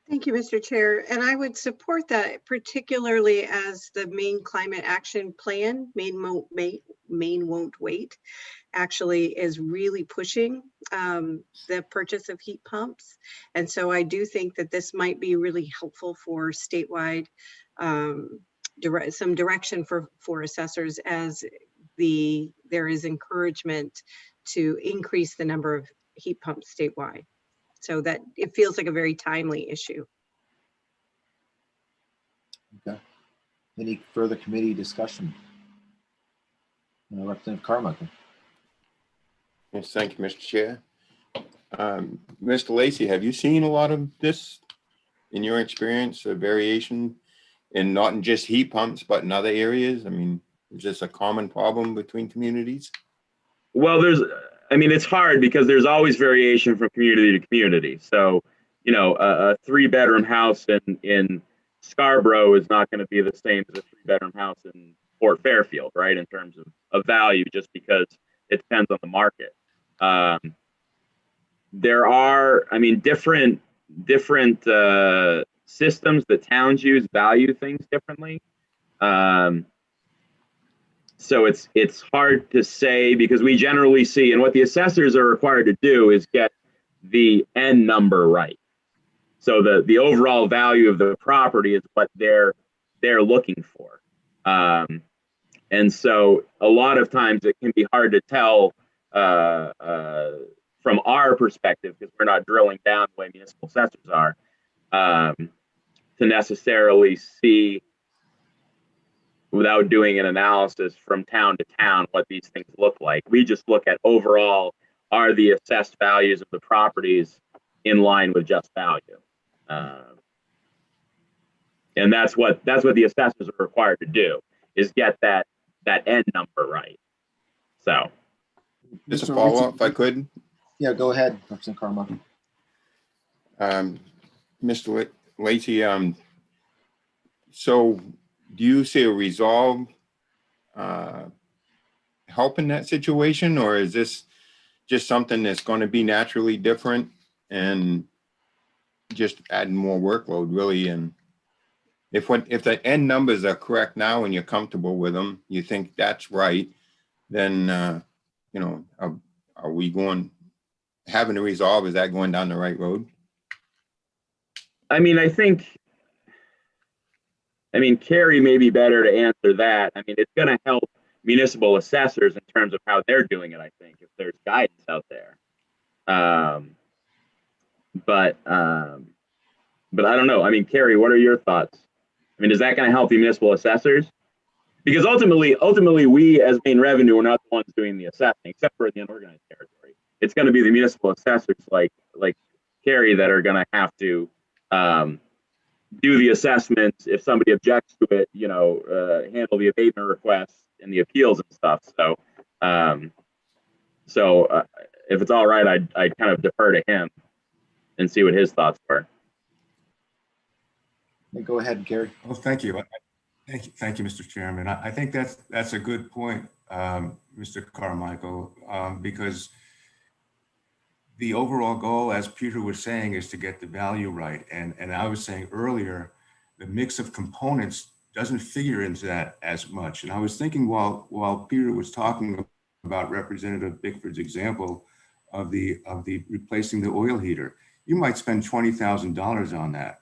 S10: Thank you, Mr. Chair. And I would support that, particularly as the Maine Climate Action Plan, Maine Won't Wait, actually is really pushing the purchase of heat pumps. And so I do think that this might be really helpful for statewide some direction for assessors, as there is encouragement to increase the number of heat pumps statewide. So that it feels like a very timely issue.
S2: Okay. Any further committee discussion? Representative Carmichael.
S5: Yes, thank you, Mr. Chair. Mr. Lacy, have you seen a lot of this in your experience, a variation in not in just heat pumps, but in other areas? I mean, is this a common problem between communities?
S14: Well, I mean, it's hard because there's always variation from community to community. So, you know, a 3-bedroom house in Scarborough is not going to be the same as a 3-bedroom house in Fort Fairfield, right? In terms of value, just because it depends on the market. There are, I mean, different systems that towns use value things differently. So it's hard to say because we generally see, and what the assessors are required to do is get the end number right. So the overall value of the property is what they're looking for. And so a lot of times it can be hard to tell from our perspective, because we're not drilling down the way municipal assessors are, to necessarily see, without doing an analysis from town to town, what these things look like. We just look at overall, are the assessed values of the properties in line with just value? And that's what the assessors are required to do, is get that end number right. So.
S5: Just a follow-up, if I could.
S2: Yeah, go ahead, Representative Carmichael.
S5: Mr. Lacy, so do you see a resolve help in that situation, or is this just something that's going to be naturally different and just adding more workload, really? And if the end numbers are correct now and you're comfortable with them, you think that's right, then you know, are we having to resolve? Is that going down the right road?
S14: I mean, Carrie may be better to answer that. I mean, it's going to help municipal assessors in terms of how they're doing it, I think, if there's guidance out there. But I don't know. I mean, Carrie, what are your thoughts? I mean, is that going to help the municipal assessors? Because ultimately, we as Maine Revenue are not the ones doing the assessing, except for the unorganized territory. It's going to be the municipal assessors like Carrie that are going to have to do the assessments. If somebody objects to it, you know, handle the abatement requests and the appeals and stuff. So, if it's all right, I'd kind of defer to him and see what his thoughts were.
S2: Go ahead, Gary.
S15: Well, thank you. Thank you, Mr. Chairman. I think that's a good point, Mr. Carmichael, because the overall goal, as Peter was saying, is to get the value right. And I was saying earlier, the mix of components doesn't figure into that as much. And I was thinking while Peter was talking about Representative Bickford's example of the replacing the oil heater, you might spend $20,000 on that.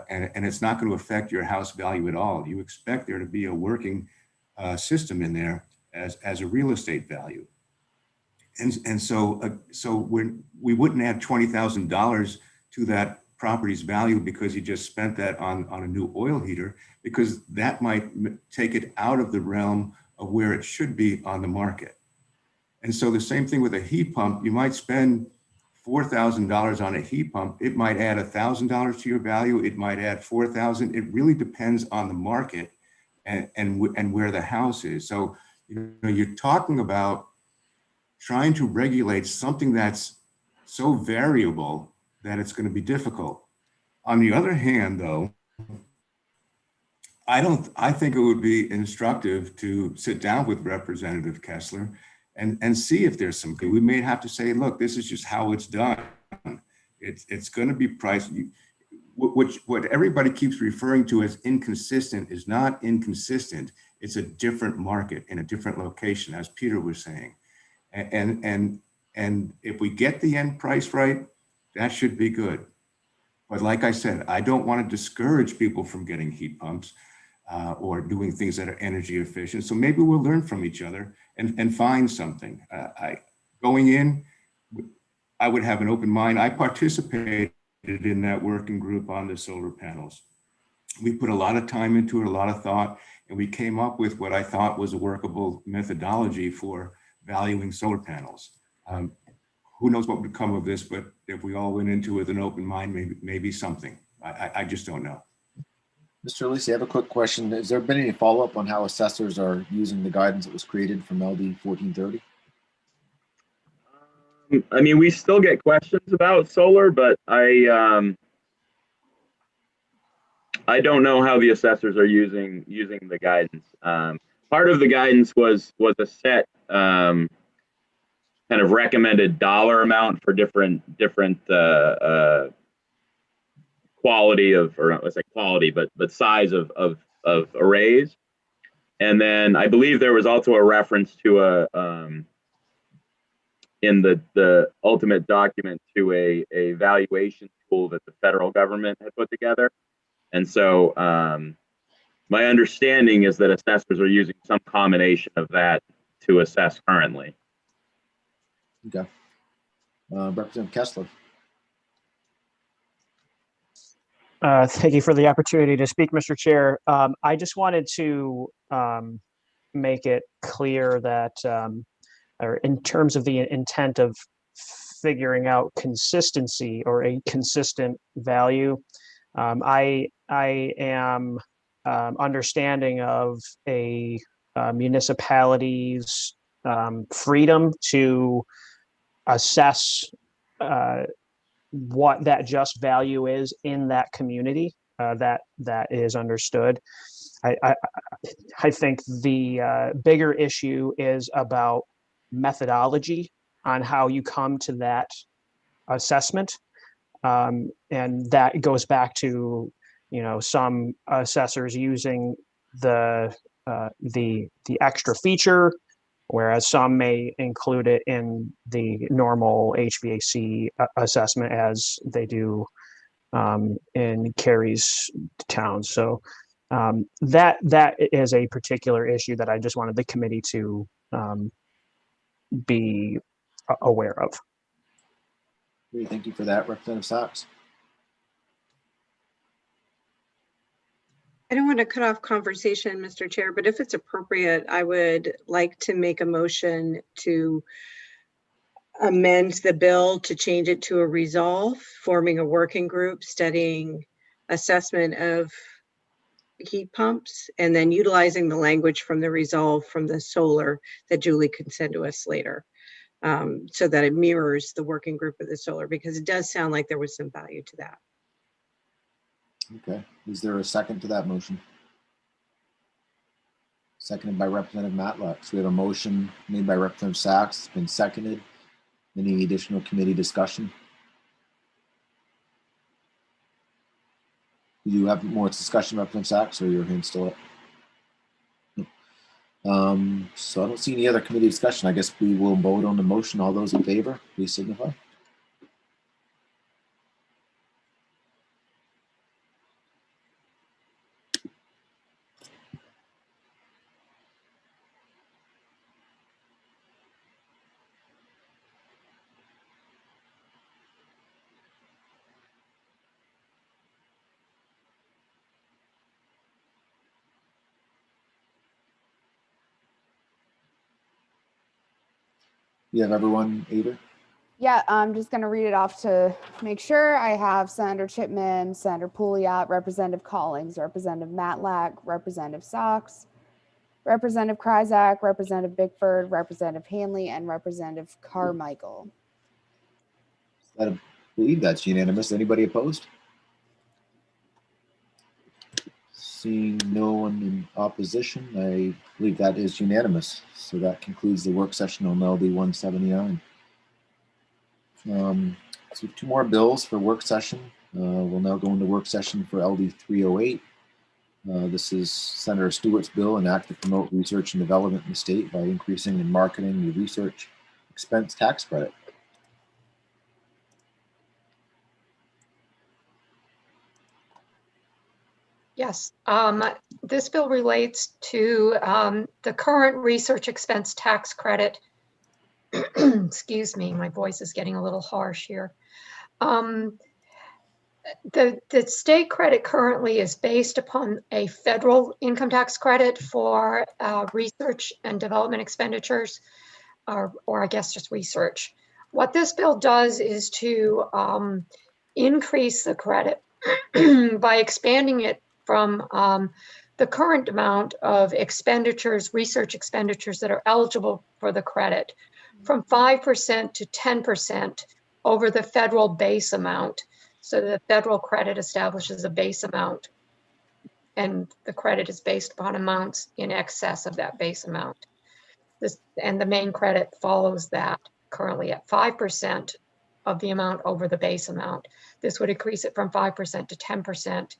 S15: And it's not going to affect your house value at all. You expect there to be a working system in there as a real estate value. And so we wouldn't add $20,000 to that property's value because you just spent that on a new oil heater, because that might take it out of the realm of where it should be on the market. And so the same thing with a heat pump, you might spend $4,000 on a heat pump. It might add $1,000 to your value. It might add $4,000. It really depends on the market and where the house is. So, you know, you're talking about trying to regulate something that's so variable that it's going to be difficult. On the other hand, though, I think it would be instructive to sit down with Representative Kessler and see if there's some, we may have to say, look, this is just how it's done. It's going to be priced. What everybody keeps referring to as inconsistent is not inconsistent. It's a different market in a different location, as Peter was saying. And if we get the end price right, that should be good. But like I said, I don't want to discourage people from getting heat pumps or doing things that are energy efficient. So maybe we'll learn from each other and find something. Going in, I would have an open mind. I participated in that working group on the solar panels. We put a lot of time into it, a lot of thought, and we came up with what I thought was a workable methodology for valuing solar panels. Who knows what would come of this, but if we all went into it with an open mind, maybe something. I just don't know.
S2: Mr. Lisi, I have a quick question. Has there been any follow-up on how assessors are using the guidance that was created from LD 1430?
S14: I mean, we still get questions about solar, but I don't know how the assessors are using the guidance. Part of the guidance was a set kind of recommended dollar amount for different quality of, or not let's say quality, but size of arrays. And then I believe there was also a reference to a in the ultimate document to a valuation tool that the federal government had put together. And so my understanding is that assessors are using some combination of that to assess currently.
S2: Okay. Representative Kessler.
S4: Thank you for the opportunity to speak, Mr. Chair. I just wanted to make it clear that, or in terms of the intent of figuring out consistency or a consistent value, I am understanding of a municipality's freedom to assess what that just value is in that community. That is understood. I think the bigger issue is about methodology on how you come to that assessment, and that goes back to some assessors using the extra feature, whereas some may include it in the normal HVAC assessment as they do in Cary's town. So that is a particular issue that I just wanted the committee to be aware of.
S2: Great, thank you for that. Representative Sachs.
S10: I don't want to cut off conversation, Mr. Chair, but if it's appropriate, I would like to make a motion to amend the bill to change it to a resolve, forming a working group studying assessment of heat pumps, and then utilizing the language from the resolve from the solar that Julie can send to us later, so that it mirrors the working group of the solar, because it does sound like there was some value to that.
S2: Okay, is there a second to that motion? Seconded by Representative Matlock. So we have a motion made by Representative Sachs. It's been seconded. Any additional committee discussion? Do you have more discussion, Representative Sachs, or your hand still up? No. So I don't see any other committee discussion. I guess we will vote on the motion. All those in favor, please signify. You have everyone, Ada?
S13: Yeah, I'm just going to read it off to make sure. I have Senator Chipman, Senator Pouliot, Representative Collings, Representative Matlack, Representative Sachs, Representative Kryzak, Representative Bickford, Representative Hanley, and Representative Carmichael.
S2: I believe that's unanimous. Anybody opposed? Seeing no one in opposition, I believe that is unanimous. So that concludes the work session on LD 179. So two more bills for work session. We'll now go into work session for LD 308. This is Senator Stewart's bill, an act to promote research and development in the state by increasing and marketing the research expense tax credit.
S16: Yes, this bill relates to the current research expense tax credit. Excuse me, my voice is getting a little harsh here. The state credit currently is based upon a federal income tax credit for research and development expenditures, or I guess just research. What this bill does is to increase the credit by expanding it from the current amount of expenditures, research expenditures that are eligible for the credit, from 5% to 10% over the federal base amount. So the federal credit establishes a base amount, and the credit is based upon amounts in excess of that base amount. And the main credit follows that, currently at 5% of the amount over the base amount. This would increase it from 5% to 10%.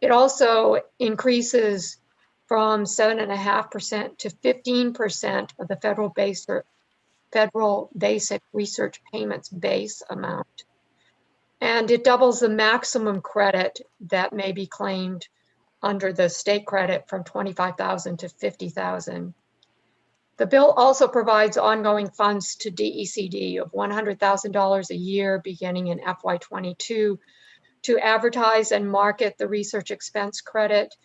S16: It also increases from 7.5% to 15% of the federal basic research payments base amount. And it doubles the maximum credit that may be claimed under the state credit from $25,000 to $50,000. The bill also provides ongoing funds to DECD of $100,000 a year beginning in FY22 to advertise and market the research expense credit.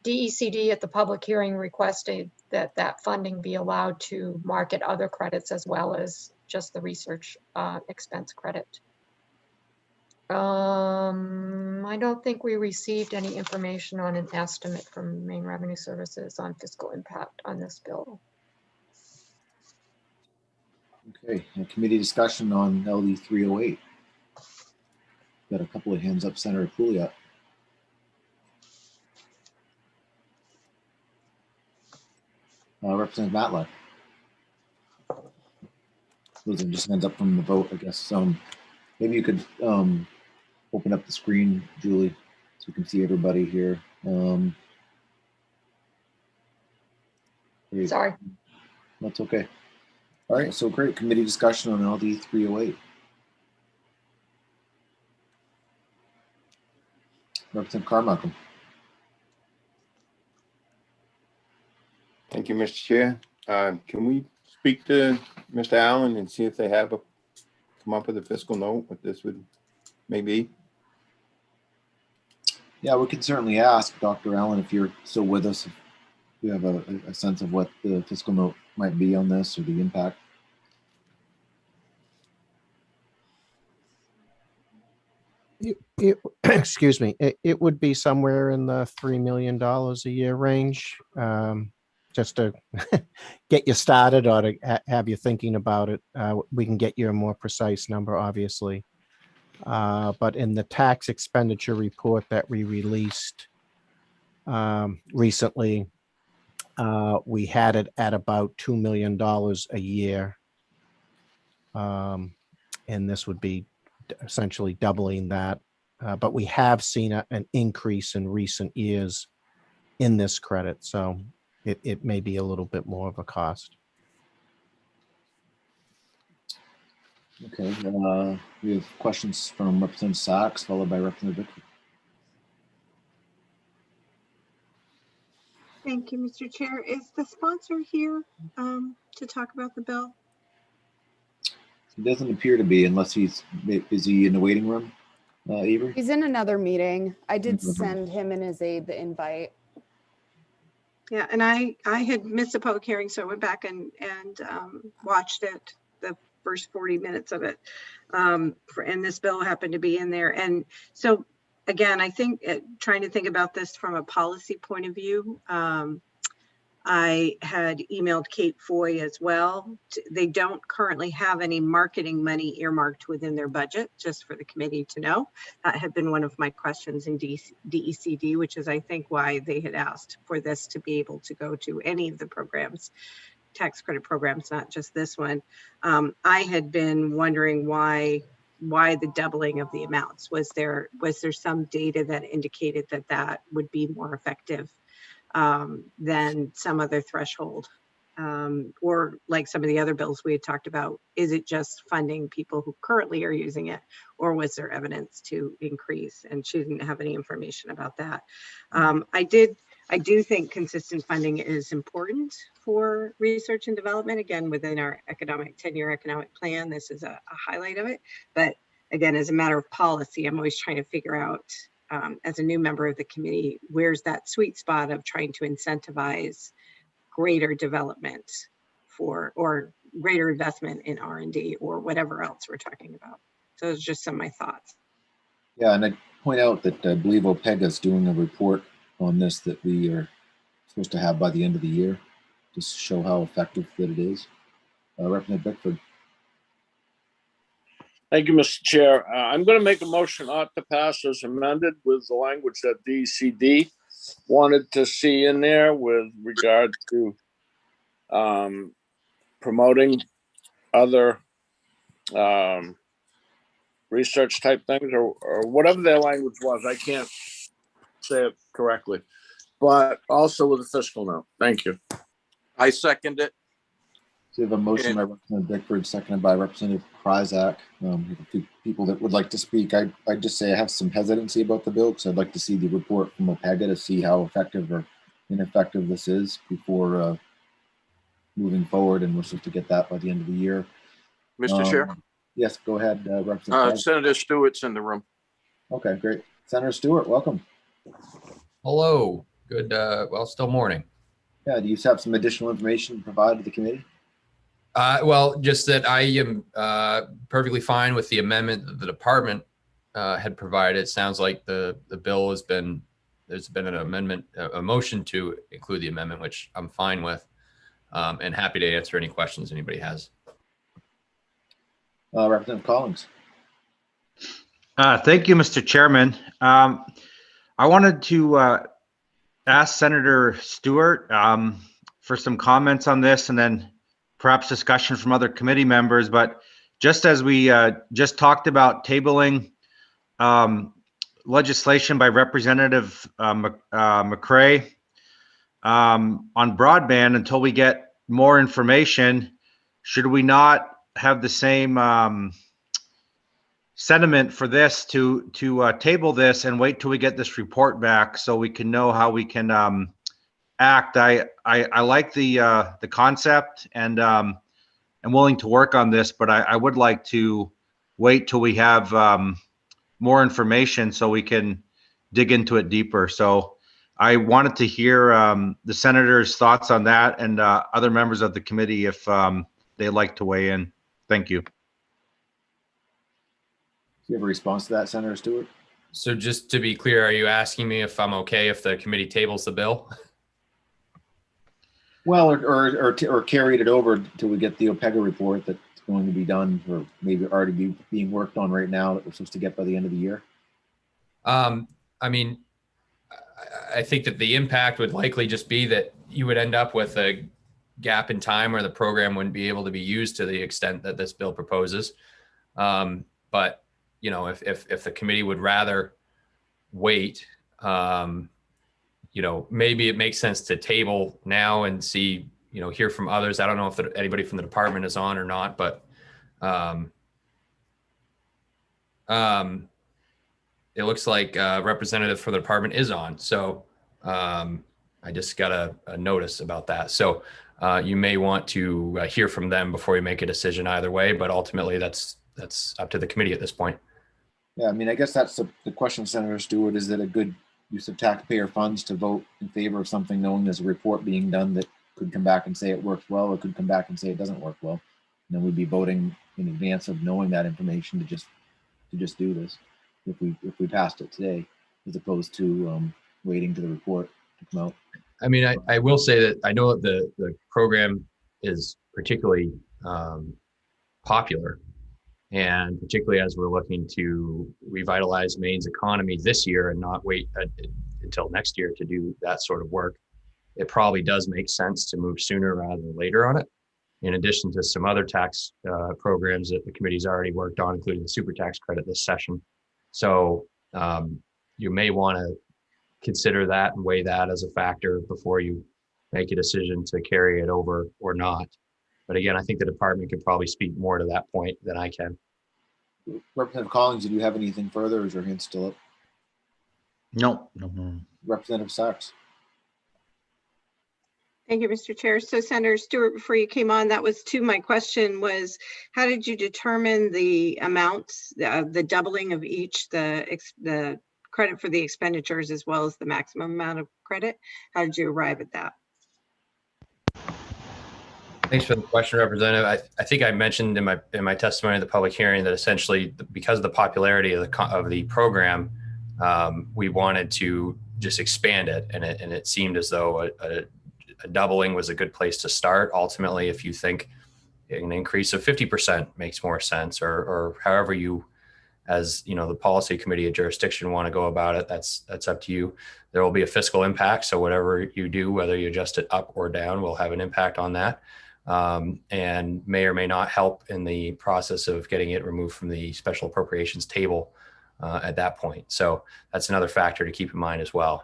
S16: DECD at the public hearing requested that that funding be allowed to market other credits as well as just the research expense credit. I don't think we received any information on an estimate from Maine Revenue Services on fiscal impact on this bill.
S2: Okay, committee discussion on LD 308. Got a couple of hands up, Senator Pouliot. Representative Matlack. Those are just hands up from the vote, I guess. Maybe you could open up the screen, Julie, so we can see everybody here.
S16: Sorry.
S2: That's okay. All right, so great. Committee discussion on LD 308. Representative Carmichael.
S5: Thank you, Mr. Chair. Can we speak to Mr. Allen and see if they have come up with a fiscal note, what this would maybe?
S2: Yeah, we can certainly ask Dr. Allen if you're still with us. If you have a sense of what the fiscal note might be on this or the impact.
S17: Excuse me, it would be somewhere in the $3 million a year range, just to get you started or to have you thinking about it. We can get you a more precise number, obviously. But in the tax expenditure report that we released recently, we had it at about $2 million a year. And this would be essentially doubling that. But we have seen an increase in recent years in this credit. So it may be a little bit more of a cost.
S2: Okay, we have questions from Representative Sachs, followed by Representative Bickford.
S11: Thank you, Mr. Chair. Is the sponsor here to talk about the bill?
S2: He doesn't appear to be, unless is he in the waiting room, Avery?
S13: He's in another meeting. I did send him and his aide the invite.
S11: Yeah, and I had missed a public hearing, so I went back and watched it, the first 40 minutes of it. And this bill happened to be in there. And so, again, I think trying to think about this from a policy point of view, I had emailed Kate Foy as well. They don't currently have any marketing money earmarked within their budget, just for the committee to know. That had been one of my questions in DECD, which is, I think, why they had asked for this to be able to go to any of the programs, tax credit programs, not just this one. I had been wondering why the doubling of the amounts. Was there some data that indicated that would be more effective than some other threshold, or like some of the other bills we had talked about? Is it just funding people who currently are using it, or was there evidence to increase? And she didn't have any information about that. I do think consistent funding is important for research and development. Again, within our 10-year economic plan, this is a highlight of it. But again, as a matter of policy, I'm always trying to figure out, as a new member of the committee, where's that sweet spot of trying to incentivize greater development or greater investment in R&D or whatever else we're talking about. So it's just some of my thoughts.
S2: Yeah, and I'd point out that I believe OPEGA is doing a report on this that we are supposed to have by the end of the year to show how effective that it is. Representative Bickford.
S12: Thank you, Mr. Chair. I'm going to make a motion ought to pass as amended with the language that DCD wanted to see in there with regard to promoting other research type things or whatever their language was. I can't say it correctly, but also with a fiscal note. Thank you.
S7: I second it.
S2: So we have a motion by Representative Bickford, seconded by Representative Kryzak. We have a few people that would like to speak. I'd just say I have some hesitancy about the bill because I'd like to see the report from OPEGA to see how effective or ineffective this is before moving forward, and we're supposed to get that by the end of the year.
S7: Mr. Chair?
S2: Yes, go ahead, Representative Kryzak.
S7: Senator Stewart's in the room.
S2: Okay, great. Senator Stewart, welcome.
S18: Hello. Good, well, still morning.
S2: Yeah, do you have some additional information to provide to the committee?
S18: Well, just that I am perfectly fine with the amendment that the department had provided. It sounds like the bill has been, there's been an amendment, a motion to include the amendment, which I'm fine with, and happy to answer any questions anybody has.
S2: Representative Collins.
S19: Thank you, Mr. Chairman. I wanted to ask Senator Stewart for some comments on this and then perhaps discussion from other committee members. But just as we just talked about tabling legislation by Representative McCray on broadband until we get more information, should we not have the same sentiment for this to table this and wait till we get this report back so we can know how we can act? I like the concept and I'm willing to work on this, but I would like to wait till we have more information so we can dig into it deeper. So I wanted to hear the senator's thoughts on that and other members of the committee if they'd like to weigh in. Thank you.
S2: Do you have a response to that, Senator Stewart?
S18: So just to be clear, are you asking me if I'm okay if the committee tables the bill?
S2: Well, or carried it over till we get the OPEGA report that's going to be done, or maybe already being worked on right now that we're supposed to get by the end of the year?
S18: I mean, I think that the impact would likely just be that you would end up with a gap in time where the program wouldn't be able to be used to the extent that this bill proposes. But you know, if the committee would rather wait, you know, maybe it makes sense to table now and see, you know, hear from others. I don't know if anybody from the department is on or not, but it looks like a representative for the department is on. So I just got a notice about that. So you may want to hear from them before you make a decision either way, but ultimately that's up to the committee at this point.
S2: Yeah, I mean, I guess that's the question, Senator Stewart. Is it a good use of taxpayer funds to vote in favor of something knowing there's a report being done that could come back and say it works well, or could come back and say it doesn't work well? And then we'd be voting in advance of knowing that information to just do this if we passed it today, as opposed to waiting for the report to come out.
S18: I mean, I will say that I know that the program is particularly popular, and particularly as we're looking to revitalize Maine's economy this year and not wait until next year to do that sort of work, it probably does make sense to move sooner rather than later on it. In addition to some other tax programs that the committee's already worked on, including the super tax credit this session. So you may want to consider that and weigh that as a factor before you make a decision to carry it over or not. But again, I think the department could probably speak more to that point than I can.
S2: Representative Collins, did you have anything further, or is your hand still up?
S19: No.
S2: Representative Sachs.
S11: Thank you, Mr. Chair. So Senator Stewart, before you came on, that was my question was, how did you determine the amounts, the doubling of each, the credit for the expenditures as well as the maximum amount of credit? How did you arrive at that?
S18: Thanks for the question, Representative. I think I mentioned in my testimony at the public hearing that essentially, because of the popularity of the program, we wanted to just expand it, and it seemed as though a doubling was a good place to start. Ultimately, if you think an increase of 50% makes more sense, or however you, as you know, the policy committee of jurisdiction want to go about it, that's up to you. There will be a fiscal impact, so whatever you do, whether you adjust it up or down, will have an impact on that. And may or may not help in the process of getting it removed from the special appropriations table at that point. So that's another factor to keep in mind as well.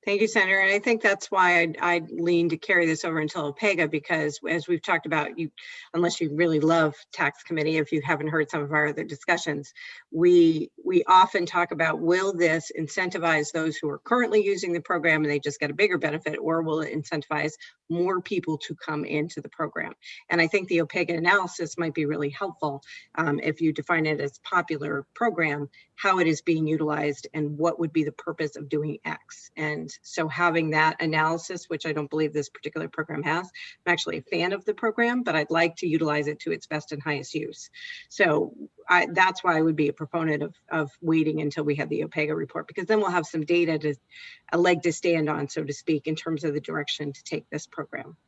S11: Thank you, Senator. And I think that's why I'd lean to carry this over until OPEGA, because as we've talked about, unless you really love tax committee, if you haven't heard some of our other discussions, we often talk about, will this incentivize those who are currently using the program and they just get a bigger benefit, or will it incentivize more people to come into the program? And I think the OPEGA analysis might be really helpful if you define it as popular program, how it is being utilized and what would be the purpose of doing X. And so having that analysis, which I don't believe this particular program has, I'm actually a fan of the program, but I'd like to utilize it to its best and highest use. So that's why I would be a proponent of waiting until we have the OPEGA report, because then we'll have some data, a leg to stand on, so to speak, in terms of the direction to take this program.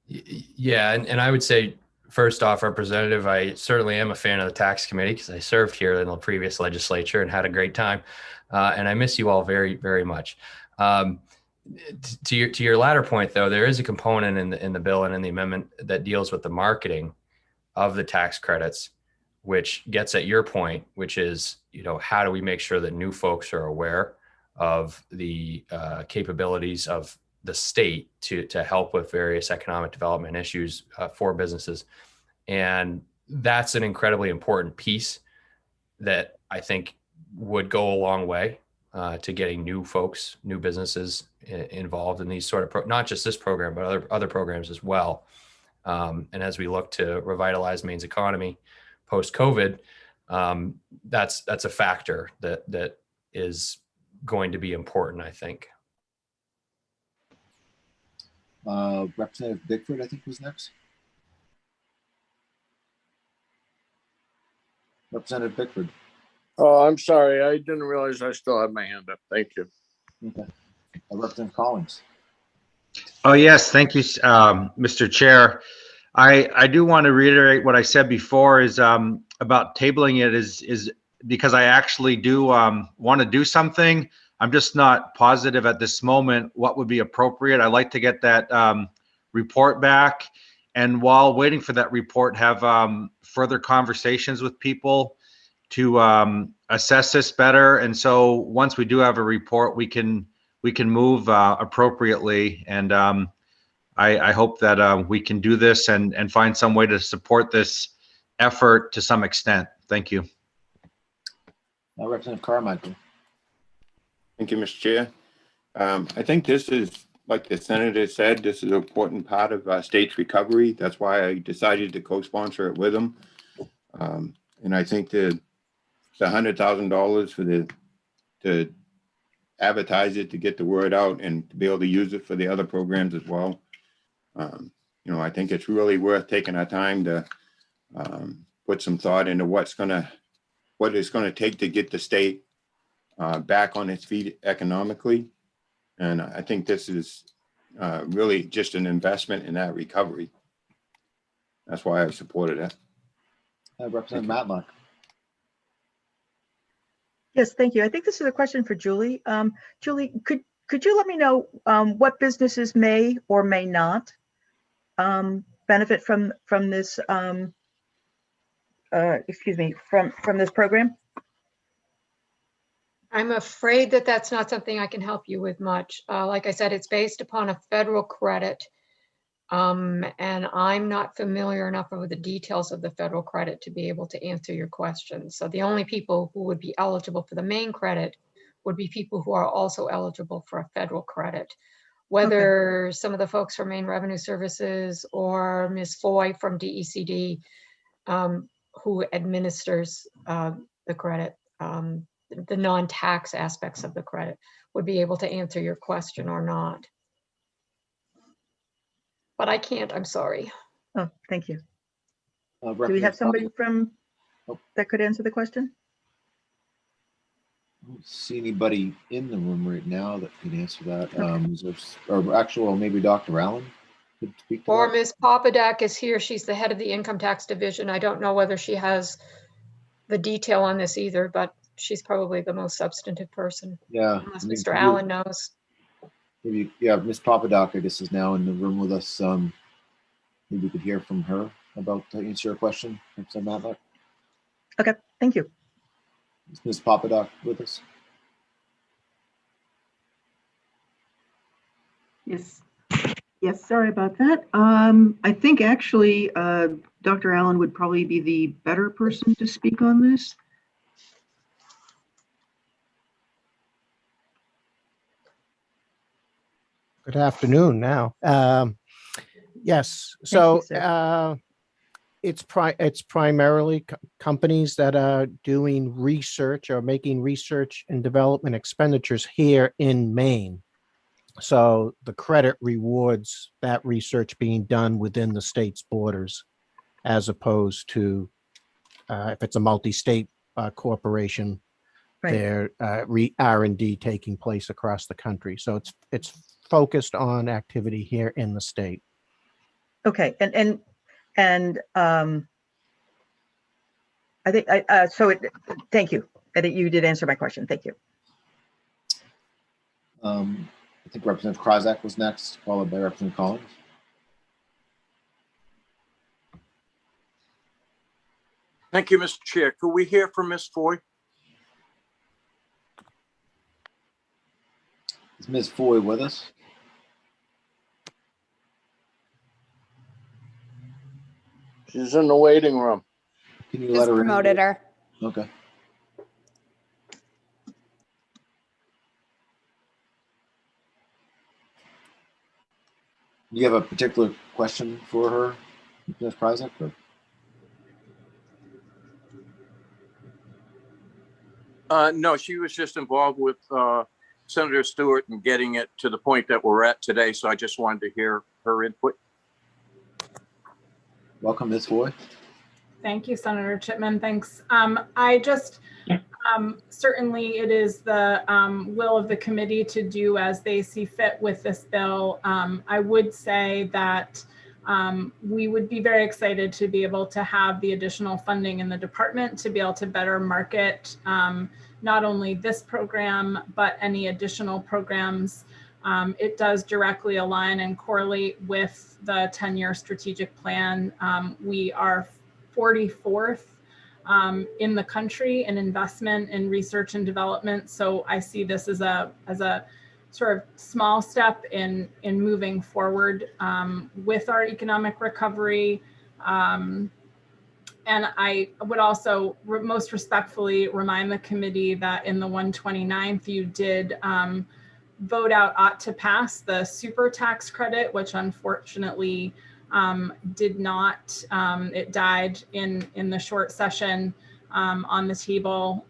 S18: Yeah, and I would say, first off, Representative, I certainly am a fan of the tax committee because I served here in the previous legislature and had a great time. And I miss you all very, very much. To your latter point, though, there is a component in the bill and in the amendment that deals with the marketing of the tax credits, which gets at your point, which is, you know, how do we make sure that new folks are aware of the capabilities of the state to help with various economic development issues for businesses. And that's an incredibly important piece that I think would go a long way to getting new folks, new businesses involved in these sort of, not just this program, but other programs as well. And as we look to revitalize Maine's economy post-COVID, that's a factor that is going to be important, I think.
S2: Representative Bickford, I think, was next. Representative Bickford.
S12: Oh, I'm sorry. I didn't realize I still had my hand up. Thank you.
S2: Okay. Representative Collins.
S19: Oh, yes. Thank you, Mr. Chair. I do want to reiterate what I said before is about tabling it is because I actually do want to do something. I'm just not positive at this moment what would be appropriate. I'd like to get that report back. And while waiting for that report, have further conversations with people to assess this better. And so once we do have a report, we can move appropriately. And I hope that we can do this and find some way to support this effort to some extent. Thank you.
S2: Representative Carmichael.
S5: Thank you, Mr. Chair. I think this is, like the Senator said, this is an important part of state's recovery. That's why I decided to co-sponsor it with them. And I think the $100,000 to advertise it, to get the word out and to be able to use it for the other programs as well. You know, I think it's really worth taking our time to put some thought into what it's going to take to get the state back on its feet economically. And I think this is really just an investment in that recovery. That's why I supported it.
S2: Representative Matlock.
S8: Yes, thank you. I think this is a question for Julie. Julie, could you let me know what businesses may or may not benefit from this from this program?
S16: I'm afraid that that's not something I can help you with much. Like I said, it's based upon a federal credit. And I'm not familiar enough with the details of the federal credit to be able to answer your question. So the only people who would be eligible for the main credit would be people who are also eligible for a federal credit. whether some of the folks from Maine Revenue Services or Ms. Foy from DECD, who administers the credit, the non-tax aspects of the credit, would be able to answer your question or not. But I can't, I'm sorry.
S8: Oh, thank you. Do we
S2: Representative
S8: have somebody
S2: Cobb?
S8: from
S2: Oh.
S8: that could answer the question?
S2: I don't see anybody in the room right now that can answer that. Is there, or actual, maybe Dr. Allen could speak to
S16: Or
S2: that?
S16: Ms. Popodak is here. She's the head of the income tax division. I don't know whether she has the detail on this either, but she's probably the most substantive person,
S2: Yeah.
S16: unless
S2: I mean,
S16: Mr. Allen knows.
S2: Maybe, yeah, Ms. Papadoc, I guess, is now in the room with us. Maybe we could hear from her about to answer your question. Representative Matlock.
S8: Okay, thank you.
S2: Is Ms. Papadoc with us?
S3: Yes. Yes, sorry about that. I think actually Dr. Allen would probably be the better person to speak on this.
S17: Good afternoon now. Yes, so it's primarily companies that are doing research or making research and development expenditures here in Maine. So the credit rewards that research being done within the state's borders, as opposed to if it's a multi-state corporation,
S8: Right.
S17: their R&D taking place across the country. So it's focused on activity here in the state.
S8: Okay, and I think thank you. I think you did answer my question. Thank you.
S2: I think Representative Krajzak was next, followed by Representative Collins.
S7: Thank you, Mr. Chair. Could we hear from Ms. Foy?
S2: Is Ms. Foy with us?
S12: She's in the waiting room.
S2: Can you
S13: Just
S2: let her
S13: promoted
S2: in?
S13: her.
S2: Okay. Do you have a particular question for her, Ms. Krajzak?
S7: No, she was just involved with Senator Stewart and getting it to the point that we're at today. So I just wanted to hear her input.
S2: Welcome, Ms. Foy.
S22: Thank you, Senator Chipman. Thanks. I just, certainly it is the will of the committee to do as they see fit with this bill. I would say that we would be very excited to be able to have the additional funding in the department to be able to better market not only this program, but any additional programs. It does directly align and correlate with the 10-year strategic plan. We are 44th in the country in investment in research and development. So I see this as a sort of small step in moving forward with our economic recovery. And I would also most respectfully remind the committee that in the 129th, you did vote out ought to pass the super tax credit, which unfortunately did not, it died in the short session on the table.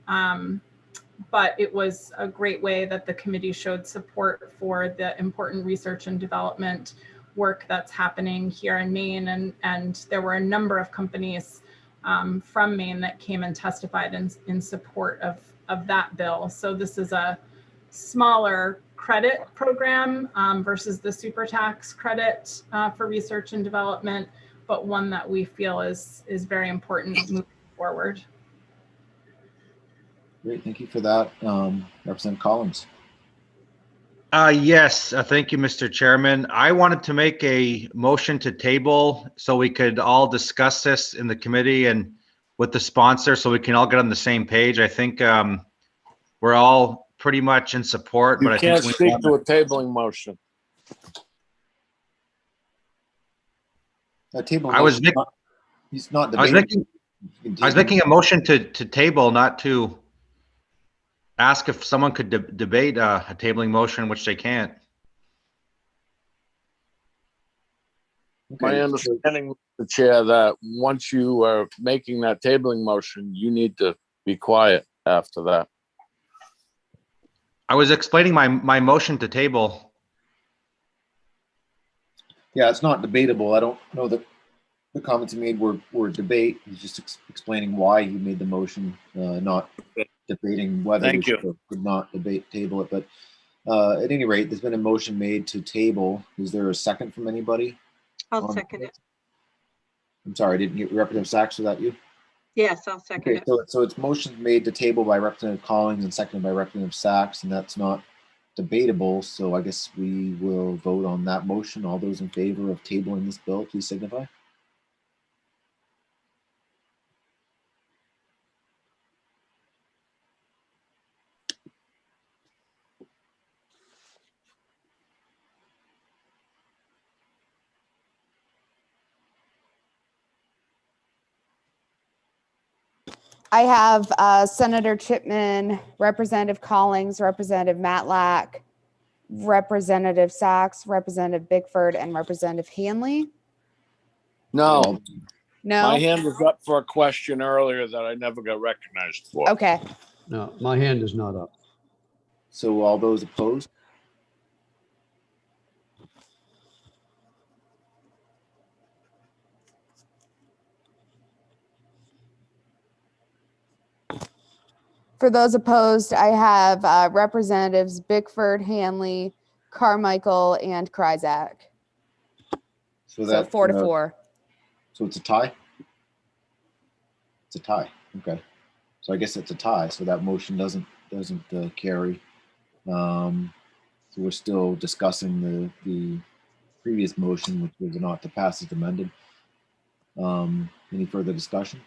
S22: But it was a great way that the committee showed support for the important research and development work that's happening here in Maine. And there were a number of companies from Maine that came and testified in support of that bill. So this is a smaller credit program versus the super tax credit for research and development, but one that we feel is very important moving forward.
S2: Great, thank you for that. Representative Collins.
S19: Yes, thank you, Mr. Chairman. I wanted to make a motion to table so we could all discuss this in the committee and with the sponsor so we can all get on the same page. I think we're all pretty much in support, but I
S12: can't
S19: think
S12: speak to a tabling motion.
S19: I was
S2: he's not
S19: I was
S2: debating.
S19: making a motion to table, not to ask if someone could debate a tabling motion, which they can't.
S12: My
S2: Okay,
S12: understanding, the chair, that once you are making that tabling motion, you need to be quiet after that.
S19: I was explaining my motion to table.
S2: yeah, it's not debatable. I don't know that the comments he made were debate. He's just explaining why he made the motion, not debating whether we
S12: Thank you.
S2: should or could not table it. But at any rate, there's been a motion made to table. Is there a second from anybody?
S11: I'll second it.
S2: I'm sorry, I didn't get Representative Sachs. Was that you?
S11: Yes, I'll second
S2: Okay,
S11: it.
S2: so it's motion made to table by Representative Collins and seconded by Representative Sachs, and that's not debatable. So I guess we will vote on that motion. All those in favor of tabling this bill, please signify.
S13: I have Senator Chipman, Representative Collins, Representative Matlack, Representative Sachs, Representative Bickford, and Representative Hanley.
S12: No,
S13: No?
S12: my hand was up for a question earlier that I never got recognized for.
S13: Okay.
S6: No, my hand is not up.
S2: So all those opposed?
S13: For those opposed, I have Representatives Bickford, Hanley, Carmichael, and Kryzak.
S2: So
S13: So
S2: that
S13: 4-4.
S2: So it's a tie? It's a tie. Okay. So I guess it's a tie. So that motion doesn't carry. So we're still discussing the previous motion, which was not to pass as amended. Any further discussion?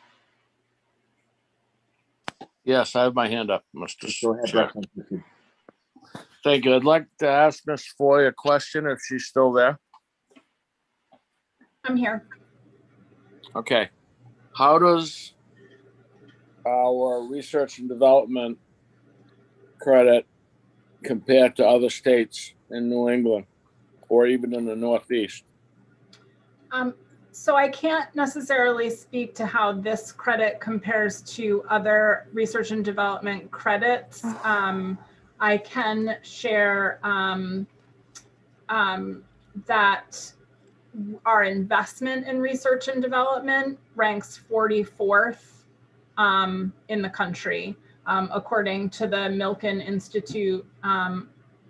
S12: Yes, I have my hand up, Mr.
S2: Go ahead,
S12: Chair.
S2: Representative.
S12: Thank you. I'd like to ask Ms. Foy a question if she's still there.
S22: I'm here.
S12: Okay. How does our research and development credit compare to other states in New England or even in the Northeast?
S22: So I can't necessarily speak to how this credit compares to other research and development credits. I can share that our investment in research and development ranks 44th in the country, according to the Milken Institute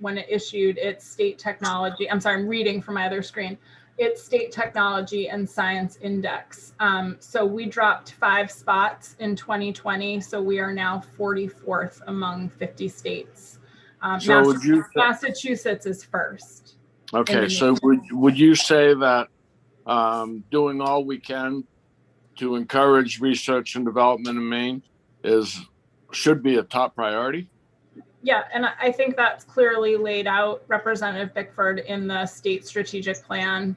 S22: when it issued its state technology. I'm sorry, I'm reading from my other screen. Its state technology and science index. So we dropped 5 spots in 2020. So we are now 44th among 50 states.
S12: So would you?
S22: Massachusetts is first.
S12: Okay, so would you say that doing all we can to encourage research and development in Maine should be a top priority?
S22: Yeah, and I think that's clearly laid out, Representative Bickford, in the state strategic plan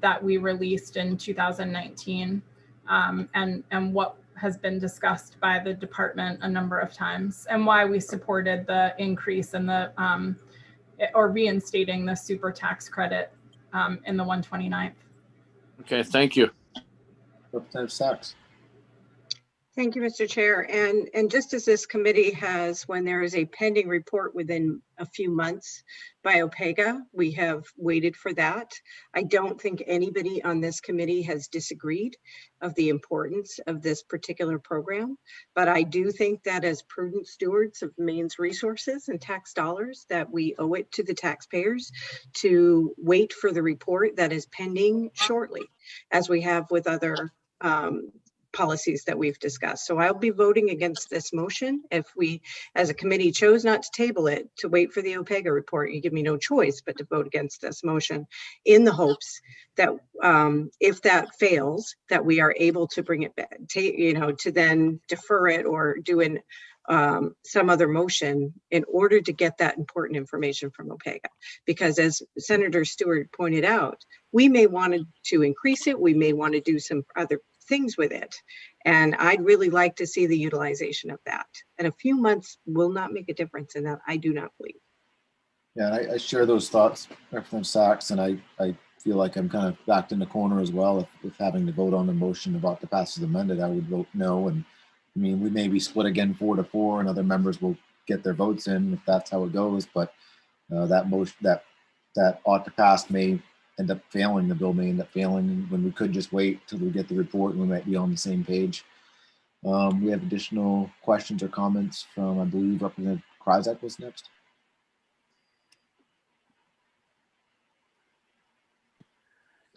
S22: that we released in 2019, and what has been discussed by the department a number of times, and why we supported the increase in the or reinstating the super tax credit in the 129th.
S12: Okay, thank you.
S2: Representative Sachs.
S11: Thank you, Mr. Chair. And just as this committee has, when there is a pending report within a few months by OPEGA, we have waited for that. I don't think anybody on this committee has disagreed of the importance of this particular program, but I do think that as prudent stewards of Maine's resources and tax dollars, that we owe it to the taxpayers to wait for the report that is pending shortly, as we have with other policies that we've discussed. So I'll be voting against this motion. If we, as a committee, chose not to table it, to wait for the OPEGA report, you give me no choice but to vote against this motion, in the hopes that if that fails, that we are able to bring it back, to then defer it or do some other motion in order to get that important information from OPEGA. Because as Senator Stewart pointed out, we may want to increase it, we may want to do some other things with it. And I'd really like to see the utilization of that. And a few months will not make a difference in that, I do not believe.
S2: Yeah, I share those thoughts, Representative Sachs, and I feel like I'm kind of backed in the corner as well. If having to vote on the motion about the pass as amended, I would vote no. And I mean, we may be split again 4-4, and other members will get their votes in if that's how it goes. But that motion, that ought to pass may end up failing. The bill may end up failing when we could just wait till we get the report and we might be on the same page. We have additional questions or comments from, I believe, Representative Kryzak was next.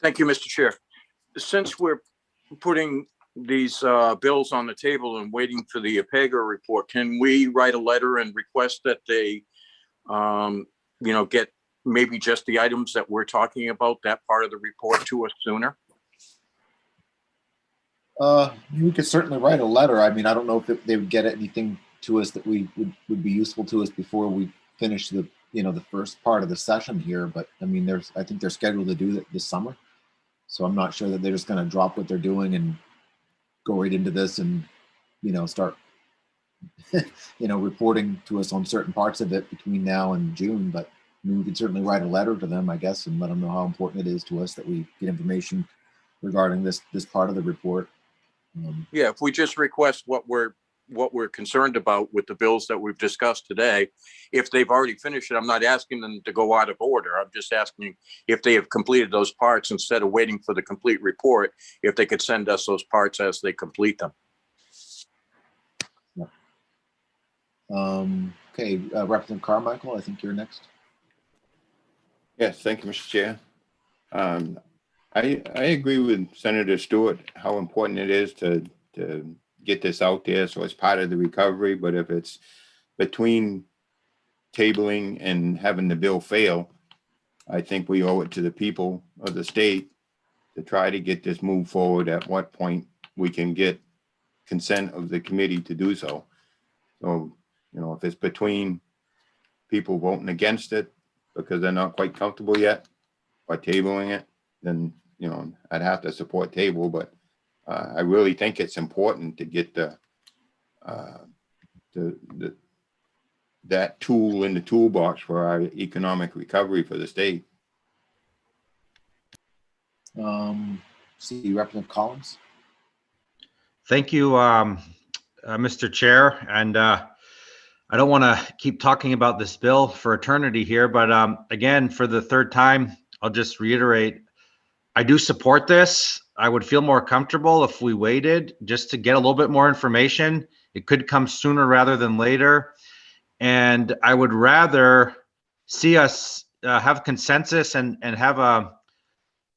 S7: Thank you, Mr. Chair. Since we're putting these bills on the table and waiting for the APEGA report, can we write a letter and request that they, get maybe just the items that we're talking about, that part of the report, to us sooner?
S2: We could certainly write a letter. I mean, I don't know if they would get anything to us that would be useful to us before we finish the first part of the session here. But I mean, I think they're scheduled to do that this summer. So I'm not sure that they're just going to drop what they're doing and go right into this and, start, reporting to us on certain parts of it between now and June. But I mean, we could certainly write a letter to them, I guess, and let them know how important it is to us that we get information regarding this part of the report.
S7: Yeah, if we just request what we're concerned about with the bills that we've discussed today, if they've already finished it, I'm not asking them to go out of order. I'm just asking if they have completed those parts instead of waiting for the complete report, if they could send us those parts as they complete them.
S2: Okay, Representative Carmichael, I think you're next.
S5: Yes, thank you, Mr. Chair. I agree with Senator Stewart, how important it is to get this out there so it's part of the recovery. But if it's between tabling and having the bill fail, I think we owe it to the people of the state to try to get this moved forward. At what point we can get consent of the committee to do so. So, if it's between people voting against it because they're not quite comfortable yet by tabling it, then, I'd have to support table. But I really think it's important to get that tool in the toolbox for our economic recovery for the state.
S2: See Representative Collins.
S19: Thank you, Mr. Chair. And I don't want to keep talking about this bill for eternity here, but again, for the third time, I'll just reiterate, I do support this. I would feel more comfortable if we waited just to get a little bit more information. It could come sooner rather than later. And I would rather see us have consensus and have a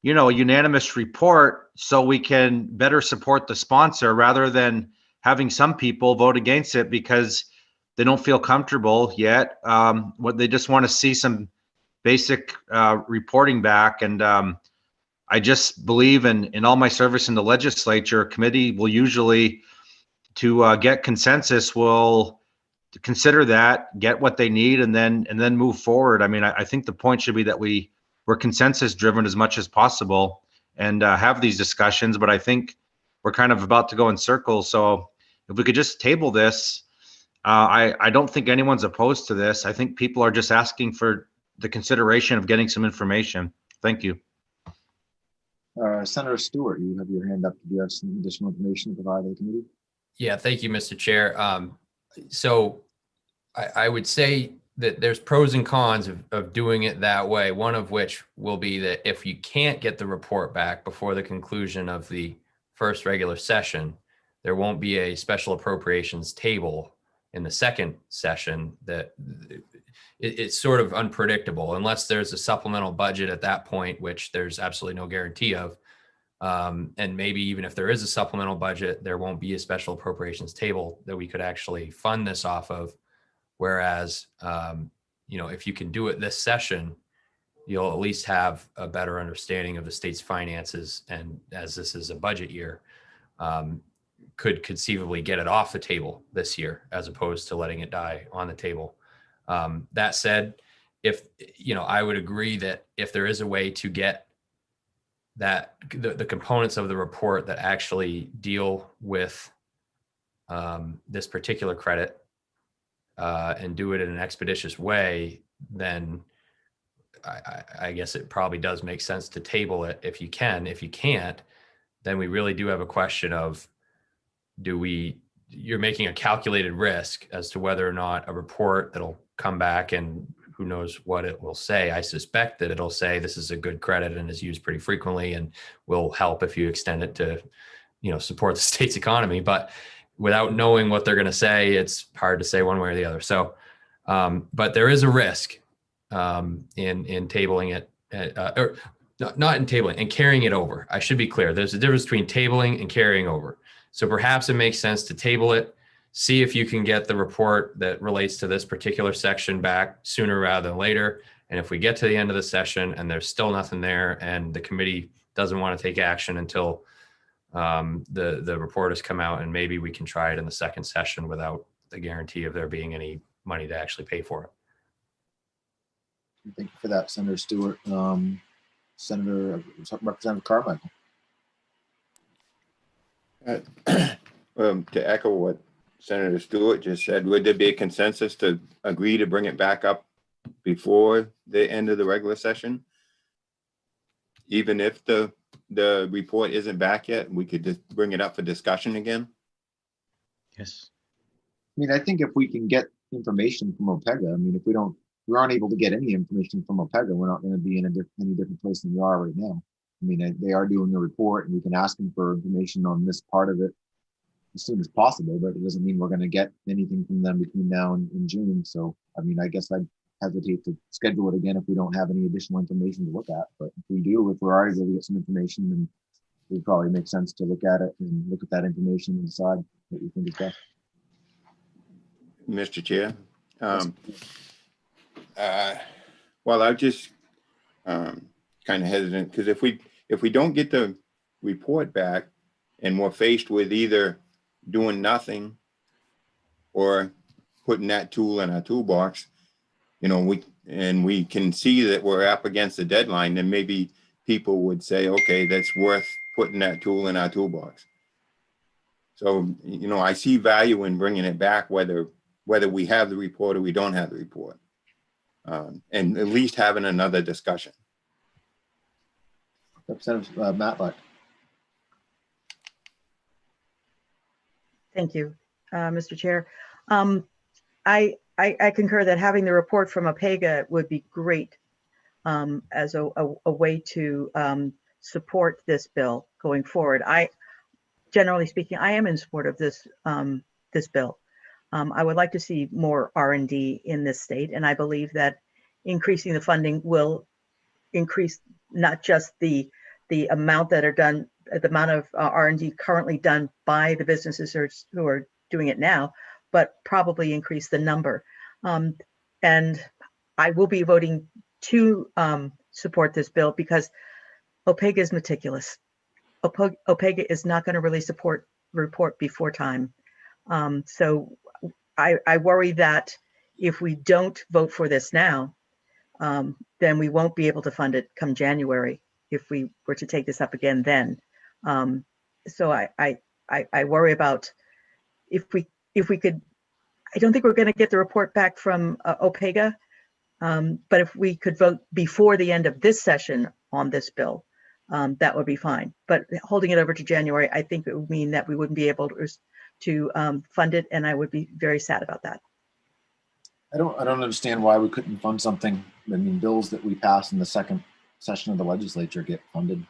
S19: unanimous report so we can better support the sponsor rather than having some people vote against it because they don't feel comfortable yet. What they just want to see some basic reporting back. And I just believe in all my service in the legislature, committee will usually, to get consensus, will consider that, get what they need, and then move forward. I mean, I think the point should be that we're consensus driven as much as possible and have these discussions, but I think we're kind of about to go in circles. So if we could just table this, I don't think anyone's opposed to this. I think people are just asking for the consideration of getting some information. Thank you.
S2: Senator Stewart, you have your hand up. Do you have some additional information to provide to the committee?
S18: Yeah, thank you, Mr. Chair. So I would say that there's pros and cons of doing it that way. One of which will be that if you can't get the report back before the conclusion of the first regular session, there won't be a special appropriations table in the second session. That it's sort of unpredictable unless there's a supplemental budget at that point, which there's absolutely no guarantee of. And maybe even if there is a supplemental budget, there won't be a special appropriations table that we could actually fund this off of. Whereas, if you can do it this session, you'll at least have a better understanding of the state's finances. And as this is a budget year, could conceivably get it off the table this year, as opposed to letting it die on the table. That said, I would agree that if there is a way to get that the components of the report that actually deal with this particular credit and do it in an expeditious way, then I guess it probably does make sense to table it if you can. If you can't, then we really do have a question of, you're making a calculated risk as to whether or not a report that'll come back, and who knows what it will say. I suspect that it'll say this is a good credit and is used pretty frequently and will help if you extend it to, support the state's economy. But without knowing what they're going to say, it's hard to say one way or the other. So, but there is a risk in tabling it, or not in tabling, and carrying it over. I should be clear. There's a difference between tabling and carrying over. So perhaps it makes sense to table it, see if you can get the report that relates to this particular section back sooner rather than later. And if we get to the end of the session and there's still nothing there, and the committee doesn't want to take action until the report has come out, and maybe we can try it in the second session without the guarantee of there being any money to actually pay for it.
S2: Thank you for that, Senator Stewart. Representative Carmichael.
S5: To echo what Senator Stewart just said, would there be a consensus to agree to bring it back up before the end of the regular session? Even if the report isn't back yet, we could just bring it up for discussion again?
S19: Yes.
S2: I mean, I think if we can get information from OPEGA, I mean, if we aren't able to get any information from OPEGA, we're not going to be in any different place than we are right now. I mean, they are doing a report, and we can ask them for information on this part of it as soon as possible, but it doesn't mean we're going to get anything from them between now and June. So, I mean, I guess I'd hesitate to schedule it again if we don't have any additional information to look at. But if we do, if we're already able to get some information, then it would probably make sense to look at it and look at that information and decide what we think is best.
S5: Mr. Chair. Well, I'm just kind of hesitant, because if we don't get the report back and we're faced with either doing nothing or putting that tool in our toolbox, we can see that we're up against the deadline, then maybe people would say, okay, that's worth putting that tool in our toolbox. So, I see value in bringing it back, whether we have the report or we don't have the report, and at least having another discussion.
S2: Representative Matlack.
S8: Thank you, Mr. Chair. I concur that having the report from OPEGA would be great as a way to support this bill going forward. Generally speaking, I am in support of this bill. I would like to see more R&D in this state, and I believe that increasing the funding will increase not just the amount that are done, the amount of R&D currently done by the businesses who are doing it now, but probably increase the number. And I will be voting to support this bill because OPEGA is meticulous. OPEGA is not going to release a report before time. So I worry that if we don't vote for this now, then we won't be able to fund it come January if we were to take this up again then. So I worry about if we could. I don't think we're going to get the report back from OPEGA, but if we could vote before the end of this session on this bill, that would be fine. But holding it over to January, I think it would mean that we wouldn't be able to fund it, and I would be very sad about that.
S2: I don't understand why we couldn't fund something. I mean, bills that we pass in the second session of the legislature get funded.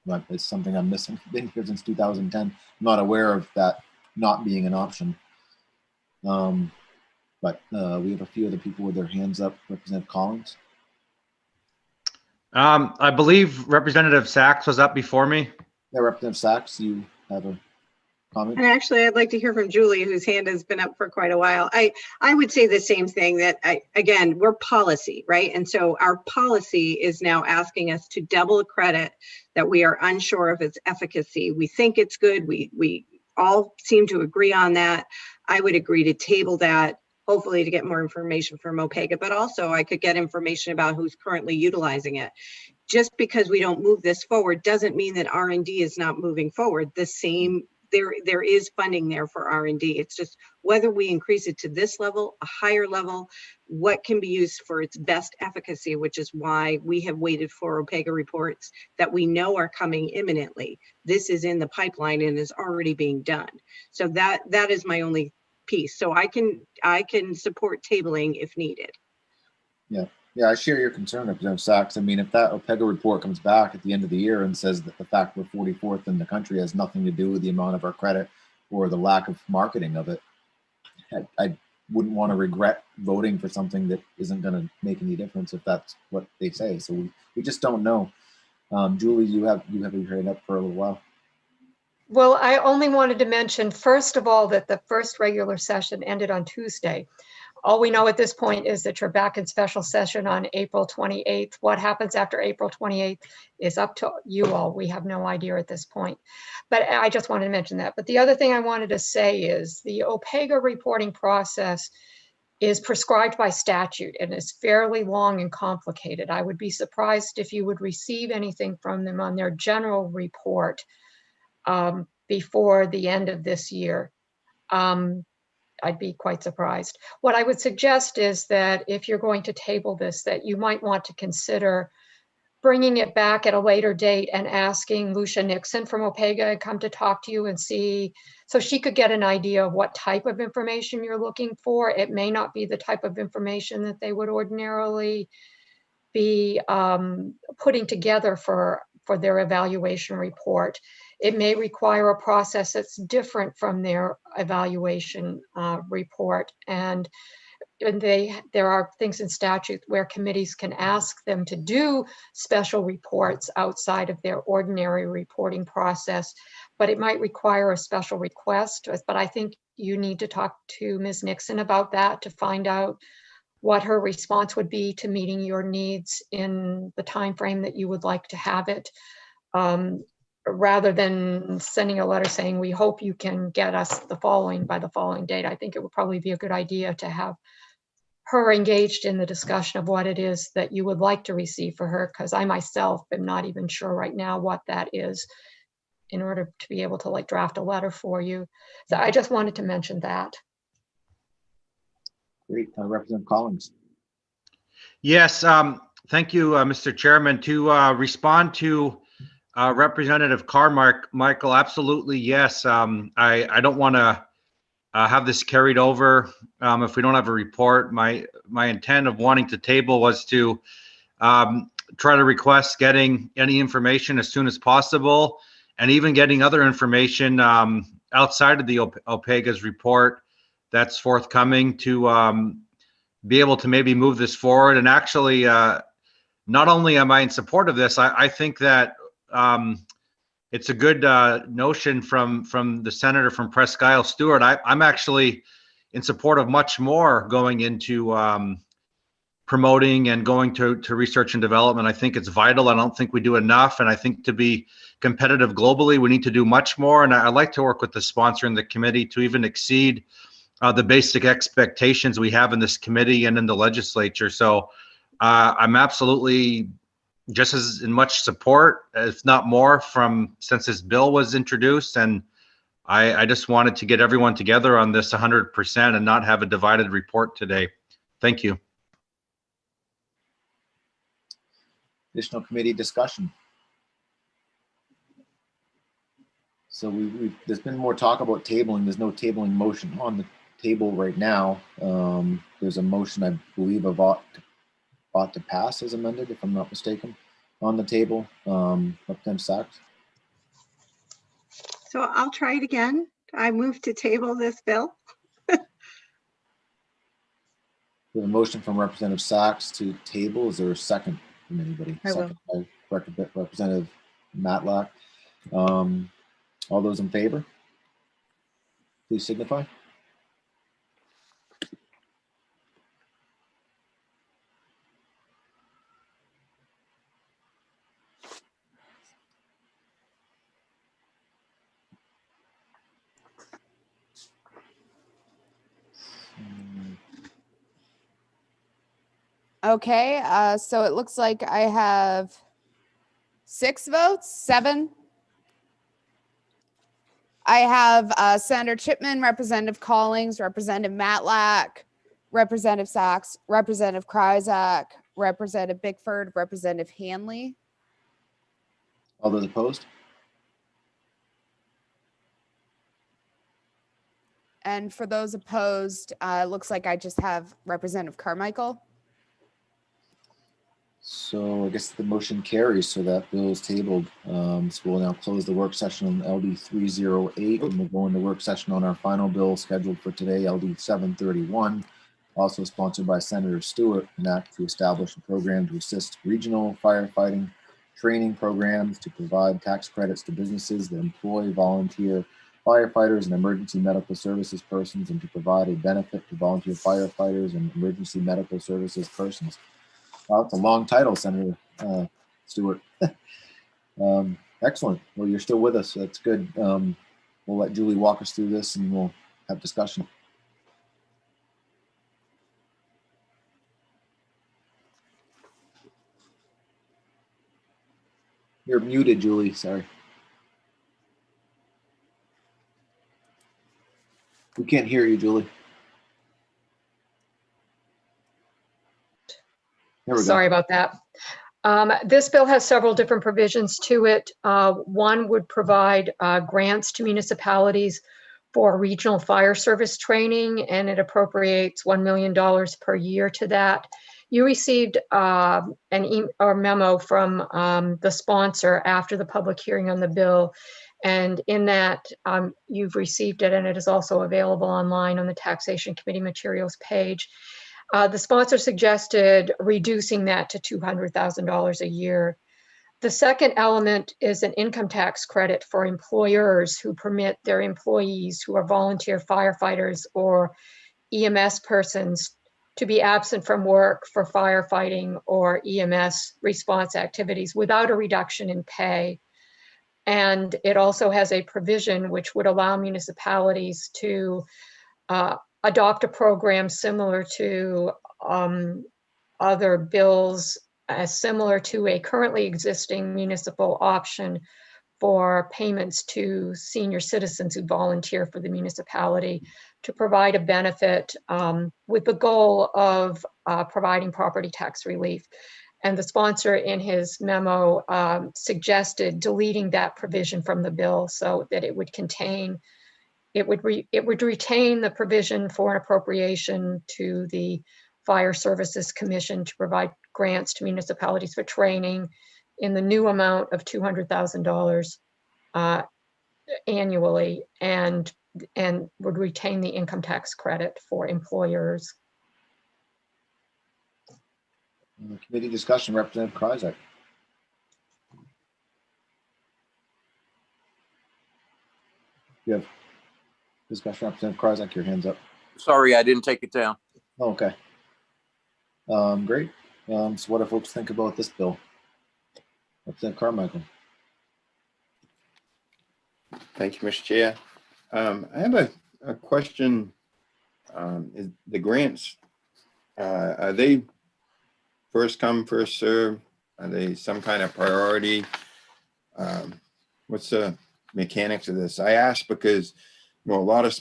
S2: But it's something I'm missing. I've been here since 2010. I'm not aware of that not being an option. But we have a few other people with their hands up. Representative Collins.
S19: I believe Representative Sachs was up before me.
S2: Yeah, Representative Sachs, you have a comment?
S11: And actually, I'd like to hear from Julie, whose hand has been up for quite a while. I would say the same thing, that again, we're policy, right? And so our policy is now asking us to double a credit that we are unsure of its efficacy. We think it's good. We all seem to agree on that. I would agree to table that, hopefully to get more information from OPEGA, but also I could get information about who's currently utilizing it. Just because we don't move this forward doesn't mean that R&D is not moving forward. The there is funding there for R&D. It's just whether we increase it to this level, a higher level, what can be used for its best efficacy, which is why we have waited for OPEGA reports that we know are coming imminently. This is in the pipeline and is already being done. So that is my only piece. So I can support tabling if needed.
S2: Yeah. Yeah, I share your concern, Representative Sachs. I mean, if that OPEGA report comes back at the end of the year and says that the fact we're 44th in the country has nothing to do with the amount of our credit or the lack of marketing of it, I wouldn't want to regret voting for something that isn't going to make any difference if that's what they say. So we just don't know. Julie, you have your hand up for a little while.
S16: Well, I only wanted to mention, first of all, that the first regular session ended on Tuesday. All we know at this point is that you're back in special session on April 28th. What happens after April 28th is up to you all. We have no idea at this point. But I just wanted to mention that. But the other thing I wanted to say is the OPEGA reporting process is prescribed by statute and is fairly long and complicated. I would be surprised if you would receive anything from them on their general report before the end of this year. I'd be quite surprised. What I would suggest is that if you're going to table this, that you might want to consider bringing it back at a later date and asking Lucia Nixon from OPEGA to come to talk to you and see, so she could get an idea of what type of information you're looking for. It may not be the type of information that they would ordinarily be putting together for their evaluation report. It may require a process that's different from their evaluation report. And there are things in statute where committees can ask them to do special reports outside of their ordinary reporting process, but it might require a special request. But I think you need to talk to Ms. Nixon about that to find out what her response would be to meeting your needs in the time frame that you would like to have it. Rather than sending a letter saying, we hope you can get us by the following date. I think it would probably be a good idea to have her engaged in the discussion of what it is that you would like to receive for her, because I myself am not even sure right now what that is in order to be able to draft a letter for you. So I just wanted to mention that.
S2: Great. Representative Collins.
S19: Yes, thank you, Mr. Chairman. To respond to Representative Carmichael, absolutely, yes. I don't want to have this carried over if we don't have a report. My intent of wanting to table was to try to request getting any information as soon as possible, and even getting other information outside of the OPEGA's report that's forthcoming to be able to maybe move this forward. And actually, not only am I in support of this, I think that it's a good notion from the senator from Presque Isle Stewart. I'm actually in support of much more going into promoting and going to research and development. I think it's vital. I don't think we do enough. And I think to be competitive globally, we need to do much more. And I'd like to work with the sponsor in the committee to even exceed the basic expectations we have in this committee and in the legislature. So I'm absolutely just as in much support, if not more, since this bill was introduced. And I just wanted to get everyone together on this 100% and not have a divided report today. Thank you.
S2: Additional committee discussion. So there's been more talk about tabling. There's no tabling motion on the table right now. There's a motion, I believe, of ought to pass as amended, if I'm not mistaken, on the table. Representative Sachs.
S11: So I'll try it again. I move to table this bill.
S2: We have a motion from Representative Sachs to table. Is there a second from anybody? Second by Representative Matlack. All those in favor, please signify.
S13: Okay, so it looks like I have 6 votes, 7. I have Senator Chipman, Representative Collings, Representative Matlack, Representative Sachs, Representative Kryzak, Representative Bickford, Representative Hanley.
S2: All those opposed?
S13: And for those opposed, it looks like I just have Representative Carmichael.
S2: So I guess the motion carries, so that bill is tabled. So we'll now close the work session on LD 308, and we'll go into work session on our final bill scheduled for today, LD 731, also sponsored by Senator Stewart, an act to establish a program to assist regional firefighting training programs to provide tax credits to businesses that employ volunteer firefighters and emergency medical services persons, and to provide a benefit to volunteer firefighters and emergency medical services persons. Wow, it's a long title, Senator Stewart. Excellent. Well, you're still with us. So that's good. We'll let Julie walk us through this and we'll have discussion. You're muted, Julie. Sorry. We can't hear you, Julie. There we go.
S16: Sorry about that. This bill has several different provisions to it. One would provide grants to municipalities for regional fire service training, and it appropriates $1 million per year to that. You received a memo from the sponsor after the public hearing on the bill, and in that you've received it, and it is also available online on the Taxation Committee materials page. The sponsor suggested reducing that to $200,000 a year. The second element is an income tax credit for employers who permit their employees who are volunteer firefighters or EMS persons to be absent from work for firefighting or EMS response activities without a reduction in pay. And it also has a provision which would allow municipalities to adopt a program similar to other bills, similar to a currently existing municipal option for payments to senior citizens who volunteer for the municipality, to provide a benefit with the goal of providing property tax relief. And the sponsor in his memo suggested deleting that provision from the bill so that it would contain it would retain the provision for an appropriation to the Fire Services Commission to provide grants to municipalities for training in the new amount of $200,000 annually, and would retain the income tax credit for employers.
S2: Committee discussion, Representative Kryzak. You have discussion, Representative Kryzak, your hand's up.
S7: Sorry, I didn't take it down.
S2: Oh, okay. Great. So what do folks think about this bill? Representative Carmichael.
S5: Thank you, Mr. Chair. I have a question. Is the grants, are they first come, first serve? Are they some kind of priority? What's the mechanics of this? I ask because, you know, a lot of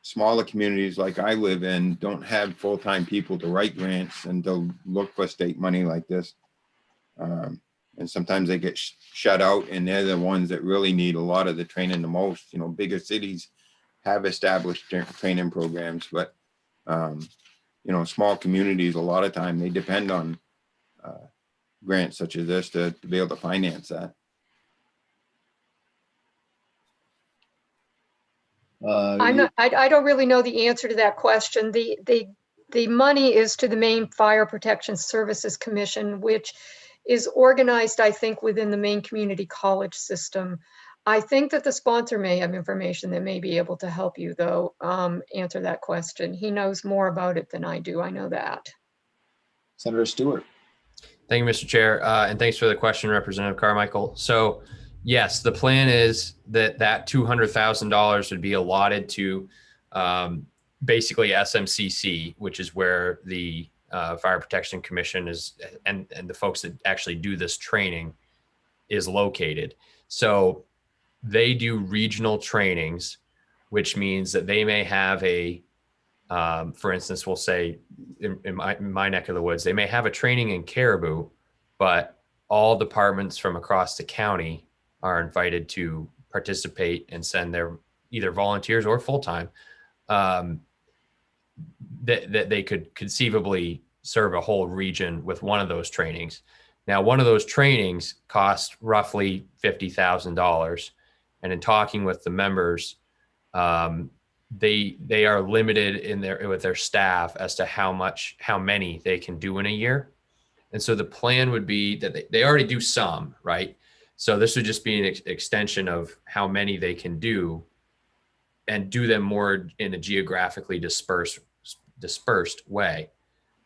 S5: smaller communities like I live in don't have full-time people to write grants and to look for state money like this. And sometimes they get shut out, and they're the ones that really need a lot of the training the most. You know, bigger cities have established training programs, but you know, small communities, a lot of time they depend on grants such as this to be able to finance that.
S16: I don't really know the answer to that question. The money is to the Maine Fire Protection Services Commission, which is organized, I think, within the Maine Community College system. I think that the sponsor may have information that may be able to help you, though, answer that question. He knows more about it than I do. I know that.
S2: Senator Stewart.
S18: Thank you, Mr. Chair, and thanks for the question, Representative Carmichael. So, yes, the plan is that $200,000 would be allotted to basically SMCC, which is where the Fire Protection Commission is, and the folks that actually do this training is located. So they do regional trainings, which means that they may have for instance, we'll say in my neck of the woods, they may have a training in Caribou, but all departments from across the county are invited to participate and send their either volunteers or full-time, that they could conceivably serve a whole region with one of those trainings. Now, one of those trainings costs roughly $50,000. And in talking with the members, they are limited with their staff as to how many they can do in a year. And so the plan would be that they already do some, right? So this would just be an extension of how many they can do and do them more in a geographically dispersed way,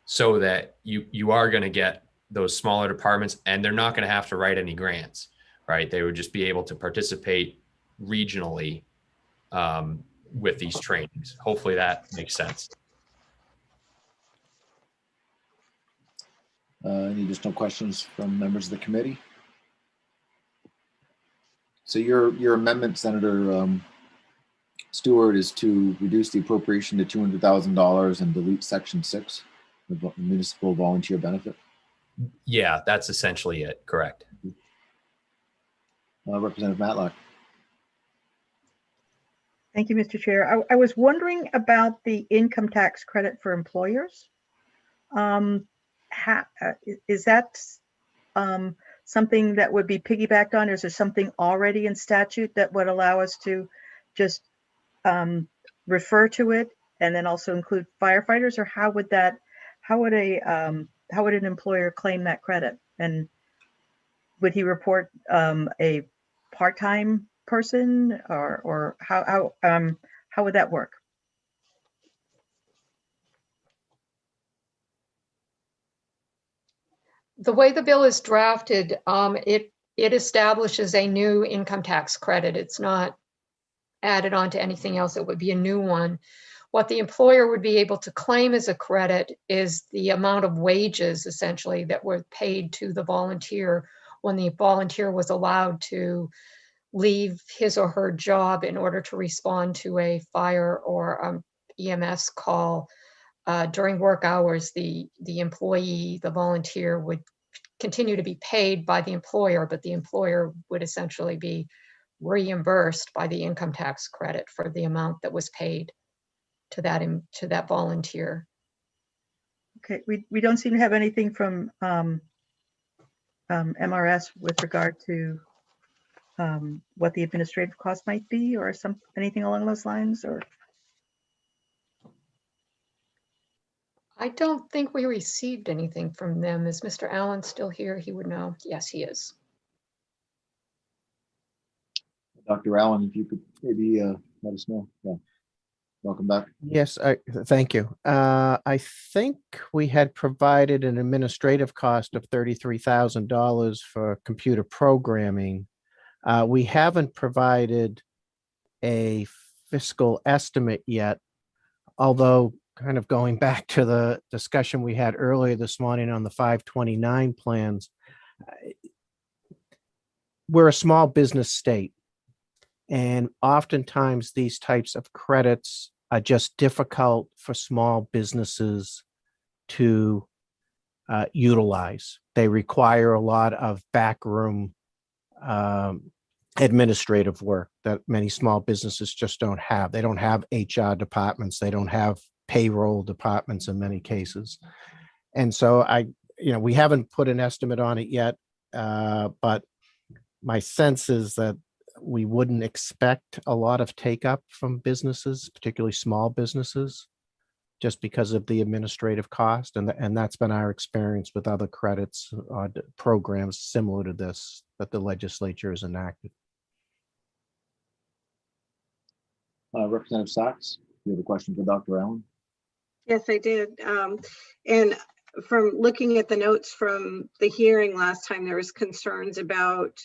S18: so that you are going to get those smaller departments, and they're not going to have to write any grants, right? They would just be able to participate regionally with these trainings. Hopefully that makes sense.
S2: Any additional questions from members of the committee? So your amendment, Senator Stewart, is to reduce the appropriation to $200,000 and delete Section 6, the municipal volunteer benefit.
S18: Yeah, that's essentially it. Correct.
S2: Representative Matlock.
S8: Thank you, Mr. Chair. I was wondering about the income tax credit for employers. Is that something that would be piggybacked on, or is there something already in statute that would allow us to just refer to it and then also include firefighters? Or how would an employer claim that credit? And would he report a part-time person, or how would that work?
S16: The way the bill is drafted, it establishes a new income tax credit. It's not added on to anything else. It would be a new one. What the employer would be able to claim as a credit is the amount of wages, essentially, that were paid to the volunteer when the volunteer was allowed to leave his or her job in order to respond to a fire or EMS call. During work hours, the employee, the volunteer, would continue to be paid by the employer, but the employer would essentially be reimbursed by the income tax credit for the amount that was paid to that volunteer.
S8: Okay, we don't seem to have anything from MRS with regard to what the administrative cost might be, or anything along those lines, or?
S16: I don't think we received anything from them. Is Mr. Allen still here? He would know. Yes, he is.
S2: Dr. Allen, if you could maybe let us know. Yeah. Welcome back.
S17: Yes, thank you. I think we had provided an administrative cost of $33,000 for computer programming. We haven't provided a fiscal estimate yet, although kind of going back to the discussion we had earlier this morning on the 529 plans, we're a small business state. And oftentimes these types of credits are just difficult for small businesses to utilize. They require a lot of backroom administrative work that many small businesses just don't have. They don't have HR departments. They don't have payroll departments in many cases. And so we haven't put an estimate on it yet, but my sense is that we wouldn't expect a lot of take up from businesses, particularly small businesses, just because of the administrative cost. And that's been our experience with other credits, programs similar to this that the legislature has enacted.
S2: Representative Sachs, you have a question for Dr. Allen?
S11: Yes, I did. And from looking at the notes from the hearing last time, there was concerns about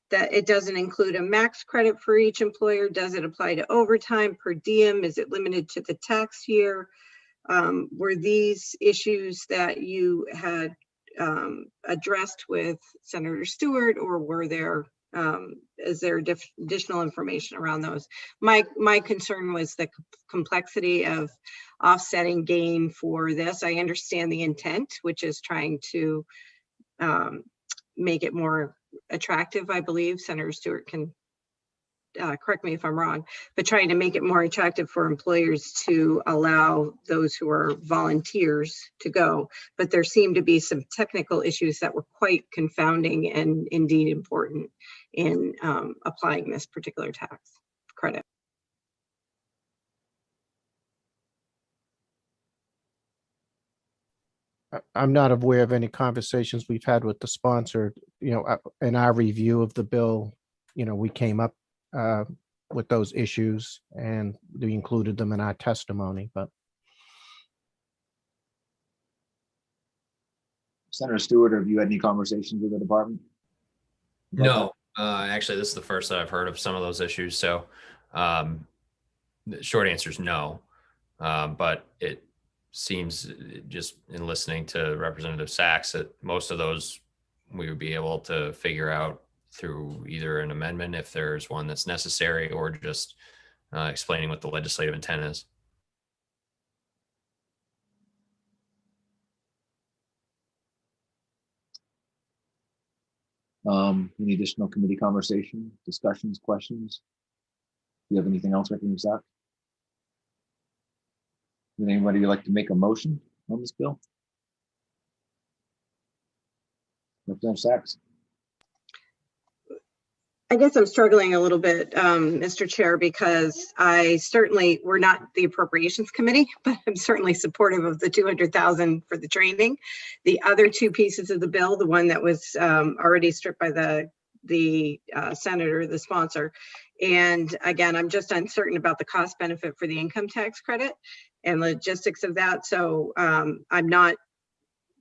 S11: that it doesn't include a max credit for each employer. Does it apply to overtime, per diem? Is it limited to the tax year? Were these issues that you had addressed with Senator Stewart, or were there Is there additional information around those? My concern was the complexity of offsetting gain for this. I understand the intent, which is trying to make it more attractive. I believe Senator Stewart can correct me if I'm wrong, but trying to make it more attractive for employers to allow those who are volunteers to go. But there seemed to be some technical issues that were quite confounding and indeed important in applying this particular tax credit.
S17: I'm not aware of any conversations we've had with the sponsor. In our review of the bill, we came up with those issues and we included them in our testimony, but.
S2: Senator Stewart, have you had any conversations with the department?
S18: No, actually, this is the first that I've heard of some of those issues. So the short answer is no. But it seems, just in listening to Representative Sachs, that most of those we would be able to figure out through either an amendment if there's one that's necessary, or just explaining what the legislative intent is.
S2: Any additional committee conversation, discussions, questions? Do you have anything else, Representative Sachs? Would anybody like to make a motion on this bill? Representative Sachs?
S11: I guess I'm struggling a little bit, Mr. Chair, because we're not the Appropriations Committee, but I'm certainly supportive of the 200,000 for the training. The other two pieces of the bill, the one that was already stripped by the senator, the sponsor. And again, I'm just uncertain about the cost benefit for the income tax credit and logistics of that. So I'm not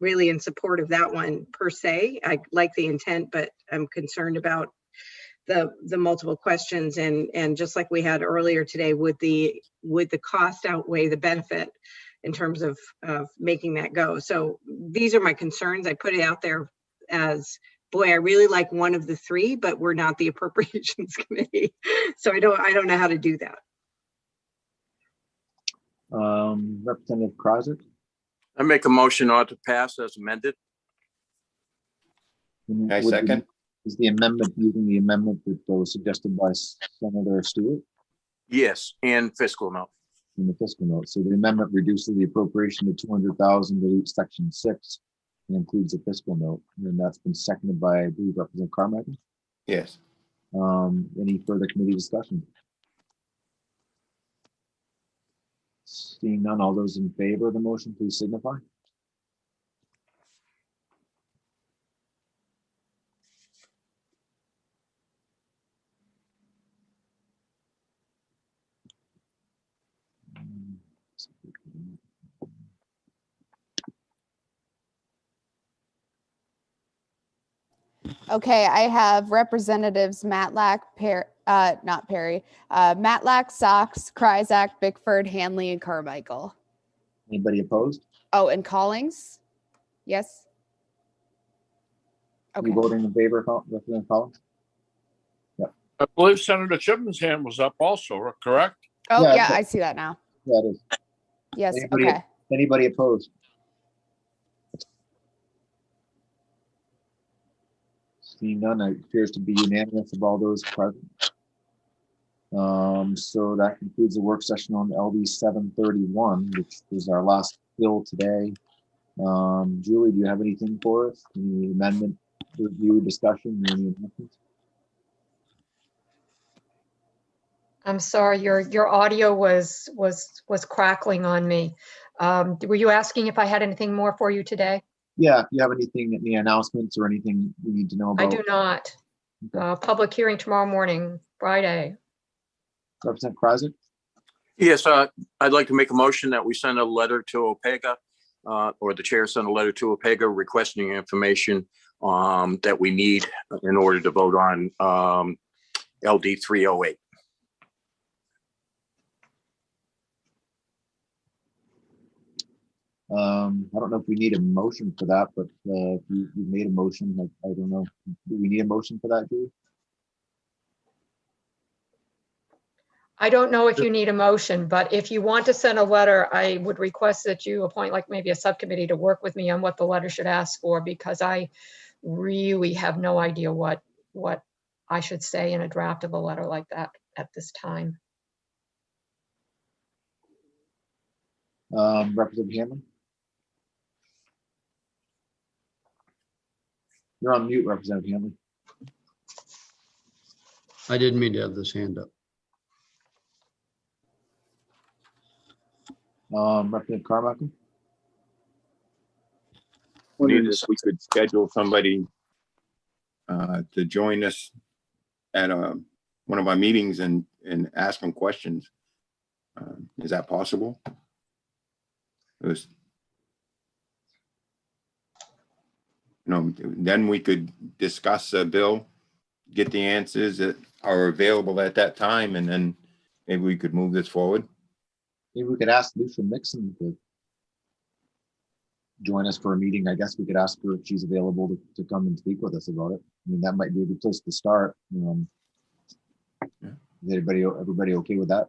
S11: really in support of that one per se. I like the intent, but I'm concerned about the multiple questions, and just like we had earlier today, would the cost outweigh the benefit in terms of making that go? So these are my concerns. I put it out there as, boy, I really like one of the three, but we're not the Appropriations Committee, so I don't know how to do that.
S2: Representative Kreiser?
S7: I make a motion on to pass as amended.
S5: I second.
S2: Is the amendment using the amendment that was suggested by Senator Stewart?
S7: Yes, and fiscal note.
S2: In the fiscal note. So the amendment reduces the appropriation to 200,000 to reach section 6 and includes the fiscal note. And that's been seconded by, I believe, Representative Carmichael.
S5: Yes.
S2: Any further committee discussion? Seeing none, all those in favor of the motion, please signify.
S13: Okay, I have Representatives Matlack, Matlack, Sachs, Kryzak, Bickford, Hanley, and Carmichael.
S2: Anybody opposed?
S13: Oh, and Collings? Yes?
S2: Are you voting in favor, Representative Collins? Yep.
S12: I believe Senator Chipman's hand was up also, correct?
S13: Oh,
S2: Yeah,
S13: yeah,
S2: okay.
S13: I see that now.
S2: Yeah, it is.
S13: Yes,
S2: Anybody,
S13: okay.
S2: Anybody opposed? Seeing none, it appears to be unanimous of all those present. So that concludes the work session on LD 731, which is our last bill today. Julie, do you have anything for us? Any amendment, review, discussion, or any amendments?
S16: I'm sorry, your audio was crackling on me. Were you asking if I had anything more for you today?
S2: Yeah, if you have anything, any announcements or anything we need to know about.
S16: I do not. Public hearing tomorrow morning, Friday.
S2: Representative Kreiser?
S7: Yes, I'd like to make a motion that we send a letter to OPEGA, or the chair send a letter to OPEGA requesting information that we need in order to vote on LD 308.
S2: I don't know if we need a motion for that, but if you made a motion, I don't know. Do we need a motion for that, Julie?
S16: I don't know if you need a motion, but if you want to send a letter, I would request that you appoint like maybe a subcommittee to work with me on what the letter should ask for, because I really have no idea what I should say in a draft of a letter like that at this time.
S2: Representative Hanlon? You're on mute, Representative Hanlon.
S6: I didn't mean to have this hand up.
S2: Representative Carmichael?
S5: Wondered if we could schedule somebody to join us at one of our meetings and ask them questions. Is that possible? Then we could discuss the bill, get the answers that are available at that time, and then maybe we could move this forward.
S2: Maybe we could ask Lucia Nixon to join us for a meeting. I guess we could ask her if she's available to come and speak with us about it. I mean, that might be a good place to start. Is everybody okay with that?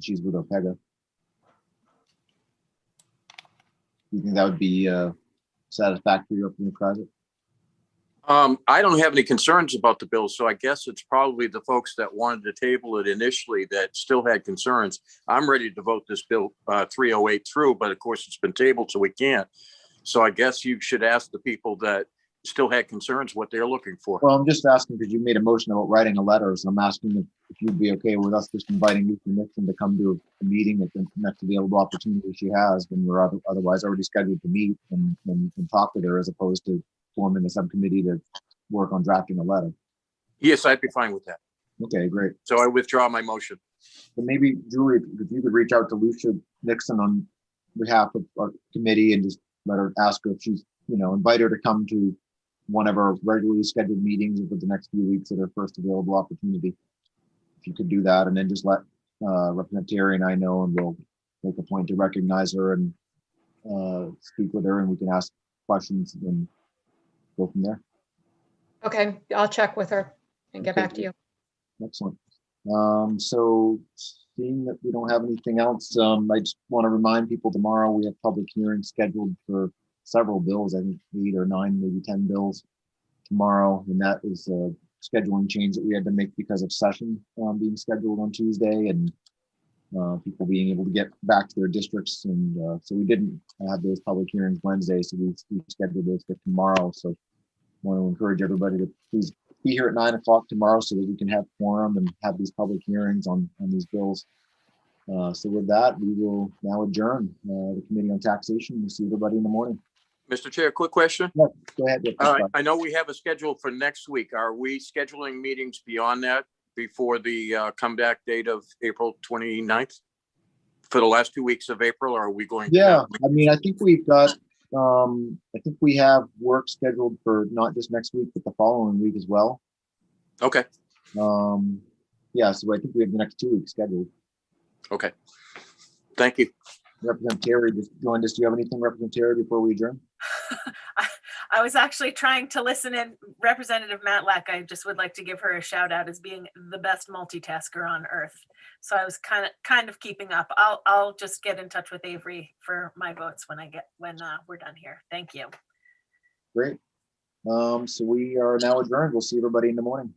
S2: She's with OPEGA. You think that would be satisfactory, Representative Kreiser?
S7: I don't have any concerns about the bill, so I guess it's probably the folks that wanted to table it initially that still had concerns. I'm ready to vote this bill 308 through, but of course it's been tabled, so we can't. So I guess you should ask the people that still had concerns what they're looking for.
S2: Well, I'm just asking because you made a motion about writing a letter, so I'm asking if you'd be okay with us just inviting Lucia Nixon to come to a meeting at the next available opportunity she has, when we're otherwise already scheduled to meet and talk with her, as opposed to forming a subcommittee to work on drafting a letter.
S7: Yes, I'd be fine with that.
S2: Okay, great.
S7: So I withdraw my motion.
S2: So maybe, Julie, if you could reach out to Lucia Nixon on behalf of our committee and just ask her if she's, invite her to come to one of our regularly scheduled meetings over the next few weeks at her first available opportunity. If you could do that, and then just let Representative Terry and I know, and we'll make a point to recognize her and speak with her, and we can ask questions and go from there.
S16: Okay, I'll check with her and get back to you.
S2: Excellent. So seeing that we don't have anything else, I just want to remind people tomorrow we have public hearings scheduled for several bills, I think 8 or 9, maybe 10 bills tomorrow. And that is a scheduling change that we had to make because of session being scheduled on Tuesday and people being able to get back to their districts. And so we didn't have those public hearings Wednesday, so we scheduled those for tomorrow. So I want to encourage everybody to please be here at 9 o'clock tomorrow so that we can have quorum and have these public hearings on these bills. So with that, we will now adjourn the Committee on Taxation. We'll see everybody in the morning.
S7: Mr. Chair, quick question.
S2: Yeah, go ahead.
S7: I know we have a schedule for next week. Are we scheduling meetings beyond that before the comeback date of April 29th? For the last 2 weeks of April, or are we going?
S2: Yeah, I mean, I think we've got, I think we have work scheduled for not just next week, but the following week as well.
S7: Okay.
S2: Yeah, so I think we have the next 2 weeks scheduled.
S7: Okay. Thank you.
S2: Representative Terry just joined us. Do you have anything, Representative Terry, before we adjourn?
S1: I was actually trying to listen in. Representative Matlack, I just would like to give her a shout out as being the best multitasker on earth. So I was kind of keeping up. I'll just get in touch with Avery for my votes when we're done here. Thank you.
S2: Great. So we are now adjourned. We'll see everybody in the morning.